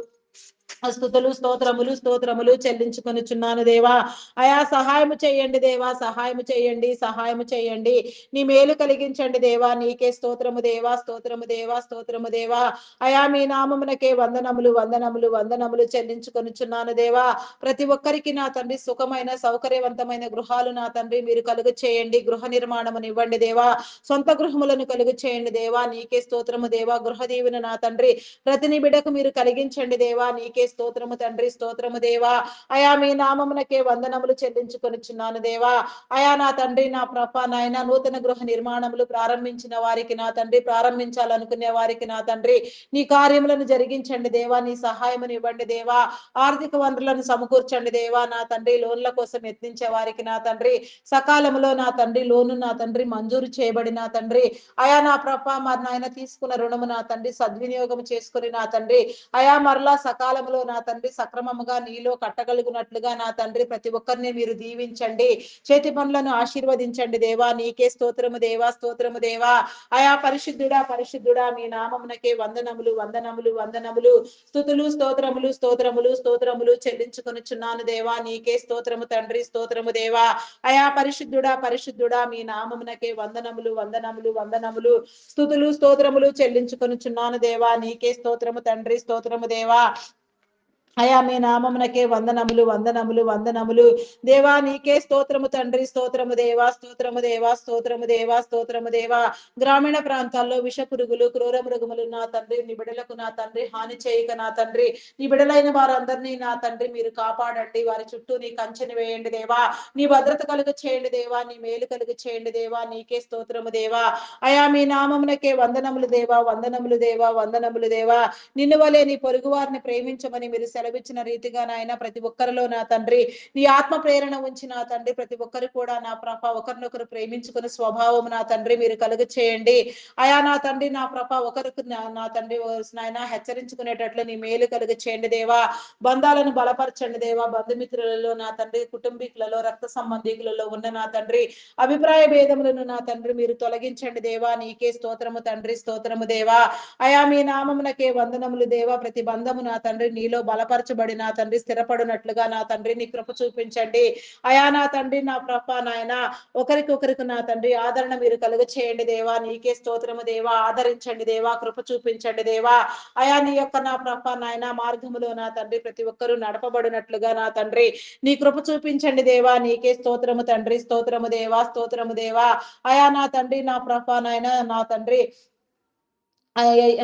స్తుతులు, స్తోత్రములు, స్తోత్రములు చెల్లించుకొనుచున్నాను దేవా. అయా సహాయము చేయండి దేవా, సహాయము చేయండి, సహాయము చేయండి. నీ మేలు కలిగించండి దేవా. నీకే స్తోత్రము దేవా, స్తోత్రము దేవా, స్తోత్రము దేవా. అయా మీ నామమునకే వందనములు, వందనములు, వందనములు చెల్లించుకొనుచున్నాను దేవా. ప్రతి ఒక్కరికి నా తండ్రి సుఖమైన సౌకర్యవంతమైన గృహాలు నా తండ్రి మీరు కలుగు చేయండి. గృహ నిర్మాణమును ఇవ్వండి దేవా. సొంత గృహములను కలుగు చేయండి దేవా. నీకే స్తోత్రము దేవా. గృహ దీవెన నా తండ్రి ప్రతి నీ బిడ్డకు మీరు కలిగించండి దేవా. నీకే స్తోత్రము తండ్రి, స్తోత్రము దేవా. అయా మీ నామమునకే వందనములు చెల్లించుకొనుచున్నాను దేవా. అయా నా తండ్రి నా ప్రభ నాయన నూతన గృహ నిర్మాణములు ప్రారంభించిన వారికి నా తండ్రి ప్రారంభించాలనుకునే వారికి నా తండ్రి నీ కార్యములను జరిగించండి దేవా. నీ సహాయమును ఇవ్వండి దేవా. ఆర్థిక వనరులను సమకూర్చండి దేవా. నా తండ్రి లోన్ల కోసం యత్నించే వారికి నా తండ్రి సకాలంలో నా తండ్రి లోను నా తండ్రి మంజూరు చేయబడి నా తండ్రి అయా నా ప్రభ మరి నాయన తీసుకున్న రుణము నా తండ్రి సద్వినియోగం చేసుకుని నా తండ్రి అయా మరలా సకాలంలో నా తండ్రి సక్రమముగా నీలో కట్టగలుగునట్లుగా నా తండ్రి ప్రతి ఒక్కరిని మీరు దీవించండి. చేతి పనులను ఆశీర్వదించండి దేవా. నీకే స్తోత్రము దేవా, స్తోత్రము దేవా. అయా పరిశుద్ధుడా, పరిశుద్ధుడా, మీ నామమునకే వందనములు, వందనములు, వందనములు. స్తుతులు, స్తోత్రములు, స్తోత్రములు, స్తోత్రములు చెల్లించుకొనుచున్నాను దేవా. నీకే స్తోత్రము తండ్రి, స్తోత్రము దేవా. అయా పరిశుద్ధుడా, పరిశుద్ధుడా, మీ నామమునకే వందనములు, వందనములు, వందనములు. స్తుతులు, స్తోత్రములు చెల్లించుకొనుచున్నాను దేవా. నీకే స్తోత్రము తండ్రి, స్తోత్రము దేవా. అయా మీ నామమునకే వందనములు, వందనములు, వందనములు. దేవా నీకే స్తోత్రము తండ్రి, స్తోత్రము దేవా, స్తోత్రము దేవా, స్తోత్రము దేవా, స్తోత్రము దేవా. గ్రామీణ ప్రాంతాల్లో విష పురుగులు, క్రూర మృగములు నా తండ్రి, నీ బిడలకు నా తండ్రి హాని చేయక నా తండ్రి, నీ బిడలైన వారందరినీ నా తండ్రి మీరు కాపాడండి. వారి చుట్టూ నీ కంచెని వేయండి దేవా. నీ భద్రత కలుగు చేయండి దేవా. నీ మేలు కలుగు చేయండి దేవా. నీకే స్తోత్రము దేవా. అయా మీ నామమునకే వందనములు దేవా, వందనములు దేవా, వందనములు దేవా. నిన్ను వలె నీ పొరుగు వారిని ప్రేమించమని మీరు సెలవిచ్చిన రీతిగా నాయన ప్రతి ఒక్కరిలో నా తండ్రి నీ ఆత్మ ప్రేరణ ఉంచి నా తండ్రి ప్రతి ఒక్కరు కూడా నా ప్రభ ఒకరినొకరు ప్రేమించుకునే స్వభావం నా తండ్రి మీరు కలుగు చేయండి. అయా నా తండ్రి నా ప్రభ ఒకరికి నా తండ్రి నాయన హెచ్చరించుకునేటట్లు నీ మేలు కలుగు చేయండి దేవా. బంధాలను బలపరచండి దేవా. బంధుమిత్రులలో నా తండ్రి, కుటుంబీకులలో, రక్త సంబంధికులలో ఉన్న నా తండ్రి అభిప్రాయ భేదములను నా తండ్రి మీరు తొలగించండి దేవా. నీకే స్తోత్రము తండ్రి, స్తోత్రము దేవా. అయా మీ నామమునకే వందనములు దేవా. ప్రతి బంధము నా తండ్రి నీలో బలపరచబడి నా తండ్రి స్థిరపడినట్లుగా నా తండ్రి నీ కృప చూపించండి. అయా నా తండ్రి నా ప్రభ నాయన ఒకరికొకరికి నా తండ్రి ఆదరణ మీరు కలుగ చేయండి దేవా. నీకే స్తోత్రము దేవా. ఆదరించండి దేవా. కృప చూపించండి దేవా. అయా నీ యొక్క నా ప్రభ నాయన మార్గములో నా తండ్రి ప్రతి ఒక్కరూ నడపబడినట్లుగా నా తండ్రి నీ కృప చూపించండి దేవా. నీకే స్తోత్రము తండ్రి, స్తోత్రము దేవా, స్తోత్రము దేవా. అయా నా తండ్రి నా ప్రభ నాయన నా తండ్రి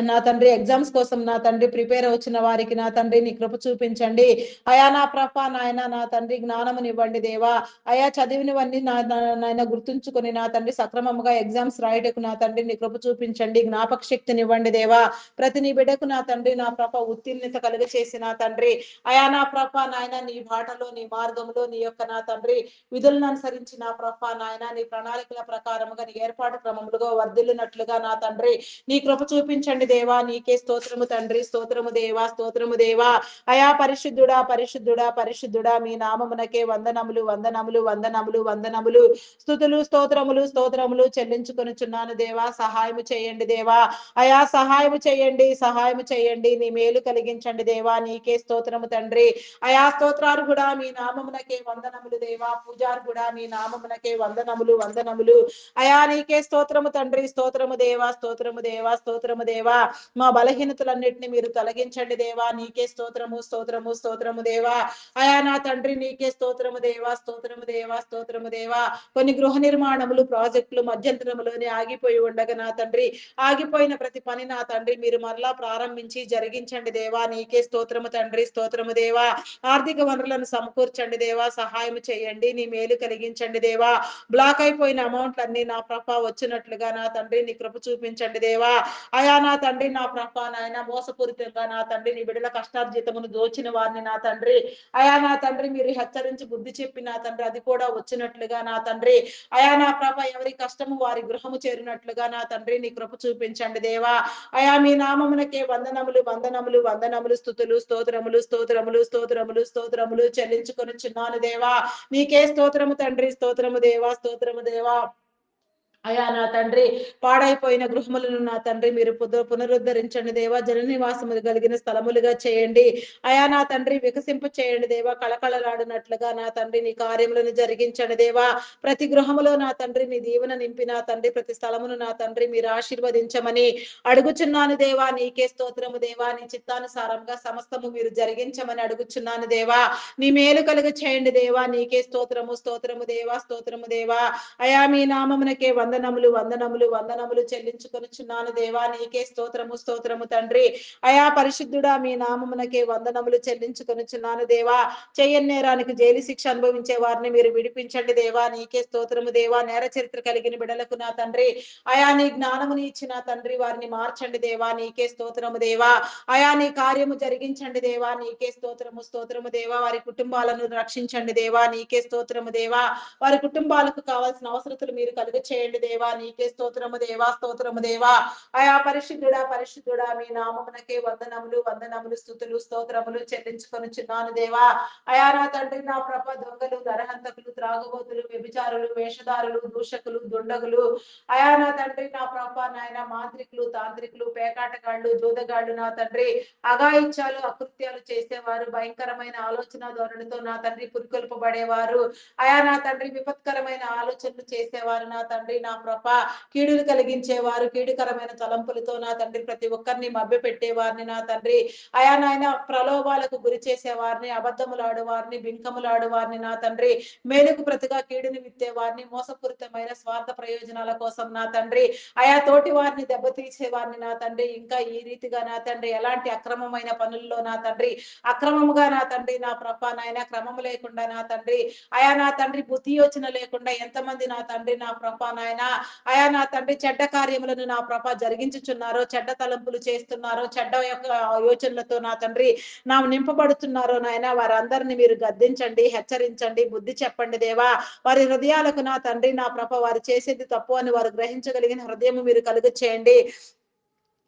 నా తండ్రి ఎగ్జామ్స్ కోసం నా తండ్రి ప్రిపేర్ అవుతున్న వారికి నా తండ్రి నీ కృప చూపించండి. అయా నా ప్రభ నాయన నా తండ్రి జ్ఞానమునివ్వండి దేవా. అయా చదివినవన్నీ నాయన గుర్తుంచుకొని నా తండ్రి సక్రమంగా ఎగ్జామ్స్ రాయటకు నా తండ్రి నీ కృప చూపించండి. జ్ఞాపక శక్తినివ్వండి దేవా. ప్రతి నీ బిడ్డకు నా తండ్రి నా ప్రభ ఉత్తీర్ణత కలుగ చేసి నా తండ్రి అయా నా ప్రభ నాయన నీ బాటలో నీ మార్గంలో నీ యొక్క నా తండ్రి విధులను అనుసరించి నా ప్రభ నాయన నీ ప్రణాళికల ప్రకారముగా నీ ఏర్పాటు క్రమములుగా వర్ధిల్లినట్లుగా నా తండ్రి నీ కృప చూపించండి దేవా. నీకే స్తోత్రము తండ్రి, స్తోత్రము దేవా, స్తోత్రము దేవా. అయా పరిశుద్ధుడా, పరిశుద్ధుడా, పరిశుద్ధుడా, మీ నామమునకే వందనములు, వందనములు, వందనములు, వందనములు. స్తుతులు, స్తోత్రములు, స్తోత్రములు చెల్లించుకొనుచున్నాను దేవా. సహాయము చేయండి దేవా. అయా సహాయము చేయండి, సహాయము చేయండి. నీ మేలు కలిగించండి దేవా. నీకే స్తోత్రము తండ్రి. అయా స్తోత్రాలు కూడా మీ నామమునకే వందనములు దేవా. పూజారు కూడా మీ నామమునకే వందనములు, వందనములు. అయా నీకే స్తోత్రము తండ్రి, స్తోత్రము దేవా, స్తోత్రము దేవా, స్తోత్రము దేవా. మా బలహీనతలన్నిటిని మీరు తొలగించండి దేవా. నీకే స్తోత్రము, స్తోత్రము, స్తోత్రము దేవా. అయా నా తండ్రి నీకే స్తోత్రము దేవా, స్తోత్రము దేవా, స్తోత్రము దేవా. కొన్ని గృహ నిర్మాణములు ప్రాజెక్టులు మధ్యంతరములోనే ఆగిపోయి ఉండగా నా తండ్రి ఆగిపోయిన ప్రతి పని నా తండ్రి మీరు మరలా ప్రారంభించి జరిగించండి దేవా. నీకే స్తోత్రము తండ్రి, స్తోత్రము దేవా. ఆర్థిక వనరులను సమకూర్చండి దేవా. సహాయం చేయండి. నీ మేలు కలిగించండి దేవా. బ్లాక్ అయిపోయిన అమౌంట్లన్నీ నా ప్రభ వచ్చినట్లుగా నా తండ్రి నీ కృప చూపించండి దేవా. అయా నా తండ్రి నా ప్రభ నాయన మోసపూరితంగా నా తండ్రి నీ బిడ్డల కష్టార్జితమును దోచిన వారిని నా తండ్రి అయా నా తండ్రి మీరు హెచ్చరించి బుద్ధి చెప్పి నా తండ్రి అది కూడా వచ్చినట్లుగా నా తండ్రి అయా నా ప్రభ ఎవరి కష్టము వారి గృహము చేరినట్లుగా నా తండ్రి నీ కృప చూపించండి దేవా. అయా మీ నామమునకే వందనములు, వందనములు, వందనములు. స్తుతులు, స్తోత్రములు, స్తోత్రములు, స్తోత్రములు, స్తోత్రములు చెల్లించుకొనుచున్నాను దేవా. నీకే స్తోత్రము తండ్రి, స్తోత్రము దేవా, స్తోత్రము దేవా. అయా నా తండ్రి పాడైపోయిన గృహములను నా తండ్రి మీరు పునరుద్ధరించండి దేవా. జన నివాసములు కలిగిన స్థలములుగా చేయండి. అయా నా తండ్రి వికసింప చేయండి దేవా. కళకళలాడినట్లుగా నా తండ్రి నీ కార్యములను జరిగించండి దేవా. ప్రతి గృహములో నా తండ్రి నీ దీవెన నింపి నా తండ్రి ప్రతి స్థలమును నా తండ్రి మీరు ఆశీర్వదించమని అడుగుచున్నాను దేవా. నీకే స్తోత్రము దేవా. నీ చిత్తానుసారంగా సమస్తము మీరు జరిగించమని అడుగుచున్నాను దేవా. నీ మేలు కలుగ చేయండి దేవా. నీకే స్తోత్రము, స్తోత్రము దేవా, స్తోత్రము దేవా. అయా మీ నామమునకే వందనములు, వందనములు, వందనములు చెల్లించుకొనుచున్నాను దేవా. నీకే స్తోత్రము, స్తోత్రము తండ్రి. అయా పరిశుద్ధుడా మీ నామమునకే వందనములు చెల్లించుకొనుచున్నాను దేవా. చెయ్యని నేరానికి జైలు శిక్ష అనుభవించే వారిని మీరు విడిపించండి దేవా. నీకే స్తోత్రము దేవా. నేర చరిత్ర కలిగిన బిడలకు నా తండ్రి అయా నీ జ్ఞానముని ఇచ్చిన తండ్రి వారిని మార్చండి దేవా. నీకే స్తోత్రము దేవా. అయా నీ కార్యము జరిగించండి దేవా. నీకే స్తోత్రము, స్తోత్రము దేవా. వారి కుటుంబాలను రక్షించండి దేవా. నీకే స్తోత్రము దేవా. వారి కుటుంబాలకు కావాల్సిన అవసరతలు మీరు కలుగ చేయండి చేయండి దేవా. నీకే స్తోత్రము దేవా, స్తోత్రము దేవా. అయా పరిశుద్ధుడా, పరిశుద్ధుడా, మీ నామమునకే వందనములు, వందనములు, స్తుతులు, స్తోత్రములు చెల్లించుకొనుచున్నాను దేవా. అయా నా తండ్రి, నా ప్రభ, దొంగలు, నరహంతకులు, త్రాగుబోతులు, వ్యభిచారులు, వేషధారులు, దూషకులు, దుండగులు, అయా నా తండ్రి, నా ప్రభ, నాయన మాంత్రికులు, తాంత్రికులు, పేకాటగాళ్ళు, జూదగాళ్ళు, నా తండ్రి, అఘాయిత్యాలు, అకృత్యాలు చేసేవారు, భయంకరమైన ఆలోచన ధోరణితో నా తండ్రి పురికొల్పబడేవారు, అయా నా తండ్రి విపత్కరమైన ఆలోచనలు చేసేవారు, నా తండ్రి, నా ప్రభ, కీడులు కలిగించేవారు, కీడుకరమైన తలంపులతో నా తండ్రి ప్రతి ఒక్కరిని మభ్యపెట్టేవారిని, నా తండ్రి, అయా నాయన ప్రలోభాలకు గురి చేసేవారిని, అబద్ధములాడు వారిని, బింకములాడు వారిని, నా తండ్రి, మేలుకు ప్రతిగా కీడుని విత్తే వారిని, మోసపూరితమైన స్వార్థ ప్రయోజనాల కోసం నా తండ్రి, అయా తోటి వారిని దెబ్బతీసే వారిని, నా తండ్రి, ఇంకా ఈ రీతిగా నా తండ్రి ఎలాంటి అక్రమమైన పనుల్లో నా తండ్రి అక్రమముగా నా తండ్రి, నా ప్రభ, నాయన క్రమము లేకుండా నా తండ్రి, అయా నా తండ్రి బుద్ధి యోచన లేకుండా ఎంతమంది నా తండ్రి, నా ప్రభ, నాయన అయా నా తండ్రి చెడ్డ కార్యములను నా ప్రభ జరిగించుచున్నారో, చెడ్డ తలంపులు చేస్తున్నారో, చెడ్డ యొక్క యోచనలతో నా తండ్రి నా నింపబడుతున్నారో నాయన, వారందరిని మీరు గద్దించండి, హెచ్చరించండి, బుద్ధి చెప్పండి దేవా. వారి హృదయాలకు నా తండ్రి, నా ప్రభ, వారు చేసేది తప్పు అని వారు గ్రహించగలిగిన హృదయం మీరు కలుగ చేయండి.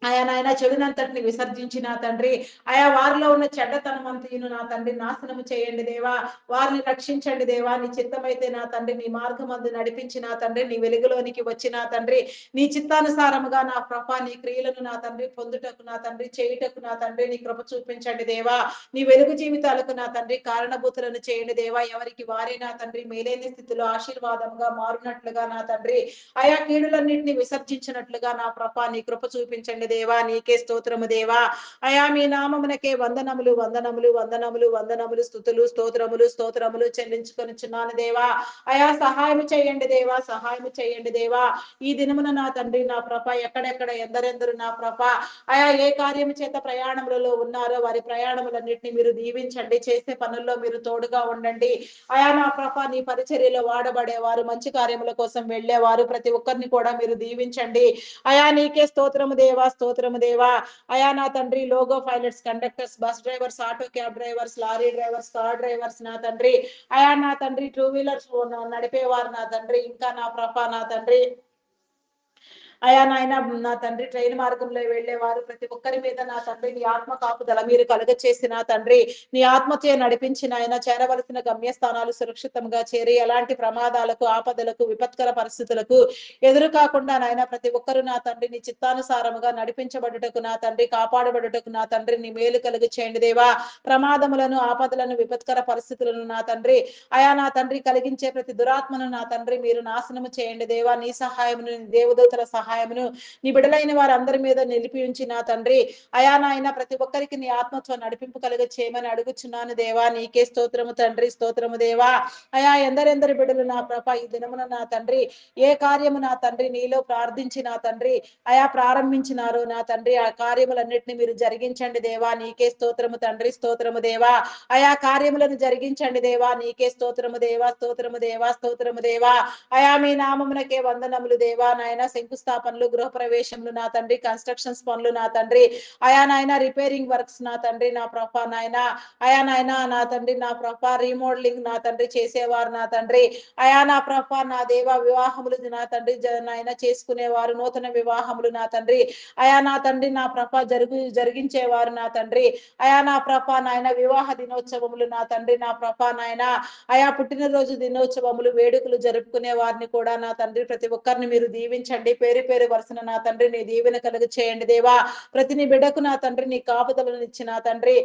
అయా నాయన చెడునంతటిని విసర్జించి నా తండ్రి, అయా వారిలో ఉన్న చెడ్డతనం అంతయును నా తండ్రి నాశనము చేయండి దేవా. వారిని రక్షించండి దేవా. నీ చిత్తమైతే నా తండ్రి నీ మార్గమందు నడిపించి నా తండ్రి నీ వెలుగులోనికి వచ్చి నా తండ్రి నీ చిత్తానుసారముగా నా ప్రభ నీ క్రియలను నా తండ్రి పొందుటకు నా తండ్రి చేయుటకు నా తండ్రి నీ కృప చూపించండి దేవా. నీ వెలుగు జీవితాలకు నా తండ్రి కారణభూతులను చేయండి దేవా. ఎవరికి వారే నా తండ్రి మేలైన స్థితిలో ఆశీర్వాదంగా మారునట్లుగా నా తండ్రి ఆయా కీడులన్నింటినీ విసర్జించినట్లుగా నా ప్రభ నీ కృప చూపించండి దేవా. నీకే స్తోత్రము దేవా. అయా మీ నామమునకే వందనములు, వందనములు, వందనములు, వందనములు, స్తుతులు, స్తోత్రములు, స్తోత్రములు చెల్లించుకొనుచున్నాను దేవా. అయా సహాయం చేయండి దేవా, సహాయం చేయండి దేవా. ఈ దినమున నా తండ్రి నా ప్రభ ఎక్కడెక్కడ ఎందరెందరు నా ప్రభ అయా ఏ కార్యము చేత ప్రయాణములలో ఉన్నారో వారి ప్రయాణములన్నింటినీ మీరు దీవించండి, చేసే పనుల్లో మీరు తోడుగా ఉండండి. అయా నా ప్రభ నీ పరిచర్యలో వాడబడేవారు, మంచి కార్యముల కోసం వెళ్ళేవారు ప్రతి ఒక్కరిని కూడా మీరు దీవించండి. అయా నీకే స్తోత్రము దేవా, స్తోత్రము దేవా. అయా నా తండ్రి logo pilots, conductors, bus drivers, auto cab drivers, lorry drivers, car drivers నా తండ్రి, అయా నా తండ్రి టూ వీలర్స్ నడిపేవారు నా తండ్రి, ఇంకా నా ప్రభ నా తండ్రి అయా నాయన నా తండ్రి ట్రైన్ మార్గంలో వెళ్ళేవారు ప్రతి ఒక్కరి మీద నా తండ్రి నీ ఆత్మ కాపుదల మీరు కలుగ చేసి నా తండ్రి నీ ఆత్మచే నడిపించిన ఆయన చేరవలసిన గమ్యస్థానాలు సురక్షితంగా చేరి ఎలాంటి ప్రమాదాలకు, ఆపదలకు, విపత్కర పరిస్థితులకు ఎదురు కాకుండా నాయన ప్రతి ఒక్కరు నా తండ్రి నీ చిత్తానుసారముగా నడిపించబడుటకు నా తండ్రి కాపాడబడుటకు నా తండ్రి నీ మేలు కలుగు చేయండి దేవా. ప్రమాదములను, ఆపదలను, విపత్కర పరిస్థితులను నా తండ్రి అయా నా తండ్రి కలిగించే ప్రతి దురాత్మను నా తండ్రి మీరు నాశనము చేయండి దేవా. నీ సహాయమును, నీ దేవదూతల సహాయమును నీ బిడలైన వారందరి మీద నిలిపి ఉంచి నా తండ్రి అయా నాయన ప్రతి ఒక్కరికి నీ ఆత్మత్వ నడిపింపు కలుగ చేయమని అడుగుచున్నాను దేవా. నీకే స్తోత్రము తండ్రి, స్తోత్రము దేవా. అయా ఎందరెందరి బిడలు నా ప్రభ ఈ దినమున నా తండ్రి ఏ కార్యము నా తండ్రి నీలో ప్రార్థించి నా తండ్రి అయా ప్రారంభించినారో నా తండ్రి ఆ కార్యములన్నిటిని మీరు జరిగించండి దేవా. నీకే స్తోత్రము తండ్రి, స్తోత్రము దేవా. అయా కార్యములను జరిగించండి దేవా. నీకే స్తోత్రము దేవా, స్తోత్రము దేవా, స్తోత్రము దేవా. అయా మీ నామమునకే వందనములు దేవా. నాయన శంకుస్థాపనలు, గృహప్రవేశములు నా తండ్రి, కన్స్ట్రక్షన్స్ పనులు నా తండ్రి అయా నాయన రిపేరింగ్ వర్క్స్ నా తండ్రి నా ప్రభ నాయన అయా నాయన నా తండ్రి నా ప్రభ రీమోడలింగ్ నా తండ్రి చేసేవారు నా తండ్రి అయా నా ప్రభ నా దేవ వివాహములు నా తండ్రి నాయన చేసుకునేవారు, నూతన వివాహములు నా తండ్రి అయా నా తండ్రి నా ప్రభ జరిగించేవారు నా తండ్రి అయా నా ప్రభ నాయన వివాహ దినోత్సవములు నా తండ్రి నా ప్రభ నాయన అయా పుట్టినరోజు దినోత్సవములు వేడుకలు జరుపుకునే వారిని కూడా నా తండ్రి ప్రతి ఒక్కరిని మీరు దీవించండి. పేరు పేరు వరుసన నా తండ్రి నీ దీవెన కలుగు చేయండి దేవా. ప్రతి నీ బిడ్డకు నా తండ్రి నీ కాపుదలను ఇచ్చి నా తండ్రి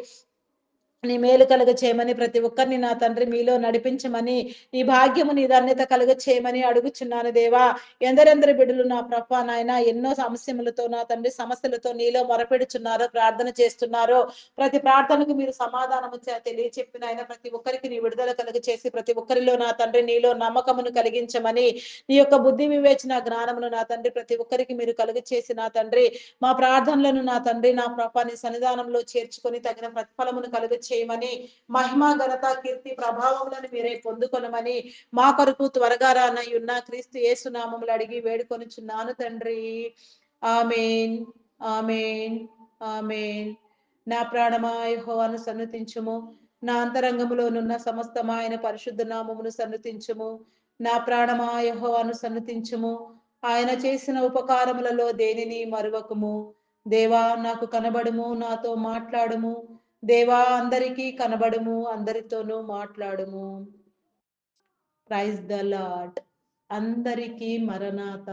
నీ మేలు కలుగ చేయమని ప్రతి ఒక్కరిని నా తండ్రి మీలో నడిపించమని నీ భాగ్యము నీ ధన్యత కలుగ చేయమని అడుగుచున్నాను దేవా. ఎందరెందరి బిడ్డలు నా ప్రభ నాయన ఎన్నో సమస్యలతో నా తండ్రి సమస్యలతో నీలో మొరపెడుచున్నారో, ప్రార్థన చేస్తున్నారో ప్రతి ప్రార్థనకు మీరు సమాధానము తెలియచెప్పిన ఆయన ప్రతి ఒక్కరికి నీ విడుదల కలుగ చేసి ప్రతి ఒక్కరిలో నా తండ్రి నీలో నమ్మకమును కలిగించమని నీ యొక్క బుద్ధి వివేచన జ్ఞానమును నా తండ్రి ప్రతి ఒక్కరికి మీరు కలుగ చేసి నా తండ్రి మా ప్రార్థనలను నా తండ్రి నా ప్రభ నీ సన్నిధానంలో చేర్చుకొని తగిన ప్రతిఫలమును కలుగ చేయమని మహిమ, ఘనత, కీర్తి, ప్రభావములను మీరే పొందుకొనమని మా కొరకు త్వరగా రానయ్యున్న క్రీస్తు యేసు నామములు అడిగి వేడుకొనుచున్నాను తండ్రి. ఆమేన్, ఆమేన్, ఆమేన్. నా ప్రాణమా యెహోవాను సన్నుతించుము, నా అంతరంగములోనున్న సమస్తమైన పరిశుద్ధ నామమును సన్నుతించుము. నా ప్రాణమా యెహోవాను సన్నుతించుము, ఆయన చేసిన ఉపకారములలో దేనిని మరువకము. దేవా నాకు కనబడుము, నాతో మాట్లాడుము. దేవా అందరికీ కనబడుము, అందరితోనూ మాట్లాడుము. Praise the lord. అందరికీ మరణాత.